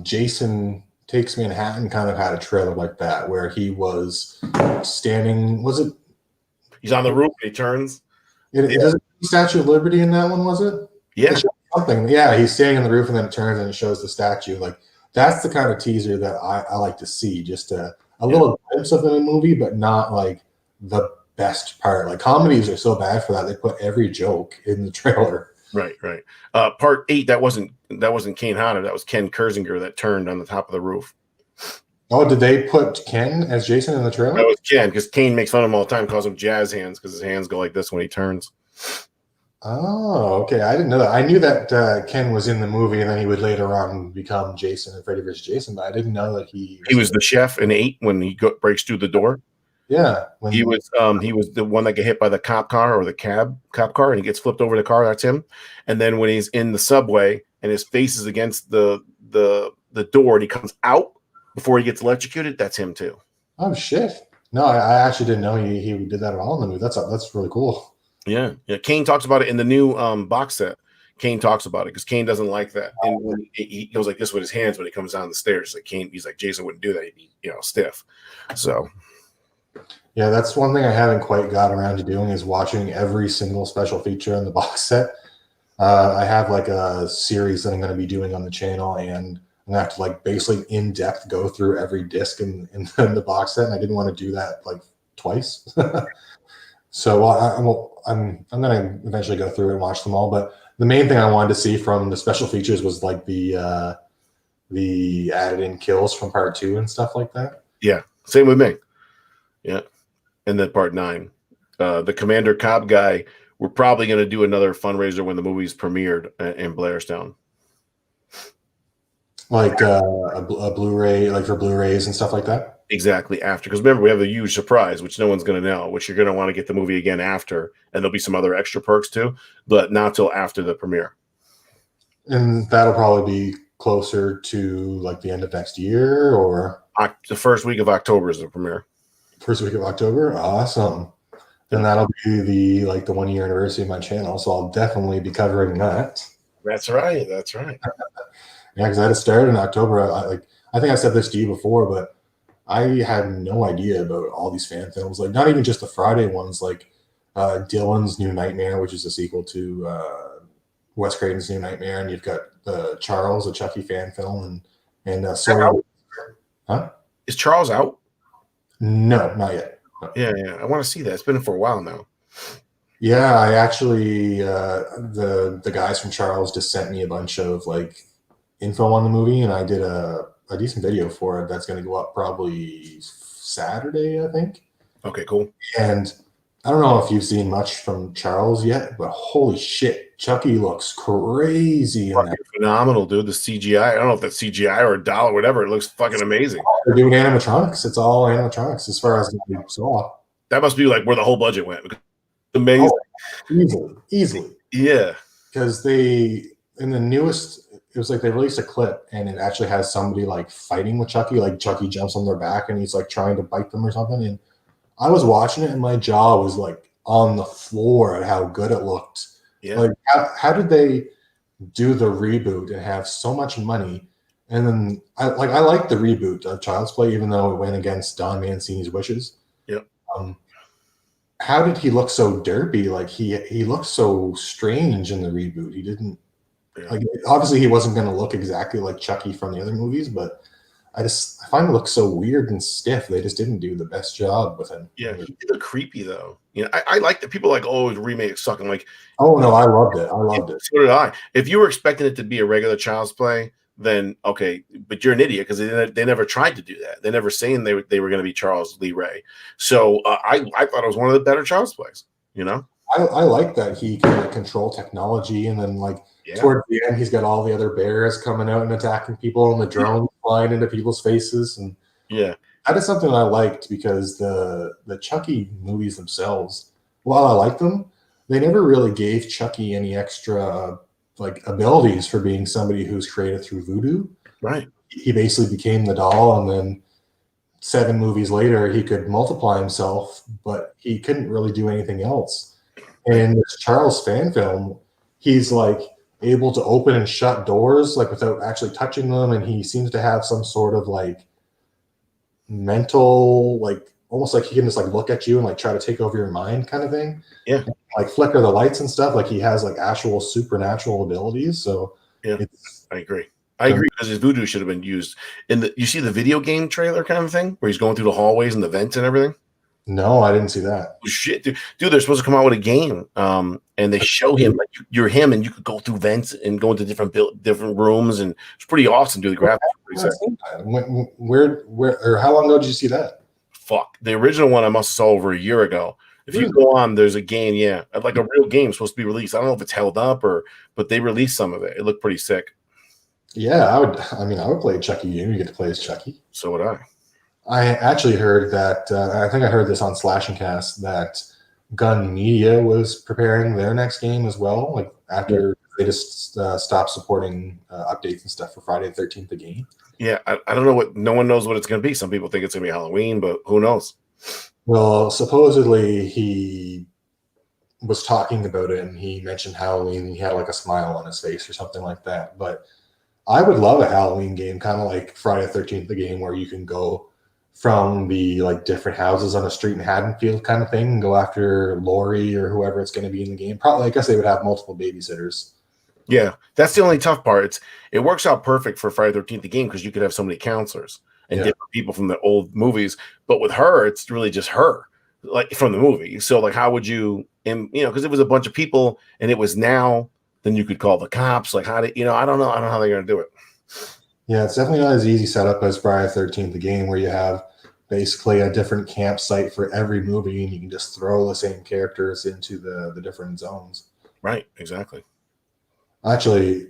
Jason Takes Manhattan kind of had a trailer like that where he was standing. Was it? He's on the roof. He turns. It doesn't Statue of Liberty in that one, was it? Yeah. Something. Yeah, he's standing on the roof and then it turns and it shows the statue. Like that's the kind of teaser that I like to see. Just a little glimpse of a movie, but not like the best part. Like comedies are so bad for that. They put every joke in the trailer. Right. Part 8, that wasn't Kane Hodder. That was Ken Kersinger that turned on the top of the roof. Oh, did they put Ken as Jason in the trailer? That was Ken, because Kane makes fun of him all the time, calls him jazz hands because his hands go like this when he turns. Oh, okay. I didn't know that. I knew that Ken was in the movie, and then he would later on become Jason in Freddy vs. Jason, but I didn't know that he was the chef in 8 when he breaks through the door. Yeah, he was the one that get hit by the cop car or the cop car, and he gets flipped over the car. That's him. And then when he's in the subway and his face is against the door, and he comes out before he gets electrocuted, that's him too. Oh shit! No, I actually didn't know he did that at all in the movie. That's really cool. Yeah. Kane talks about it in the new box set. Kane talks about it because Kane doesn't like that, and when he goes like this with his hands when he comes down the stairs. Like he's like, Jason wouldn't do that. He'd be stiff. So. Yeah, that's one thing I haven't quite got around to doing is watching every single special feature in the box set. I have like a series that I'm going to be doing on the channel, and I'm going to have to like basically in depth go through every disc in the box set, and I didn't want to do that like twice. So I'm going to eventually go through and watch them all. But the main thing I wanted to see from the special features was like the added in kills from part 2 and stuff like that. Yeah, same with me. Yeah. And then part 9, the Commander Cobb guy, we're probably going to do another fundraiser when the movie's premiered in Blairstown. Like a Blu-ray, like for Blu-rays and stuff like that? Exactly, after. Because remember, we have a huge surprise, which no one's going to know, which you're going to want to get the movie again after. And there'll be some other extra perks too, but not till after the premiere. And that'll probably be closer to like the end of next year, or? The first week of October is the premiere. First week of October? Awesome. And that'll be the 1 year anniversary of my channel, so I'll definitely be covering that. That's right. Yeah, because I had to start in October. I think I said this to you before, but I had no idea about all these fan films. Like not even just the Friday ones, like Dylan's New Nightmare, which is a sequel to Wes Craven's New Nightmare, and you've got Charles, a Chucky fan film, and sorry, huh? Is Charles out? No, not yet. No. Yeah. I want to see that. It's been for a while now. Yeah, I actually the guys from Charles just sent me a bunch of like info on the movie, and I did a decent video for it that's going to go up probably Saturday, I think. Okay, cool. And I don't know if you've seen much from Charles yet, but holy shit, Chucky looks crazy in that. Phenomenal, dude. The CGI, I don't know if that's CGI or a doll or whatever. It looks fucking amazing. They're doing animatronics. It's all animatronics as far as I saw. That must be like where the whole budget went. Amazing. Oh, easily. Yeah. Because in the newest, it was like they released a clip and it actually has somebody like fighting with Chucky. Like Chucky jumps on their back and he's like trying to bite them or something. And I was watching it and my jaw was like on the floor at how good it looked. Yeah. Like how did they do the reboot and have so much money? And then I like the reboot of Child's Play, even though it went against Don Mancini's wishes. Yep. How did he look so derpy? Like he looked so strange in the reboot. He didn't like, obviously he wasn't going to look exactly like Chucky from the other movies, but I find it looks so weird and stiff. They just didn't do the best job with him. Yeah, he did look creepy though. I like that people like, oh, the remake sucking. Like, oh no, I loved it. I loved it. So did I. If you were expecting it to be a regular Child's Play, then okay, but you're an idiot because they never tried to do that. They never saying they were going to be Charles Lee Ray. So I thought it was one of the better Child's Plays. You know, I like that he can like, control technology, and then like towards the end, he's got all the other bears coming out and attacking people, and the drones flying into people's faces, and that is something I liked because the Chucky movies themselves, while I like them, they never really gave Chucky any extra like abilities for being somebody who's created through voodoo. Right. He basically became the doll, and then 7 movies later, he could multiply himself, but he couldn't really do anything else. And in this Charles fan film, he's like able to open and shut doors like without actually touching them, and he seems to have some sort of like mental, like almost like he can just like look at you and like try to take over your mind kind of thing. Yeah. And, like flicker the lights and stuff. Like he has like actual supernatural abilities. So I agree. I agree because his voodoo should have been used in the. You see the video game trailer kind of thing where he's going through the hallways and the vents and everything. No, I didn't see that. Oh, shit, dude! They're supposed to come out with a game, and they show him like you're him, and you could go through vents and go into different rooms, and it's pretty awesome. Do the graphics? Where, or how long ago did you see that? Fuck, the original one I must have saw over a year ago. If you go on, there's a game, like a real game supposed to be released. I don't know if it's held up but they released some of it. It looked pretty sick. Yeah, I would play Chucky. You get to play as Chucky. So would I. I actually heard that. I think I heard this on Slash and Cast that Gun Media was preparing their next game as well. Like after they just stopped supporting updates and stuff for Friday the 13th, the game. Yeah, I don't know what. No one knows what it's going to be. Some people think it's going to be Halloween, but who knows? Well, supposedly he was talking about it, and he mentioned Halloween. And he had like a smile on his face or something like that. But I would love a Halloween game, kind of like Friday the 13th, the game where you can go from the like different houses on a street in Haddonfield kind of thing and go after Laurie or whoever it's going to be in the game. Probably, I guess they would have multiple babysitters. Yeah, that's the only tough part. It works out perfect for Friday the 13th, the game, because you could have so many counselors and different people from the old movies. But with her, it's really just her, like from the movie. So like, how would you, because it was a bunch of people and it was now, then you could call the cops. Like, how do I don't know how they're going to do it. Yeah, it's definitely not as easy setup as Friday the 13th, the game, where you have basically a different campsite for every movie and you can just throw the same characters into the different zones. Right, exactly. Actually,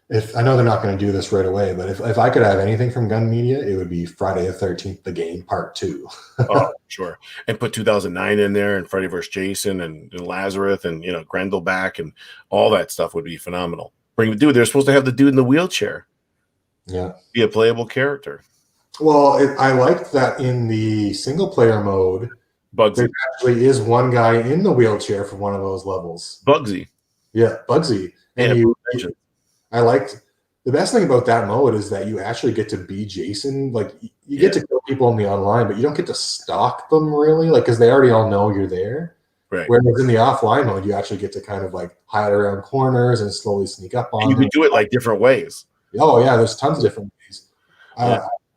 if I know they're not going to do this right away, but if I could have anything from Gun Media, it would be Friday the 13th, the game, part 2. Oh, sure. And put 2009 in there and Freddy vs. Jason and Lazarus and, Grendel back and all that stuff would be phenomenal. They're supposed to have the dude in the wheelchair. Yeah. Be a playable character. Well, I liked that in the single player mode, Bugsy. there actually is one guy in the wheelchair for one of those levels. Bugsy. Yeah, Bugsy. And I liked the best thing about that mode is that you actually get to be Jason. Like you get to kill people in the online, but you don't get to stalk them really, like because they already all know you're there. Right. Whereas in the offline mode, you actually get to kind of like hide around corners and slowly sneak up on. And you can do it like different ways. Oh yeah, there's tons of different ways.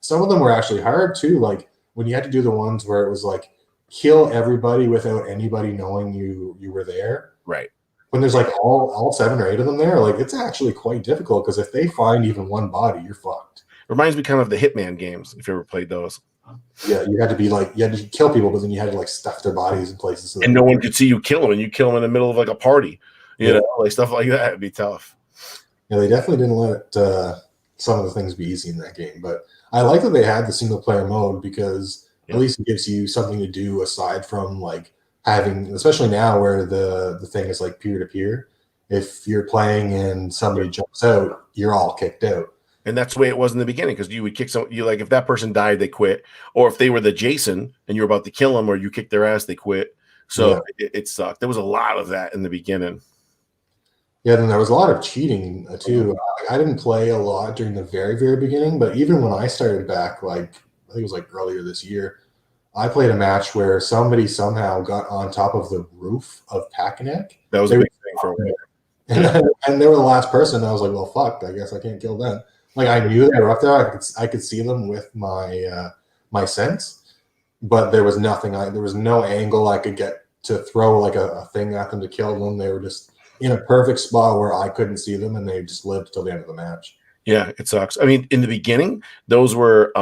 Some of them were actually hard too. Like when you had to do the ones where it was like kill everybody without anybody knowing you were there. Right. When there's like all 7 or 8 of them there, like it's actually quite difficult because if they find even one body, you're fucked. Reminds me kind of the Hitman games, if you ever played those. Yeah, you had to kill people, but then you had to like stuff their bodies in places. So and no one could see you kill them, and you kill them in the middle of like a party. You know, like stuff like that would be tough. Yeah, they definitely didn't let some of the things be easy in that game. But I like that they had the single player mode because at least it gives you something to do aside from like having, especially now where the thing is like peer to peer. If you're playing and somebody jumps out, you're all kicked out. And that's the way it was in the beginning, because you would kick like if that person died, they quit. Or if they were the Jason and you're about to kill them or you kick their ass, they quit. So it sucked. There was a lot of that in the beginning. Yeah, then there was a lot of cheating too. I didn't play a lot during the very, very beginning, but even when I started back, like I think it was like earlier this year, I played a match where somebody somehow got on top of the roof of Packanack. That was a big thing for a while. And they were the last person. I was like, well, fuck, I guess I can't kill them. Like I knew they were up there. I could see them with my my sense, but there was nothing. There was no angle I could get to throw like a thing at them to kill them. They were just in a perfect spot where I couldn't see them, and they just lived till the end of the match. Yeah, it sucks. I mean, in the beginning, those were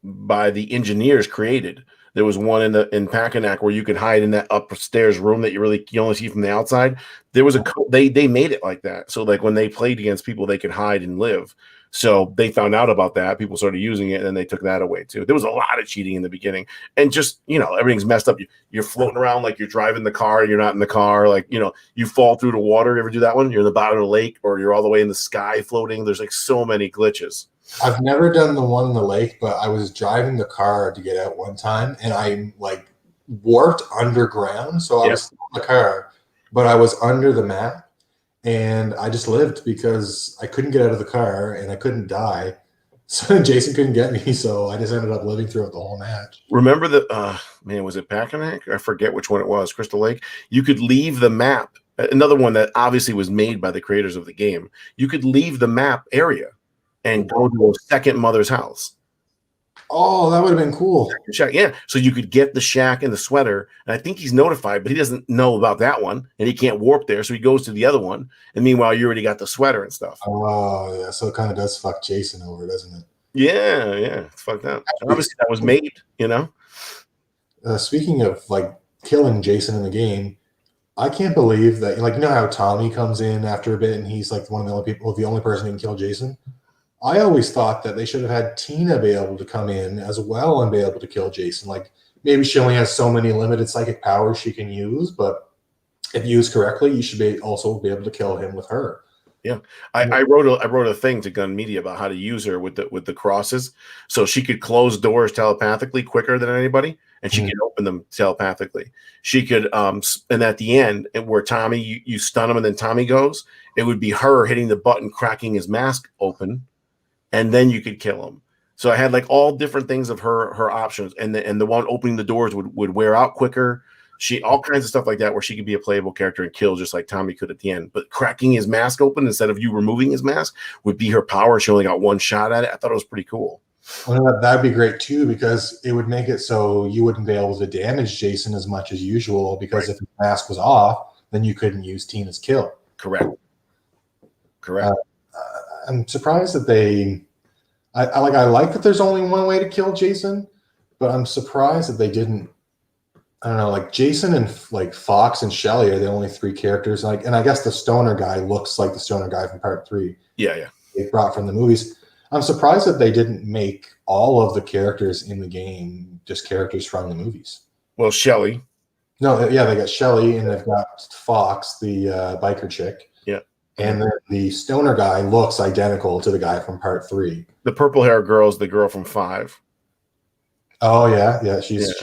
by the engineers created. There was one in Packanack where you could hide in that upstairs room that you only see from the outside. There was they made it like that. So like when they played against people, they could hide and live. So they found out about that. People started using it, and then they took that away too. There was a lot of cheating in the beginning, and just everything's messed up. You're floating around like you're driving the car, and you're not in the car. Like you fall through the water. You ever do that one? You're in the bottom of the lake, or you're all the way in the sky floating. There's like so many glitches. I've never done the one in the lake, but I was driving the car to get out one time, and I like warped underground. So I was still in the car, but I was under the map, and I just lived because I couldn't get out of the car and I couldn't die. So Jason couldn't get me, so I just ended up living throughout the whole match. Remember the man, was it Packanack? I forget which one it was. Crystal Lake. You could leave the map. Another one that obviously was made by the creators of the game. You could leave the map area and go to a second mother's house. Oh, that would have been cool. Shack, yeah. So you could get the shack and the sweater, and I think he's notified, but he doesn't know about that one, and he can't warp there, so he goes to the other one. And meanwhile, you already got the sweater and stuff. Oh, yeah. So it kind of does fuck Jason over, doesn't it? Yeah, it's fucked up. Obviously, that was made, Speaking of like killing Jason in the game, I can't believe that. Like, how Tommy comes in after a bit, and he's like one of the only people, the only person who can kill Jason. I always thought that they should have had Tina be able to come in as well and be able to kill Jason. Like maybe she only has so many limited psychic powers she can use, but if used correctly, you should also be able to kill him with her. Yeah, I wrote a thing to Gun Media about how to use her with the crosses, so she could close doors telepathically quicker than anybody, and she could open them telepathically. She could and at the end where Tommy you stun him and then Tommy goes, it would be her hitting the button, cracking his mask open. And then you could kill him. So I had like all different things of her options, and the one opening the doors would wear out quicker. All kinds of stuff like that where she could be a playable character and kill just like Tommy could at the end. But cracking his mask open instead of you removing his mask would be her power. She only got one shot at it. I thought it was pretty cool. Well, that'd be great too, because it would make it so you wouldn't be able to damage Jason as much as usual, because if his mask was off, then you couldn't use Tina's kill. Correct. I'm surprised that I like that there's only one way to kill Jason, but I'm surprised that they didn't. I don't know, like Jason and like Fox and Shelly are the only three characters. And I guess the stoner guy looks like the stoner guy from part 3. Yeah. They brought from the movies. I'm surprised that they didn't make all of the characters in the game just characters from the movies. Well, Shelly. No, yeah, they got Shelly and they've got Fox, the biker chick. Yeah. And then the stoner guy looks identical to the guy from part 3. The purple hair girl is the girl from 5. Oh yeah, she's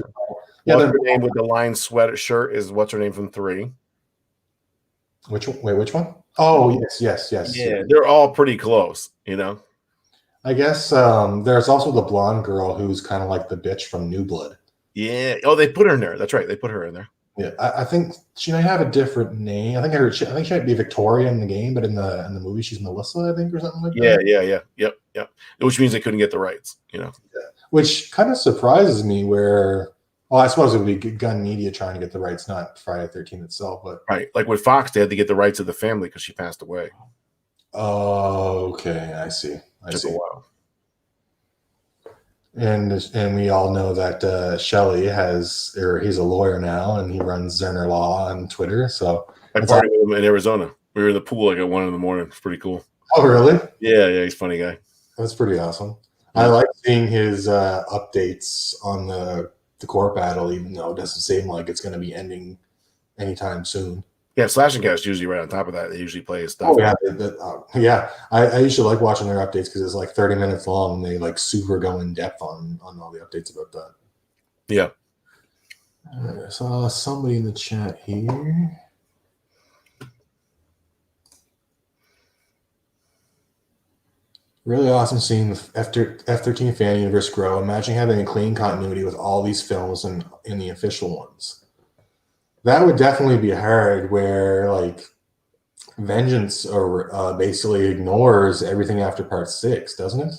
what's her name with the lined sweater shirt is what's her name from 3. Which one? Oh yes. Yeah, they're all pretty close, I guess there's also the blonde girl who's kind of like the bitch from New Blood. Yeah. Oh, they put her in there. That's right. They put her in there. Yeah, I think she might have a different name. I think she might be Victoria in the game, but in the movie she's Melissa, I think, or something like that. Yeah. Which means they couldn't get the rights, Yeah. Which kind of surprises me. Well, I suppose it would be Gun Media trying to get the rights, not Friday 13th itself. But right, like with Fox, they had to get the rights of the family because she passed away. Oh, okay, I see. Took a while. And we all know that Shelly he's a lawyer now, and he runs Zerner Law on Twitter. So I partied with him in Arizona. We were in the pool like at 1 a.m. It's pretty cool. Oh, really? Yeah, he's a funny guy. That's pretty awesome. Yeah. I like seeing his updates on the court battle, even though it doesn't seem like it's going to be ending anytime soon. Yeah, Slash and Cast usually right on top of that. They usually play his stuff. Oh yeah, I usually like watching their updates because it's like 30 minutes long, and they like super go in depth on all the updates about that. Yeah. I saw somebody in the chat here. Really awesome seeing the F13 fan universe grow. Imagine having a clean continuity with all these films and in the official ones. That would definitely be hard, where like Vengeance basically ignores everything after part 6, doesn't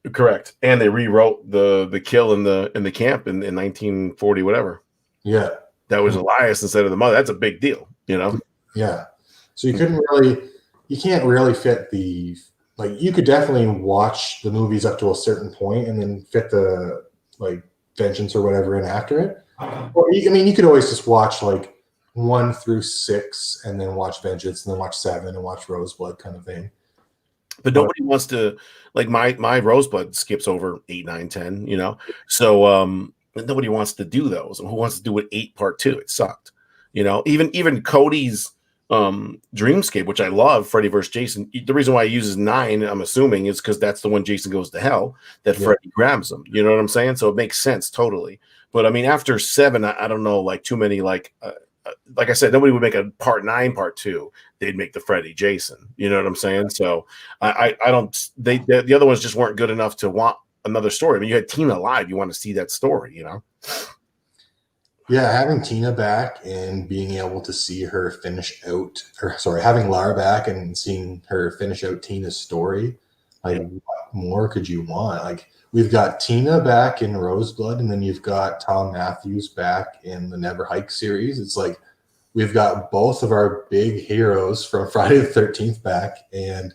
it? Correct. And they rewrote the kill in the camp in 1940 whatever. Yeah. That was Elias instead of the mother. That's a big deal, Yeah. So you can't really fit the like you could definitely watch the movies up to a certain point and then fit the like Vengeance or whatever in after it. Or I mean, you could always just watch like 1 through 6 and then watch Vengeance and then watch 7 and watch Roseblood kind of thing. But nobody wants to, like, my Roseblood skips over 8, 9, 10, you know. So nobody wants to do those. Who wants to do it 8 part 2? It sucked, you know. Even Cody's Dreamscape, which I love, Freddy vs. Jason. The reason why he uses 9, I'm assuming, is because that's the one Jason goes to hell that Freddy grabs him. You know what I'm saying? So it makes sense totally. But I mean, after 7, I don't know, like too many like I said, nobody would make a part 9, part 2. They'd make the Freddy Jason. You know what I'm saying? So I don't. The other ones just weren't good enough to want another story. I mean, you had Tina live. You want to see that story, you know? Yeah, having Tina back and being able to see her finish out, or sorry, having Lara back and seeing her finish out Tina's story, like what more could you want? Like we've got Tina back in Roseblood, and then you've got Tom Matthews back in the Never Hike series. It's like we've got both of our big heroes from Friday the 13th back and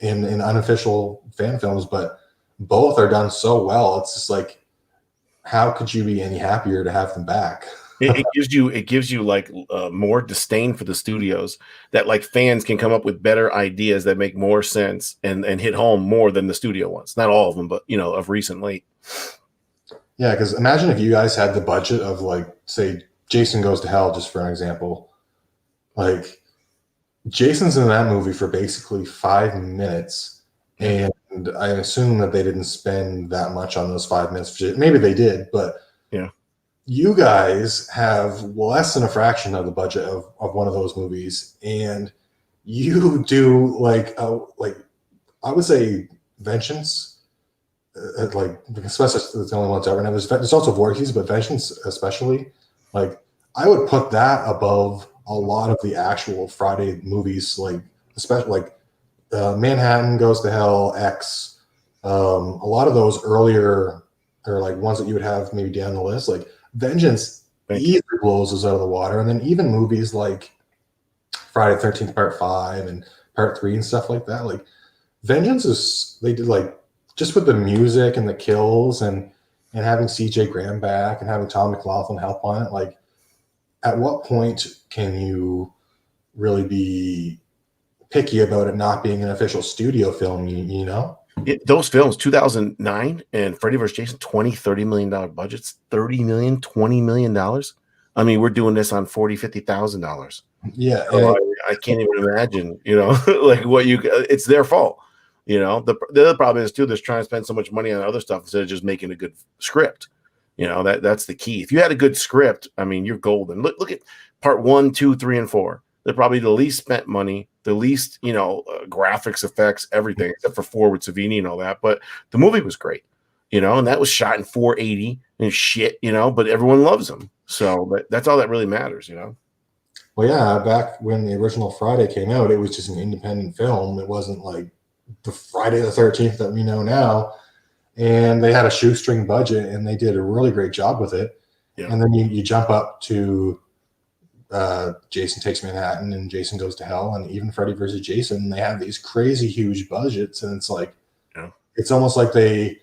in unofficial fan films, but both are done so well. It's just like, how could you be any happier to have them back? It gives you like more disdain for the studios, that like fans can come up with better ideas that make more sense and hit home more than the studio ones. Not all of them, but you know, of recently. Yeah, because imagine if you guys had the budget of like, say, Jason Goes to Hell, just for an example. Like Jason's in that movie for basically 5 minutes, and I assume that they didn't spend that much on those 5 minutes. Maybe they did, but yeah, you guys have less than a fraction of the budget of one of those movies, and you do like I would say Vengeance, like especially it's the only one that's ever. And there's also Voorhees, but Vengeance especially, like I would put that above a lot of the actual Friday movies, like especially like Manhattan Goes to Hell, X, a lot of those earlier or like ones that you would have maybe down the list, like Vengeance easily blows us out of the water. And then even movies like Friday the 13th Part 5 and Part 3 and stuff like that, like Vengeance is, they did like just with the music and the kills and having CJ Graham back and having Tom McLaughlin help on it, like at what point can you really be picky about it not being an official studio film, you know? Those films, 2009 and Freddy vs. Jason, $20-30 million budgets, 30 million, $20 million. I mean, we're doing this on $40,000-50,000. Yeah, so I can't even imagine, you know, like what it's their fault. You know, the other problem is too, they're trying to spend so much money on other stuff instead of just making a good script. You know, that's the key. If you had a good script, I mean, you're golden. Look at part 1, 2, 3, and 4. They're probably the least spent money, the least, you know, graphics, effects, everything, except for 4 with Savini and all that. But the movie was great, you know, and that was shot in 480 and shit, you know, but everyone loves them. So that's all that really matters, you know. Well, yeah, back when the original Friday came out, it was just an independent film. It wasn't like the Friday the 13th that we know now. And they had a shoestring budget and they did a really great job with it. Yeah. And then you jump up to Jason Takes Manhattan and Jason Goes to Hell and even Freddy vs. Jason. They have these crazy huge budgets, and it's like, it's almost like they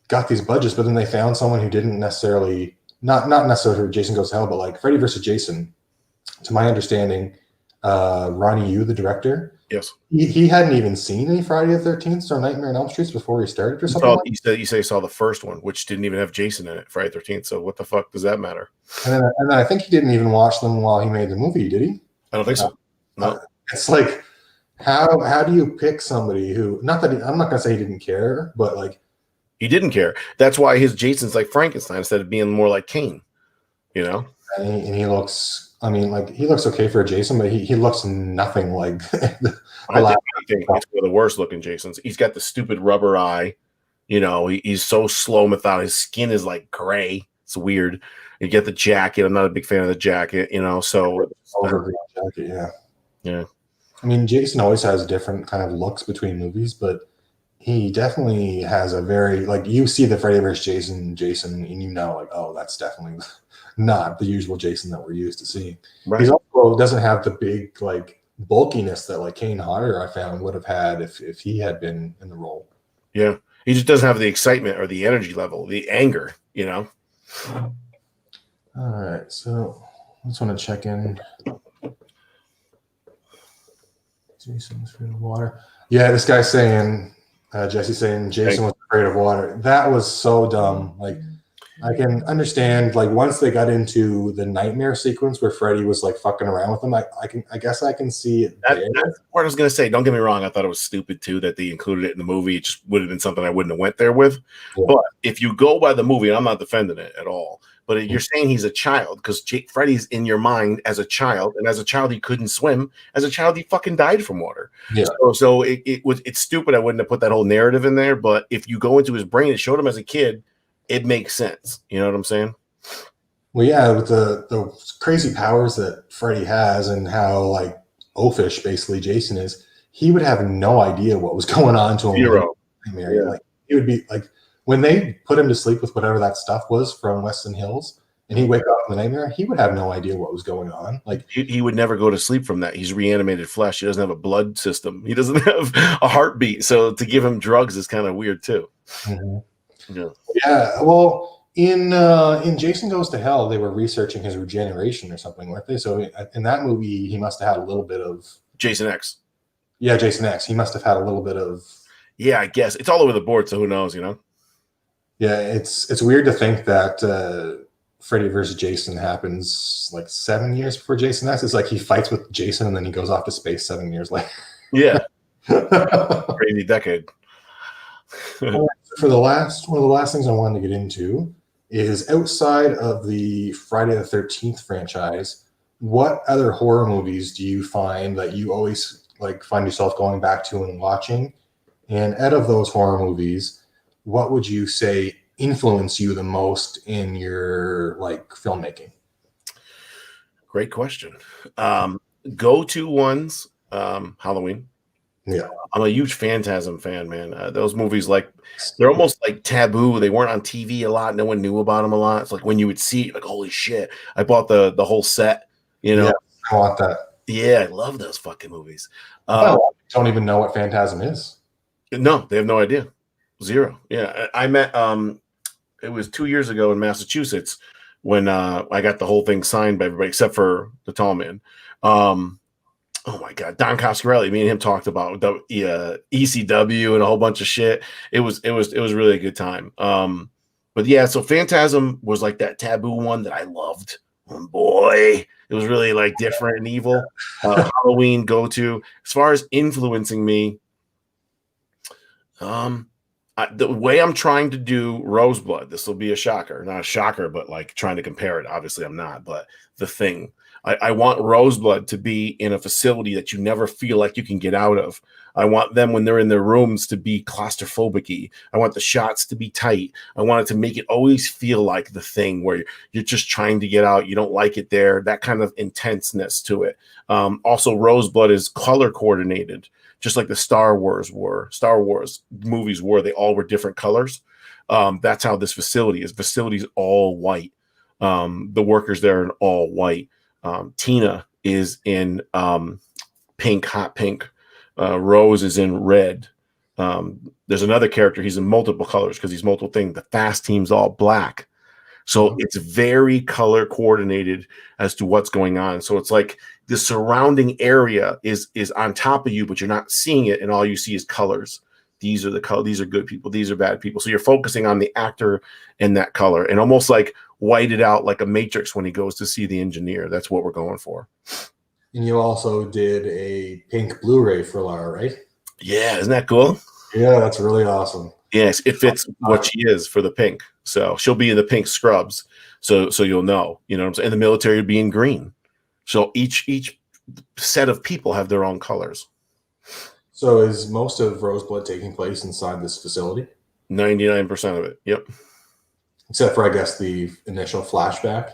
got these budgets, but then they found someone who didn't necessarily, not necessarily Jason Goes to Hell, but like Freddy vs. Jason, to my understanding, Ronnie Yu, the director, yes, he hadn't even seen any Friday the 13th or Nightmare on Elm Street before he started or something. You say he saw the first one, which didn't even have Jason in it, Friday the 13th. So what the fuck does that matter? And then I think he didn't even watch them while he made the movie, did he? I don't think so. No. It's like, how do you pick somebody who, not that I'm not gonna say he didn't care, but like he didn't care. That's why his Jason's like Frankenstein instead of being more like Kane, you know. And he looks, I mean, like he looks okay for a Jason, but he looks nothing like. I think it's one of the worst looking Jasons. He's got the stupid rubber eye, you know. He's so slow, methodical. His skin is like gray. It's weird. You get the jacket. I'm not a big fan of the jacket, you know. So jacket, yeah. I mean, Jason always has different kind of looks between movies, but he definitely has a very, like, you see the Freddy vs. Jason, and you know, like, oh, that's definitely not the usual Jason that we're used to seeing. Right. He also doesn't have the big, like, bulkiness that like Kane Hodder I found would have had if he had been in the role. Yeah. He just doesn't have the excitement or the energy level, the anger, you know? All right, so I just want to check in. Jason's afraid of water. Yeah, this guy's saying, Jesse's saying Jason was afraid of water. That was so dumb. Like, I can understand, like, once they got into the nightmare sequence where Freddy was like fucking around with them, I guess I can see it there. That's what I was gonna say. Don't get me wrong, I thought it was stupid too that they included it in the movie. It just would have been something I wouldn't have went there with. Yeah. But if you go by the movie, and I'm not defending it at all, but you're saying he's a child because Freddy's in your mind as a child, and as a child he couldn't swim. As a child, he fucking died from water. Yeah. So it's stupid. I wouldn't have put that whole narrative in there. But if you go into his brain, it showed him as a kid. It makes sense. You know what I'm saying? Well, yeah, with the crazy powers that Freddy has and how like oafish basically Jason is, he would have no idea what was going on to him. Zero. Yeah. Like he would be like when they put him to sleep with whatever that stuff was from Weston Hills, and he wake up in the nightmare, he would have no idea what was going on. Like he would never go to sleep from that. He's reanimated flesh. He doesn't have a blood system. He doesn't have a heartbeat. So to give him drugs is kind of weird too. Mm-hmm. Yeah. Yeah. Well, in Jason Goes to Hell, they were researching his regeneration or something, weren't they? So in that movie, he must have had a little bit of Jason X. Yeah, Jason X. He must have had a little bit of. Yeah, I guess it's all over the board. So who knows? You know. Yeah, it's weird to think that Freddy versus Jason happens like 7 years before Jason X. It's like he fights with Jason and then he goes off to space 7 years later. Yeah. Crazy decade. For the last one of the last things I wanted to get into is outside of the Friday the 13th franchise, what other horror movies do you find that you always like find yourself going back to and watching? And out of those horror movies, what would you say influence you the most in your like filmmaking? Great question. Go-to ones, Halloween. Yeah, I'm a huge Phantasm fan, man. Those movies, like, they're almost like taboo. They weren't on TV a lot. No one knew about them a lot. It's like when you would see it, like, holy shit. I bought the whole set, you know. Yeah, I want that. Yeah, I love those fucking movies. Don't even know what Phantasm is. No, they have no idea. Zero. Yeah, I met, it was 2 years ago in Massachusetts when I got the whole thing signed by everybody except for the tall man. Oh my God, Don Coscarelli. Me and him talked about the ECW and a whole bunch of shit. It was really a good time. But yeah, so Phantasm was like that taboo one that I loved. Oh boy, it was really like different and evil. Halloween go to. As far as influencing me, the way I'm trying to do Roseblood, this will be a shocker, not a shocker, but like trying to compare it. Obviously, I'm not, but The Thing. I want Roseblood to be in a facility that you never feel like you can get out of. I want them when they're in their rooms to be claustrophobic-y. I want the shots to be tight. I want it to make it always feel like The Thing, where you're just trying to get out. You don't like it there. That kind of intenseness to it. Also, Roseblood is color coordinated, just like the Star Wars movies were. They all were different colors. That's how this facility is. Facility's all white. The workers there are in all white. Tina is in pink, hot pink. Rose is in red. There's another character. He's in multiple colors because he's multiple things. The fast team's all black. So it's very color coordinated as to what's going on. So it's like the surrounding area is on top of you, but you're not seeing it, and all you see is colors. These are the color. These are good people. These are bad people. So you're focusing on the actor and that color, and almost like white it out like a Matrix when he goes to see the engineer. That's what we're going for. And you also did a pink Blu-ray for Lara, right? Yeah, isn't that cool? Yeah, that's really awesome. Yes, it fits what she is for the pink. So she'll be in the pink scrubs. So you'll know, you know what I'm saying? And the military will be in green. So each set of people have their own colors. So is most of Roseblood taking place inside this facility? 99% of it. Yep. Except for, I guess, the initial flashback.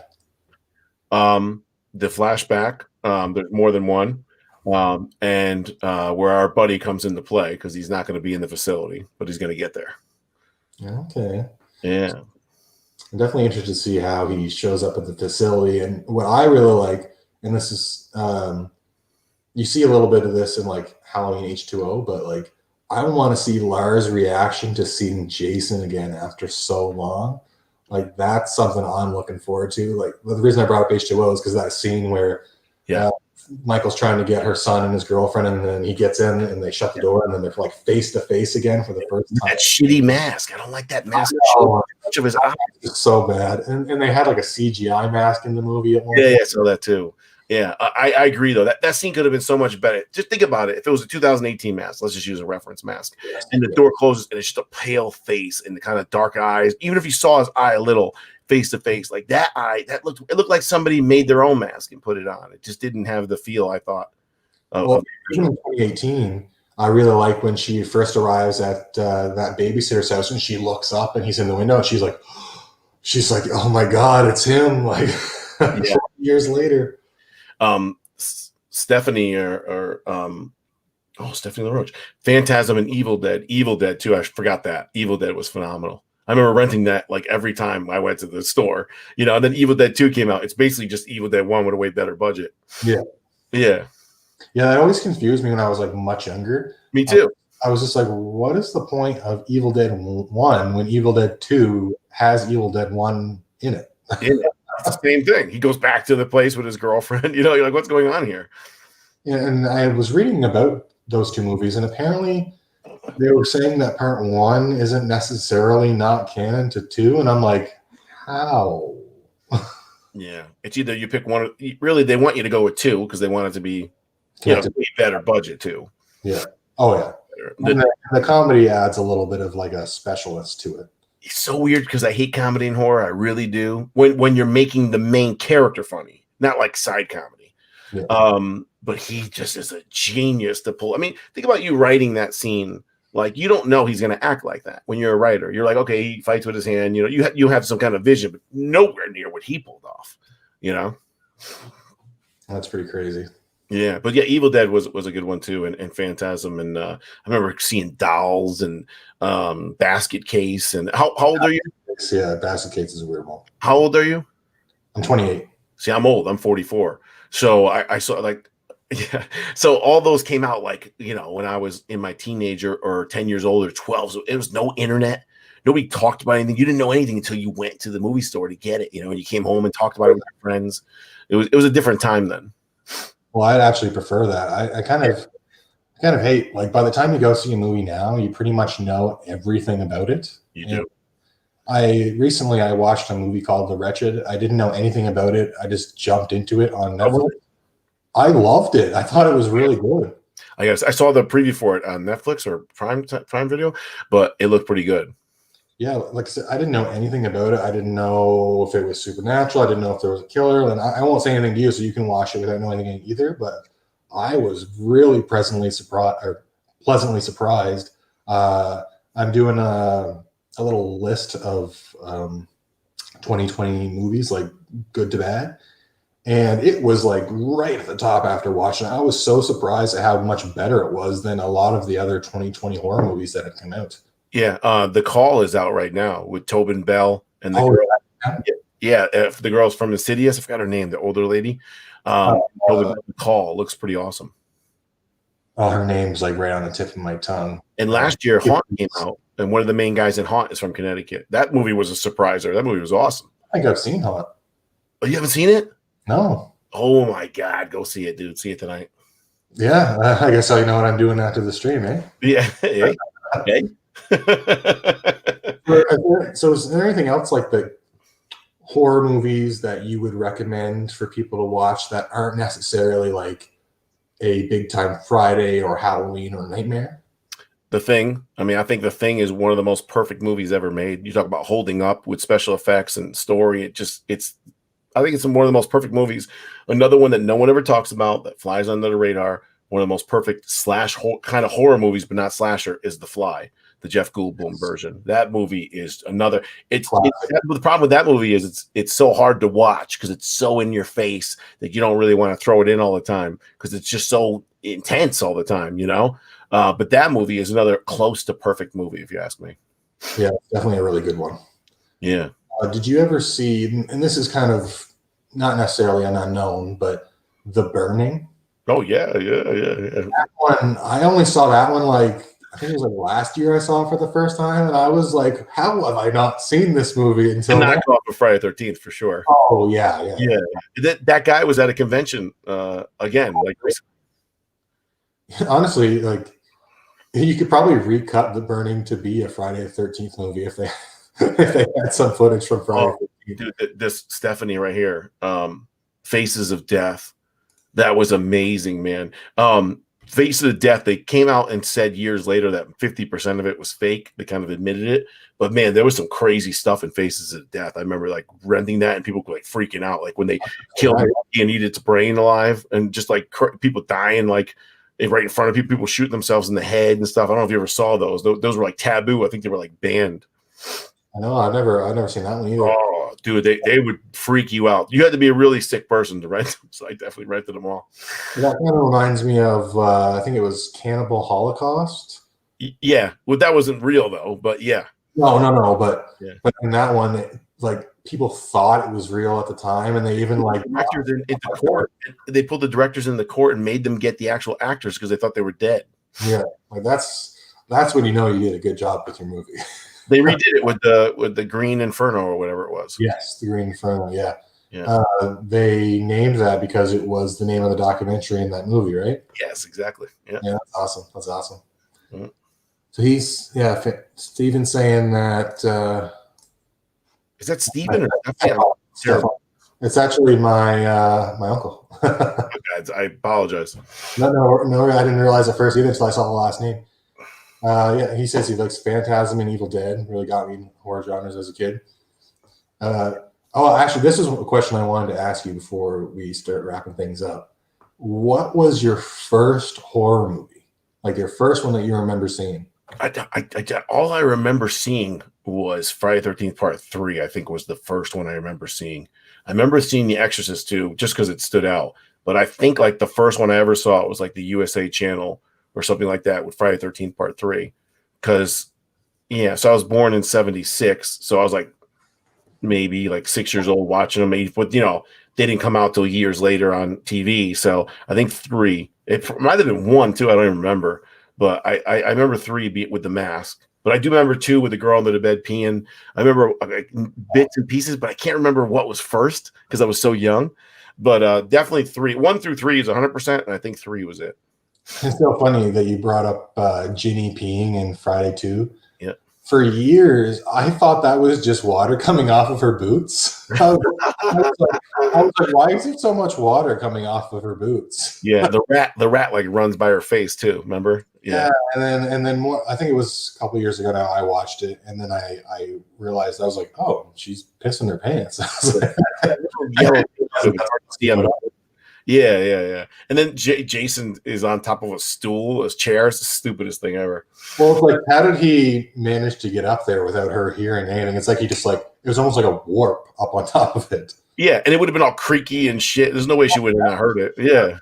The flashback, there's more than one. And where our buddy comes into play, because he's not going to be in the facility, but he's going to get there. Okay. Yeah. I'm definitely interested to see how he shows up at the facility. And what I really like, and this is you see a little bit of this in like Halloween H2O, but like I want to see Lara's reaction to seeing Jason again after so long. Like that's something I'm looking forward to. Like the reason I brought up H2O is because that scene where Yeah. Michael's trying to get her son and his girlfriend, and then he gets in and they shut the door, and then they're like face to face again for the first time. That shitty mask. I don't like that mask. Much of his eyes. It's so bad. And they had like a CGI mask in the movie at one Yeah, point. I saw that too. Yeah, I agree though. That scene could have been so much better. Just think about it. If it was a 2018 mask, let's just use a reference mask, and the door closes and it's just a pale face and the kind of dark eyes. Even if you saw his eye a little face to face, like that eye, it looked like somebody made their own mask and put it on. It just didn't have the feel I thought. Well, even in 2018, I really like when she first arrives at that babysitter's house and she looks up and he's in the window and she's like, oh my God, it's him. Like years later. Stephanie Stephanie LaRoche, Phantasm and Evil Dead too. I forgot that Evil Dead was phenomenal. I remember renting that like every time I went to the store, and then Evil Dead 2 came out. It's basically just Evil Dead 1 with a way better budget. Yeah. That always confused me when I was like much younger. Me too. I was just like, what is the point of Evil Dead 1 when Evil Dead 2 has Evil Dead 1 in it? Yeah, it's the same thing. He goes back to the place with his girlfriend. You're like, what's going on here? Yeah, and I was reading about those two movies, and apparently they were saying that part 1 isn't necessarily not canon to 2, and I'm like, how? Yeah, it's either you pick one. Really, they want you to go with 2 because they want it to be, way better budget too. Yeah. Oh yeah. And the comedy adds a little bit of like a specialist to it. It's so weird because I hate comedy and horror. I really do. When you're making the main character funny, not like side comedy. Yeah. But he just is a genius to pull. I mean, think about you writing that scene. Like you don't know he's going to act like that when you're a writer. You're like, okay, he fights with his hand. You have some kind of vision, but nowhere near what he pulled off. That's pretty crazy. Yeah, but yeah, Evil Dead was a good one too, and Phantasm, and I remember seeing Dolls and Basket Case. And how old are you? Yeah, Basket Case is a weird one. How old are you? I'm 28. See, I'm old. I'm 44. So I saw like, yeah. So all those came out like when I was in my teenager or 10 years old or 12. So it was no internet. Nobody talked about anything. You didn't know anything until you went to the movie store to get it. And you came home and talked about it with your friends. It was a different time then. Well, I'd actually prefer that. I kind of hate, like, by the time you go see a movie now, you pretty much know everything about it. You do. I recently watched a movie called The Wretched. I didn't know anything about it. I just jumped into it on Netflix. I loved it. I thought it was really good. I guess I saw the preview for it on Netflix or Prime Video, but it looked pretty good. Yeah, like I said, I didn't know anything about it. I didn't know if it was supernatural. I didn't know if there was a killer. And I won't say anything to you, so you can watch it without knowing anything either. But I was really pleasantly surprised. I'm doing a little list of 2020 movies, like good to bad, and it was like right at the top after watching it. I was so surprised at how much better it was than a lot of the other 2020 horror movies that have come out. Yeah, The Call is out right now with Tobin Bell and the girl. Yeah, the girl's from Insidious. I forgot her name, the older lady. The Call looks pretty awesome. Oh, her name's like right on the tip of my tongue. And last year, Haunt came out, and one of the main guys in Haunt is from Connecticut. That movie was a surpriser. That movie was awesome. I think I've seen Haunt. Oh, you haven't seen it? No. Oh my God, go see it, dude. See it tonight. Yeah, I guess I know what I'm doing after the stream, eh? Yeah. Hey. So is there anything else like the horror movies that you would recommend for people to watch that aren't necessarily like a big time Friday or Halloween or Nightmare? The Thing. I mean, I think The Thing is one of the most perfect movies ever made. You talk about holding up with special effects and story. I think it's one of the most perfect movies. Another one that no one ever talks about that flies under the radar. One of the most perfect kind of horror movies, but not slasher, is The Fly, the Jeff Goldblum version. That movie is another. The problem with that movie is it's so hard to watch because it's so in your face that you don't really want to throw it in all the time because it's just so intense all the time, But that movie is another close to perfect movie, if you ask me. Yeah, definitely a really good one. Yeah. Did you ever see? And this is kind of not necessarily an unknown, but The Burning. Oh yeah, yeah. That one, I only saw that one like I think it was like last year I saw it for the first time, and I was like, how have I not seen this movie And until knock now? off of Friday 13th for sure. Oh yeah, yeah, Yeah, that guy was at a convention again, like yeah. Honestly, like you could probably recut The Burning to be a Friday the 13th movie if they if they had some footage from Friday oh, the 13th. dude, this Stephanie right here, Faces of Death. That was amazing, man. Faces of Death, they came out and said years later that 50% of it was fake. They kind of admitted it. But man, there was some crazy stuff in Faces of Death. I remember like renting that and people like freaking out, like when they killed Right. and eat its brain alive, and just like people dying, like right in front of people shooting themselves in the head and stuff. I don't know if you ever saw those. Those were like taboo. I think they were like banned. I know I've never seen that one either. Oh, dude, they would freak you out. You had to be a really sick person to rent them, so I definitely rented them all. That kind of reminds me of I think it was Cannibal Holocaust. Yeah, well, that wasn't real though, but yeah, No, yeah. but in that one, like people thought it was real at the time, and they even like Directors into court. They pulled the directors in the court and made them get the actual actors because they thought they were dead. yeah, like that's when you know you did a good job with your movie. They redid it with the Green Inferno or whatever it was. Yes, the Green Inferno. Yeah, Yeah. they named that because it was the name of the documentary in that movie, right? Yes, exactly. Yeah. Yeah, that's awesome. That's awesome. Mhm. So Steven's saying that. Is that Steven or Stefan. It's actually my uncle. I apologize. No, I didn't realize at first either until I saw the last name. Yeah, he says he likes Phantasm and Evil Dead. Really got me in horror genres as a kid. Actually, this is a question I wanted to ask you before we start wrapping things up. What was your first horror movie? Like your first one that you remember seeing? All I remember seeing was Friday 13th Part 3, I think was the first one I remember seeing. I remember seeing The Exorcist 2 just because it stood out. But I think like the first one I ever saw was like the USA channel or something like that with Friday 13th Part 3. Because, yeah, so I was born in 76. So I was like maybe like 6 years old watching them. But, they didn't come out till years later on TV. So I think 3. It might have been 1, too. I don't even remember. But I remember 3 with the mask. But I do remember 2 with the girl under the bed peeing. I remember bits and pieces, but I can't remember what was first because I was so young. But definitely 3. 1 through 3 is 100%, and I think 3 was it. It's so funny that you brought up Ginny peeing in Friday 2. Yeah. For years, I thought that was just water coming off of her boots. I was like, why is there so much water coming off of her boots? Yeah, the rat like runs by her face too. Remember? Yeah, and then more. I think it was a couple of years ago now. I watched it, and then I realized I was like, oh, she's pissing her pants. Yeah. And then Jason is on top of a stool, a chair. It's the stupidest thing ever. Well, it's like, how did he manage to get up there without her hearing anything? It's like he just it was almost like a warp up on top of it. Yeah, and it would have been all creaky and shit. There's no way she would have not heard it. Yeah.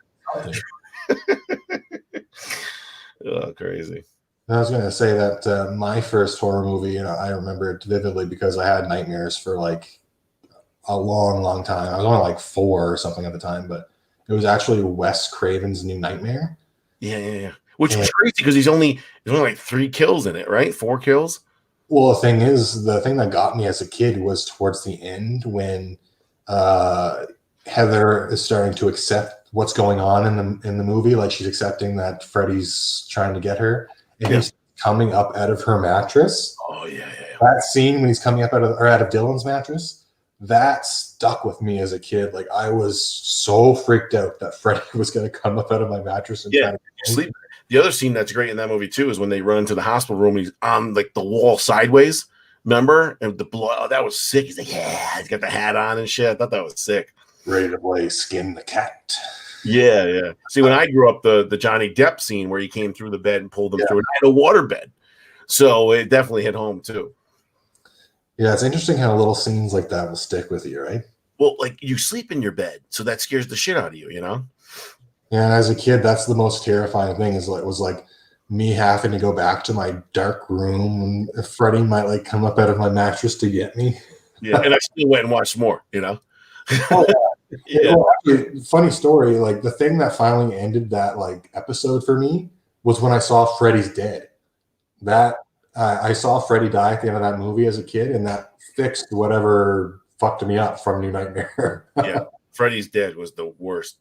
Oh, crazy. I was going to say that my first horror movie, I remember it vividly because I had nightmares for like a long, long time. I was only like 4 or something at the time, but it was actually Wes Craven's New Nightmare. Yeah. Which was crazy because there's only like 3 kills in it, right? 4 kills. Well, the thing that got me as a kid was towards the end when Heather is starting to accept what's going on in the movie. Like she's accepting that Freddy's trying to get her, and he's coming up out of her mattress. Oh yeah. That scene when he's coming up out of Dylan's mattress, that stuck with me as a kid. Like I was so freaked out that Freddy was going to come up out of my mattress and try to sleep. The other scene that's great in that movie too is when they run into the hospital room. He's on like the wall sideways. Remember? And the blood. Oh, that was sick. He's like, yeah. He's got the hat on and shit. I thought that was sick. Ready to play Skin the Cat. Yeah. See, when I grew up, the Johnny Depp scene where he came through the bed and pulled them through, and I had a water bed, so it definitely hit home too. Yeah, it's interesting how little scenes like that will stick with you, right? Well, like you sleep in your bed, so that scares the shit out of you, Yeah, and as a kid, that's the most terrifying thing. Was like me having to go back to my dark room, and Freddy might like come up out of my mattress to get me. Yeah, and I still went and watched more. Oh, yeah. Yeah. Well, actually, funny story. Like the thing that finally ended that like episode for me was when I saw Freddy's Dead. That I saw Freddy die at the end of that movie as a kid, and that fixed whatever fucked me up from New Nightmare. Yeah. Freddy's Dead was the worst.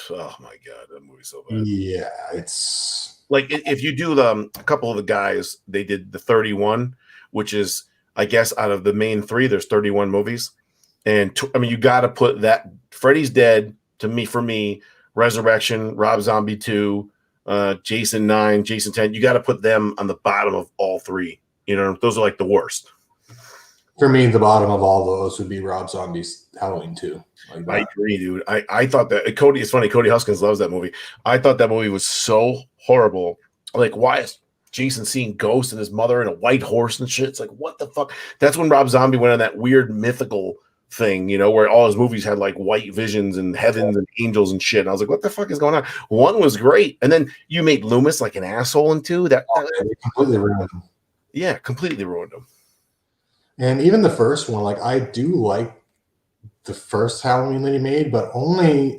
Oh my god, that movie's so bad. Yeah, it's Like if you do a couple of the guys, they did the 31, which is I guess out of the main three, there's 31 movies, and I mean you got to put that Freddy's Dead to me for me, Resurrection, Rob Zombie 2, Jason 9, Jason 10. You got to put them on the bottom of all three. You know, those are like the worst. for me. The bottom of all those would be Rob Zombie's Halloween 2. Like I that. agree, dude. I thought that Cody. It's funny. Cody Huskins loves that movie. I thought that movie was so horrible. Like, why is Jason seeing ghosts and his mother and a white horse and shit? It's like, what the fuck? That's when Rob Zombie went on that weird mythical thing, you know, where all his movies had like white visions and heavens and angels and shit. And I was like, what the fuck is going on? One was great, and then you made Loomis like an asshole in two. That Completely ruined him. yeah, completely ruined him. And even the first one, like I do like the first Halloween that he made, but only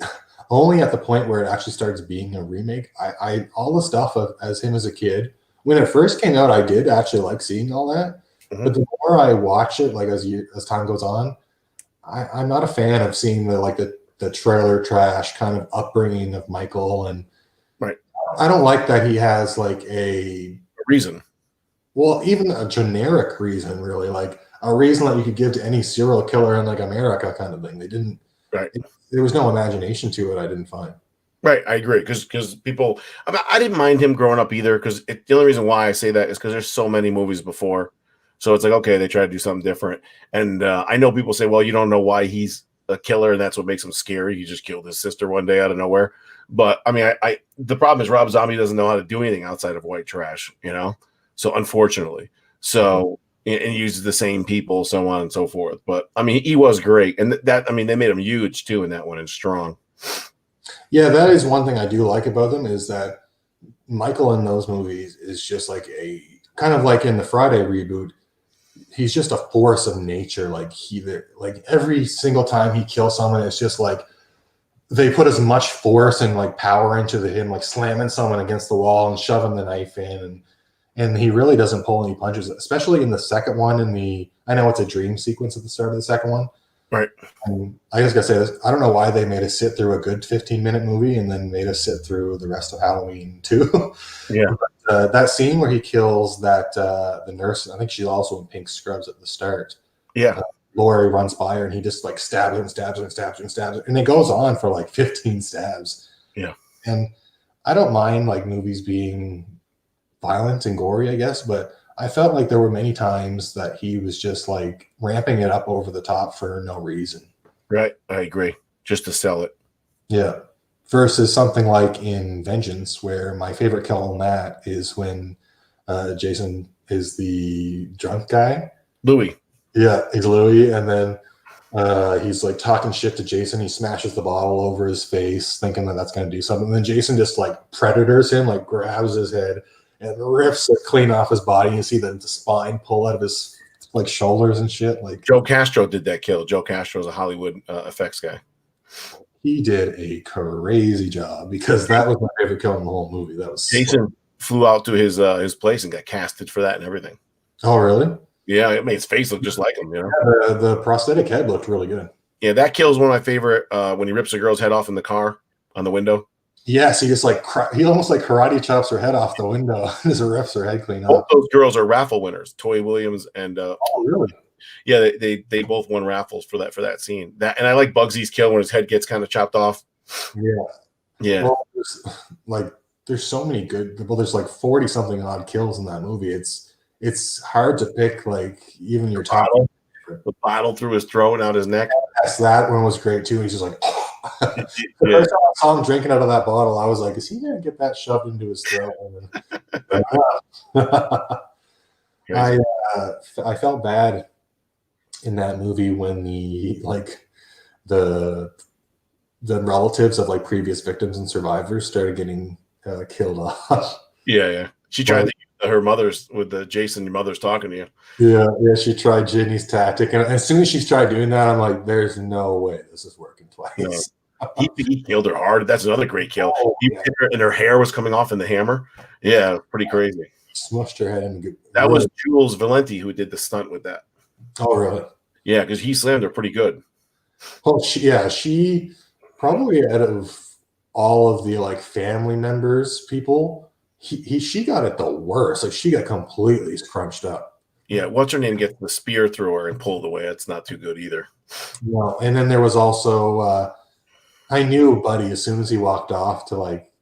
at the point where it actually starts being a remake. I all the stuff of as him as a kid when it first came out, I did actually like seeing all that. Mhm. But the more I watch it, like as time goes on, I'm not a fan of seeing the trailer trash kind of upbringing of Michael, and Right. I don't like that he has like a reason. Well, even a generic reason, really, like a reason that you could give to any serial killer in like America, kind of thing. They didn't. Right. There was no imagination to it. I didn't find. Right, I agree because people. I didn't mind him growing up either. Because the only reason why I say that is because there's so many movies before, so it's like okay, they try to do something different. And I know people say, well, you don't know why he's a killer, and that's what makes him scary. He just killed his sister one day out of nowhere. But I mean, I the problem is Rob Zombie doesn't know how to do anything outside of white trash, you know. So unfortunately, and uses the same people, so on and so forth. But I mean, he was great, and that I mean, they made him huge too in that one and strong. Yeah, that is one thing I do like about them is that Michael in those movies is just like a kind of like in the Friday reboot. He's just a force of nature. Like every single time he kills someone, it's just like they put as much force and like power into him, like slamming someone against the wall and shoving the knife in, and he really doesn't pull any punches, especially in the second one. I know it's a dream sequence at the start of the second one. Right. And I just gotta say this. I don't know why they made us sit through a good 15-minute movie and then made us sit through the rest of Halloween too. Yeah. But, that scene where he kills the nurse, I think she's also in pink scrubs at the start. Yeah. Laurie runs by her and he just like stabs her, and it goes on for like 15 stabs. Yeah. And I don't mind like movies being violent and gory, I guess, but I felt like there were many times that he was just like ramping it up over the top for no reason. Right. I agree. Just to sell it. Yeah. Versus something like in Vengeance, where my favorite kill on that is when Jason is the drunk guy. Louis. Yeah, he's Louis. And then he's like talking shit to Jason. He smashes the bottle over his face, thinking that that's going to do something. And then Jason just like predators him, like grabs his head and rips it clean off his body. You see the spine pull out of his like shoulders and shit. Like Joe Castro did that kill. Joe Castro's a Hollywood effects guy. He did a crazy job because that was my favorite kill in the whole movie. That was Jason flew out to his place and got casted for that and everything. Oh, really? Yeah, it made his face look just like him. You know, yeah, the prosthetic head looked really good. Yeah, that kill is one of my favorite. When he rips a girl's head off in the car on the window. Yes, he just like he almost like karate chops her head off the window and just rips her head clean Both off. those girls are raffle winners, Toy Williams and. Oh, really? Yeah, they both won raffles for that scene. That and I like Bugsy's kill when his head gets kind of chopped off. Yeah. Well, there's so many good. Well, there's like 40 something odd kills in that movie. It's hard to pick like even your top. The bottle through his throat and out his neck. Yes, that one was great too. He's just like. The first time I saw him drinking out of that bottle, I was like, "Is he gonna get that shoved into his throat?" I felt bad in that movie when the relatives of like previous victims and survivors started getting killed off. Yeah. She tried her mother's with the Jason. Your mother's talking to you. Yeah. She tried Ginny's tactic, and as soon as she's tried doing that, I'm like, "There's no way this is working twice. He killed her hard. That's another great kill. Oh, He hit her and her hair was coming off in the hammer. Yeah, pretty crazy. Smushed her head in. That was Jules Valenti who did the stunt with that. Oh, really? Yeah, because he slammed her pretty good. Well, she probably out of all of the like family members, people, she got it the worst. Like she got completely crunched up. Yeah, what's her name gets the spear through her and pulled away. That's not too good either. No, and then there was also I knew Buddy as soon as he walked off to like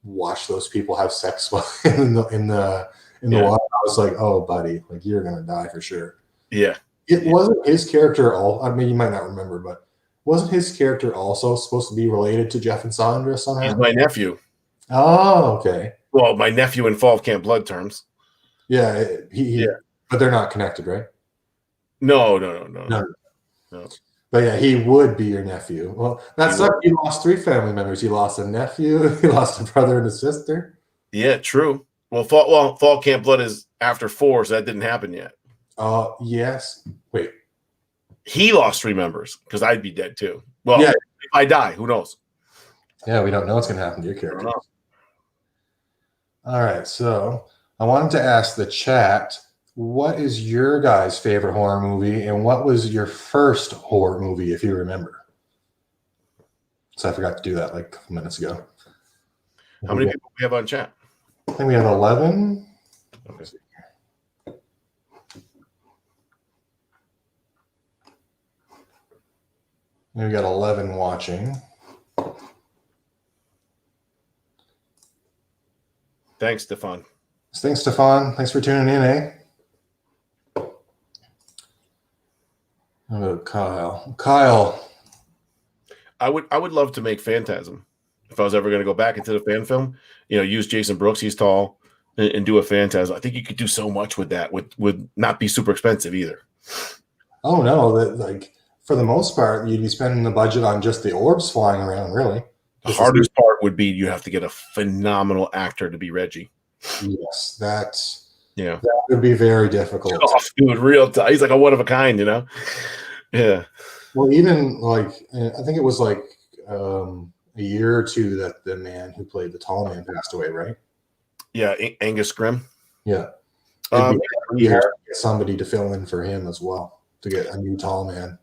watch those people have sex in the water. I was like, oh, Buddy, like you're gonna die for sure. Yeah. It wasn't his character. I mean, you might not remember, but wasn't his character also supposed to be related to Jeff and Sandra somehow? He's my nephew. Oh, okay. Well, my nephew in Fall of Camp Blood terms. Yeah, but they're not connected, right? No. But yeah, he would be your nephew. Well, that sucked. You lost 3 family members. You lost a nephew. You lost a brother and a sister. Yeah, true. Well, Fall Camp Blood is after 4, so that didn't happen yet. Yes. Wait. He lost 3 members because I'd be dead too. Well, if I die, who knows? Yeah, we don't know what's going to happen to your character. All right, so I wanted to ask the chat, what is your guys' favorite horror movie, and what was your first horror movie, if you remember? So I forgot to do that like a couple minutes ago. How many people do we have on chat? I think we have 11. Okay. We got 11 watching. Thanks, Stefan. Thanks, Stefan. Thanks for tuning in, eh? How about Kyle? Kyle. I would love to make Phantasm if I was ever going to go back into the fan film. Use Jason Brooks. He's tall, and do a Phantasm. I think you could do so much with that. Would not be super expensive either. Oh no! For the most part, you'd be spending the budget on just the orbs flying around. Really, the hardest part would be you have to get a phenomenal actor to be Reggie. Yes, that would be very difficult. Oh, dude, real tight. He's like a one of a kind, Yeah. Well, even I think it was like a year or two that the man who played the tall man passed away, right? Yeah, Angus Grimm. Yeah. Somebody to fill in for him as well, to get a new tall man.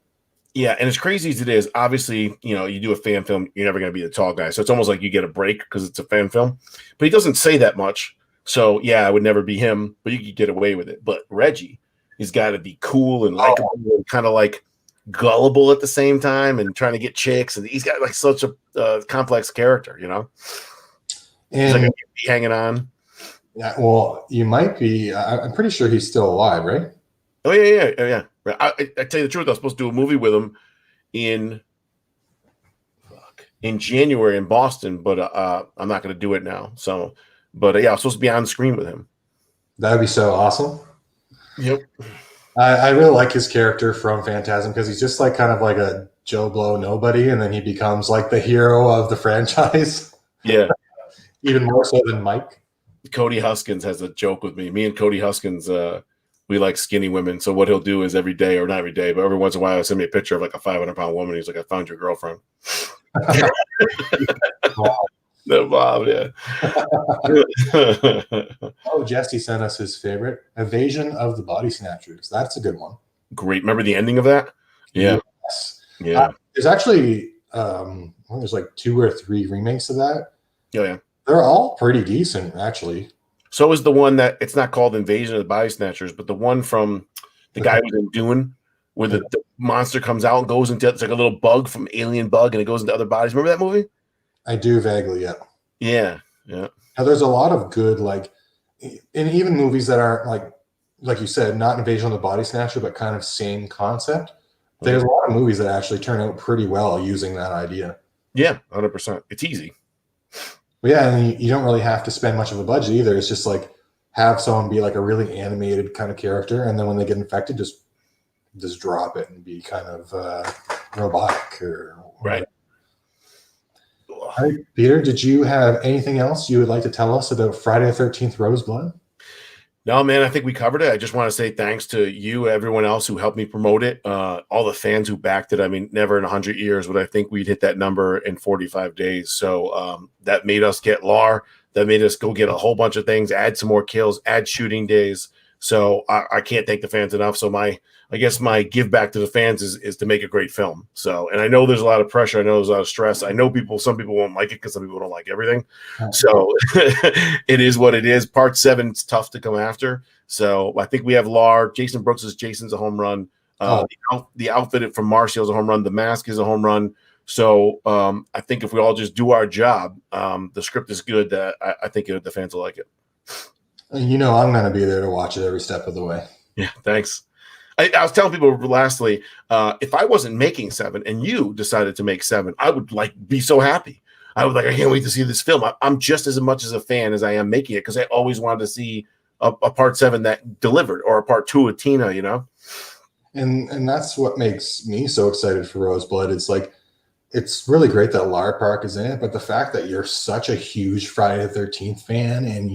Yeah, and as crazy as it is, obviously, you do a fan film, you're never going to be the tall guy. So it's almost like you get a break because it's a fan film. But he doesn't say that much. So, yeah, I would never be him, but you could get away with it. But Reggie, he's got to be cool and likable and kind of like gullible at the same time and trying to get chicks. And he's got like such a complex character, And he's like hanging on. Yeah, well, you might be. I'm pretty sure he's still alive, right? Oh, yeah. I tell you the truth, I was supposed to do a movie with him in January in Boston, but I'm not going to do it now. So, but I was supposed to be on screen with him. That would be so awesome. Yep. I really like his character from Phantasm because he's just like kind of like a Joe Blow nobody, and then he becomes like the hero of the franchise. Yeah. Even more so than Mike. Cody Huskins has a joke with me. Me and Cody Huskins, we like skinny women. So what he'll do is every day, or not every day, but every once in a while, he'll send me a picture of like a 500-pound woman. He's like, I found your girlfriend. Wow. No, Bob, yeah. Oh, Jesse sent us his favorite, Invasion of the Body Snatchers. That's a good one. Great. Remember the ending of that? Yeah. Yes. Yeah. There's actually, I think there's like 2 or 3 remakes of that. Yeah. They're all pretty decent, actually. So is the one that it's not called Invasion of the Body Snatchers, but the one from the guy who's in Dune, where the monster comes out and goes into it's like a little bug from Alien Bug, and it goes into other bodies. Remember that movie? I do vaguely, yeah. Yeah. Now, there's a lot of good, and even movies that aren't like you said, not Invasion of the Body Snatcher, but kind of same concept. There's a lot of movies that actually turn out pretty well using that idea. Yeah, 100%. It's easy. But yeah, and you don't really have to spend much of a budget either. It's just like have someone be like a really animated kind of character, and then when they get infected, just drop it and be kind of robotic or right. All right, Peter, did you have anything else you would like to tell us about Friday the 13th Roseblood? No, man, I think we covered it. I just want to say thanks to you, everyone else who helped me promote it, all the fans who backed it. I mean, never in 100 years would I think we'd hit that number in 45 days. So that made us get Lar. That made us go get a whole bunch of things, add some more kills, add shooting days. So I can't thank the fans enough. So I guess my give back to the fans is to make a great film. So, and I know there's a lot of pressure. I know there's a lot of stress. I know some people won't like it because some people don't like everything. So it is what it is. Part 7 is tough to come after. So I think we have Lar. Jason Brooks is Jason's a home run. The outfit from Marcial's a home run. The mask is a home run. So I think if we all just do our job, the script is good. I think the fans will like it. You know, I'm going to be there to watch it every step of the way. Yeah, thanks. I was telling people lastly, if I wasn't making 7 and you decided to make 7, I would be so happy. I would I can't wait to see this film. I'm just as much as a fan as I am making it because I always wanted to see a part 7 that delivered or a part 2 with Tina, you know? And that's what makes me so excited for Roseblood. It's really great that Lara Park is in it, but the fact that you're such a huge Friday the 13th fan and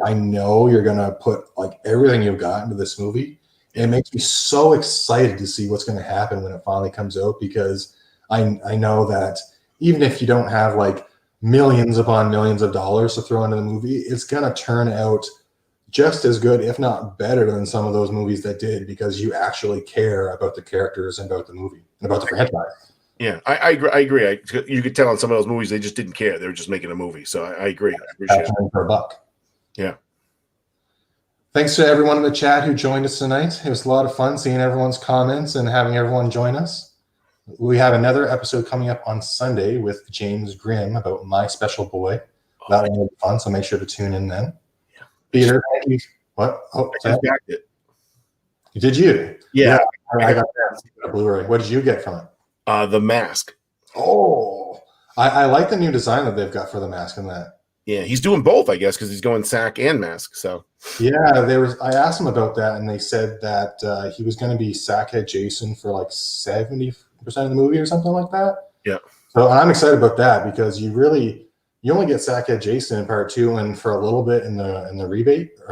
I know you're going to put everything you've got into this movie. It makes me so excited to see what's going to happen when it finally comes out, because I know that even if you don't have millions upon millions of dollars to throw into the movie, it's going to turn out just as good, if not better than some of those movies that did, because you actually care about the characters and about the movie and about the franchise. Yeah, I agree. You could tell on some of those movies they just didn't care. They were just making a movie. So I agree. I appreciate it. For a buck. Yeah. Thanks to everyone in the chat who joined us tonight. It was a lot of fun seeing everyone's comments and having everyone join us. We have another episode coming up on Sunday with James Grimm about My Special Boy. That one will be fun, so make sure to tune in then. Yeah. Peter, thank you. What? Oh, I just backed it. Did you? Yeah. I got that on Blu-ray. What did you get from it? The mask. Oh, I like the new design that they've got for the mask in that. Yeah, he's doing both, I guess, because he's going sack and mask. So yeah, I asked him about that, and they said that he was going to be Sackhead Jason for 70% of the movie or something like that. Yeah. So I'm excited about that, because you only get Sackhead Jason in part 2 and for a little bit in the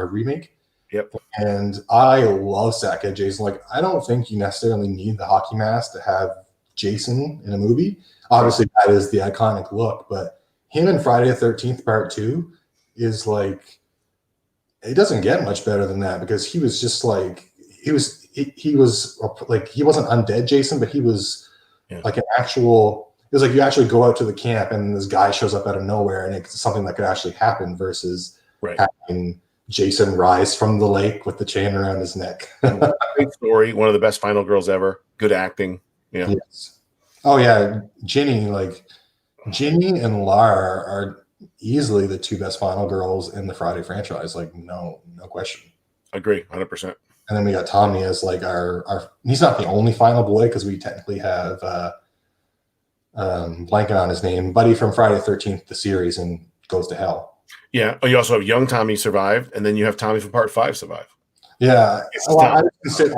remake. Yep. And I love Sackhead Jason. I don't think you necessarily need the hockey mask to have Jason in a movie. Obviously, that is the iconic look, but him in Friday the 13th Part 2 is it doesn't get much better than that, because he was just he wasn't undead Jason, but he was an actual. It was you actually go out to the camp and this guy shows up out of nowhere, and it's something that could actually happen versus having Jason rise from the lake with the chain around his neck. Great story. One of the best final girls ever. Good acting. Yeah. Yes. Oh yeah, Ginny and Lara are easily the 2 best final girls in the Friday franchise. No question. Agree, 100%. And then we got Tommy as our. He's not the only final boy, because we technically have blanking on his name, Buddy from Friday the 13th, the series, and Goes to Hell. Yeah. You also have young Tommy survive, and then you have Tommy from Part 5 survive. Yeah. Well, I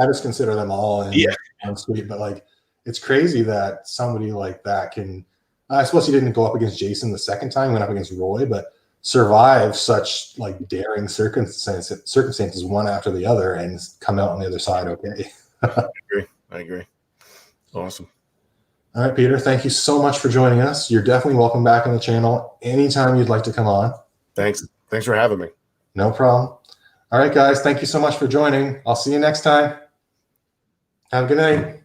just consider them all and sweet, but it's crazy that somebody like that can. I suppose he didn't go up against Jason the second time; he went up against Roy, but survive such daring circumstances one after the other and come out on the other side okay. I agree. Awesome. All right, Peter, thank you so much for joining us. You're definitely welcome back on the channel anytime you'd like to come on. Thanks for having me. No problem. All right, guys, thank you so much for joining. I'll see you next time. Have a good night.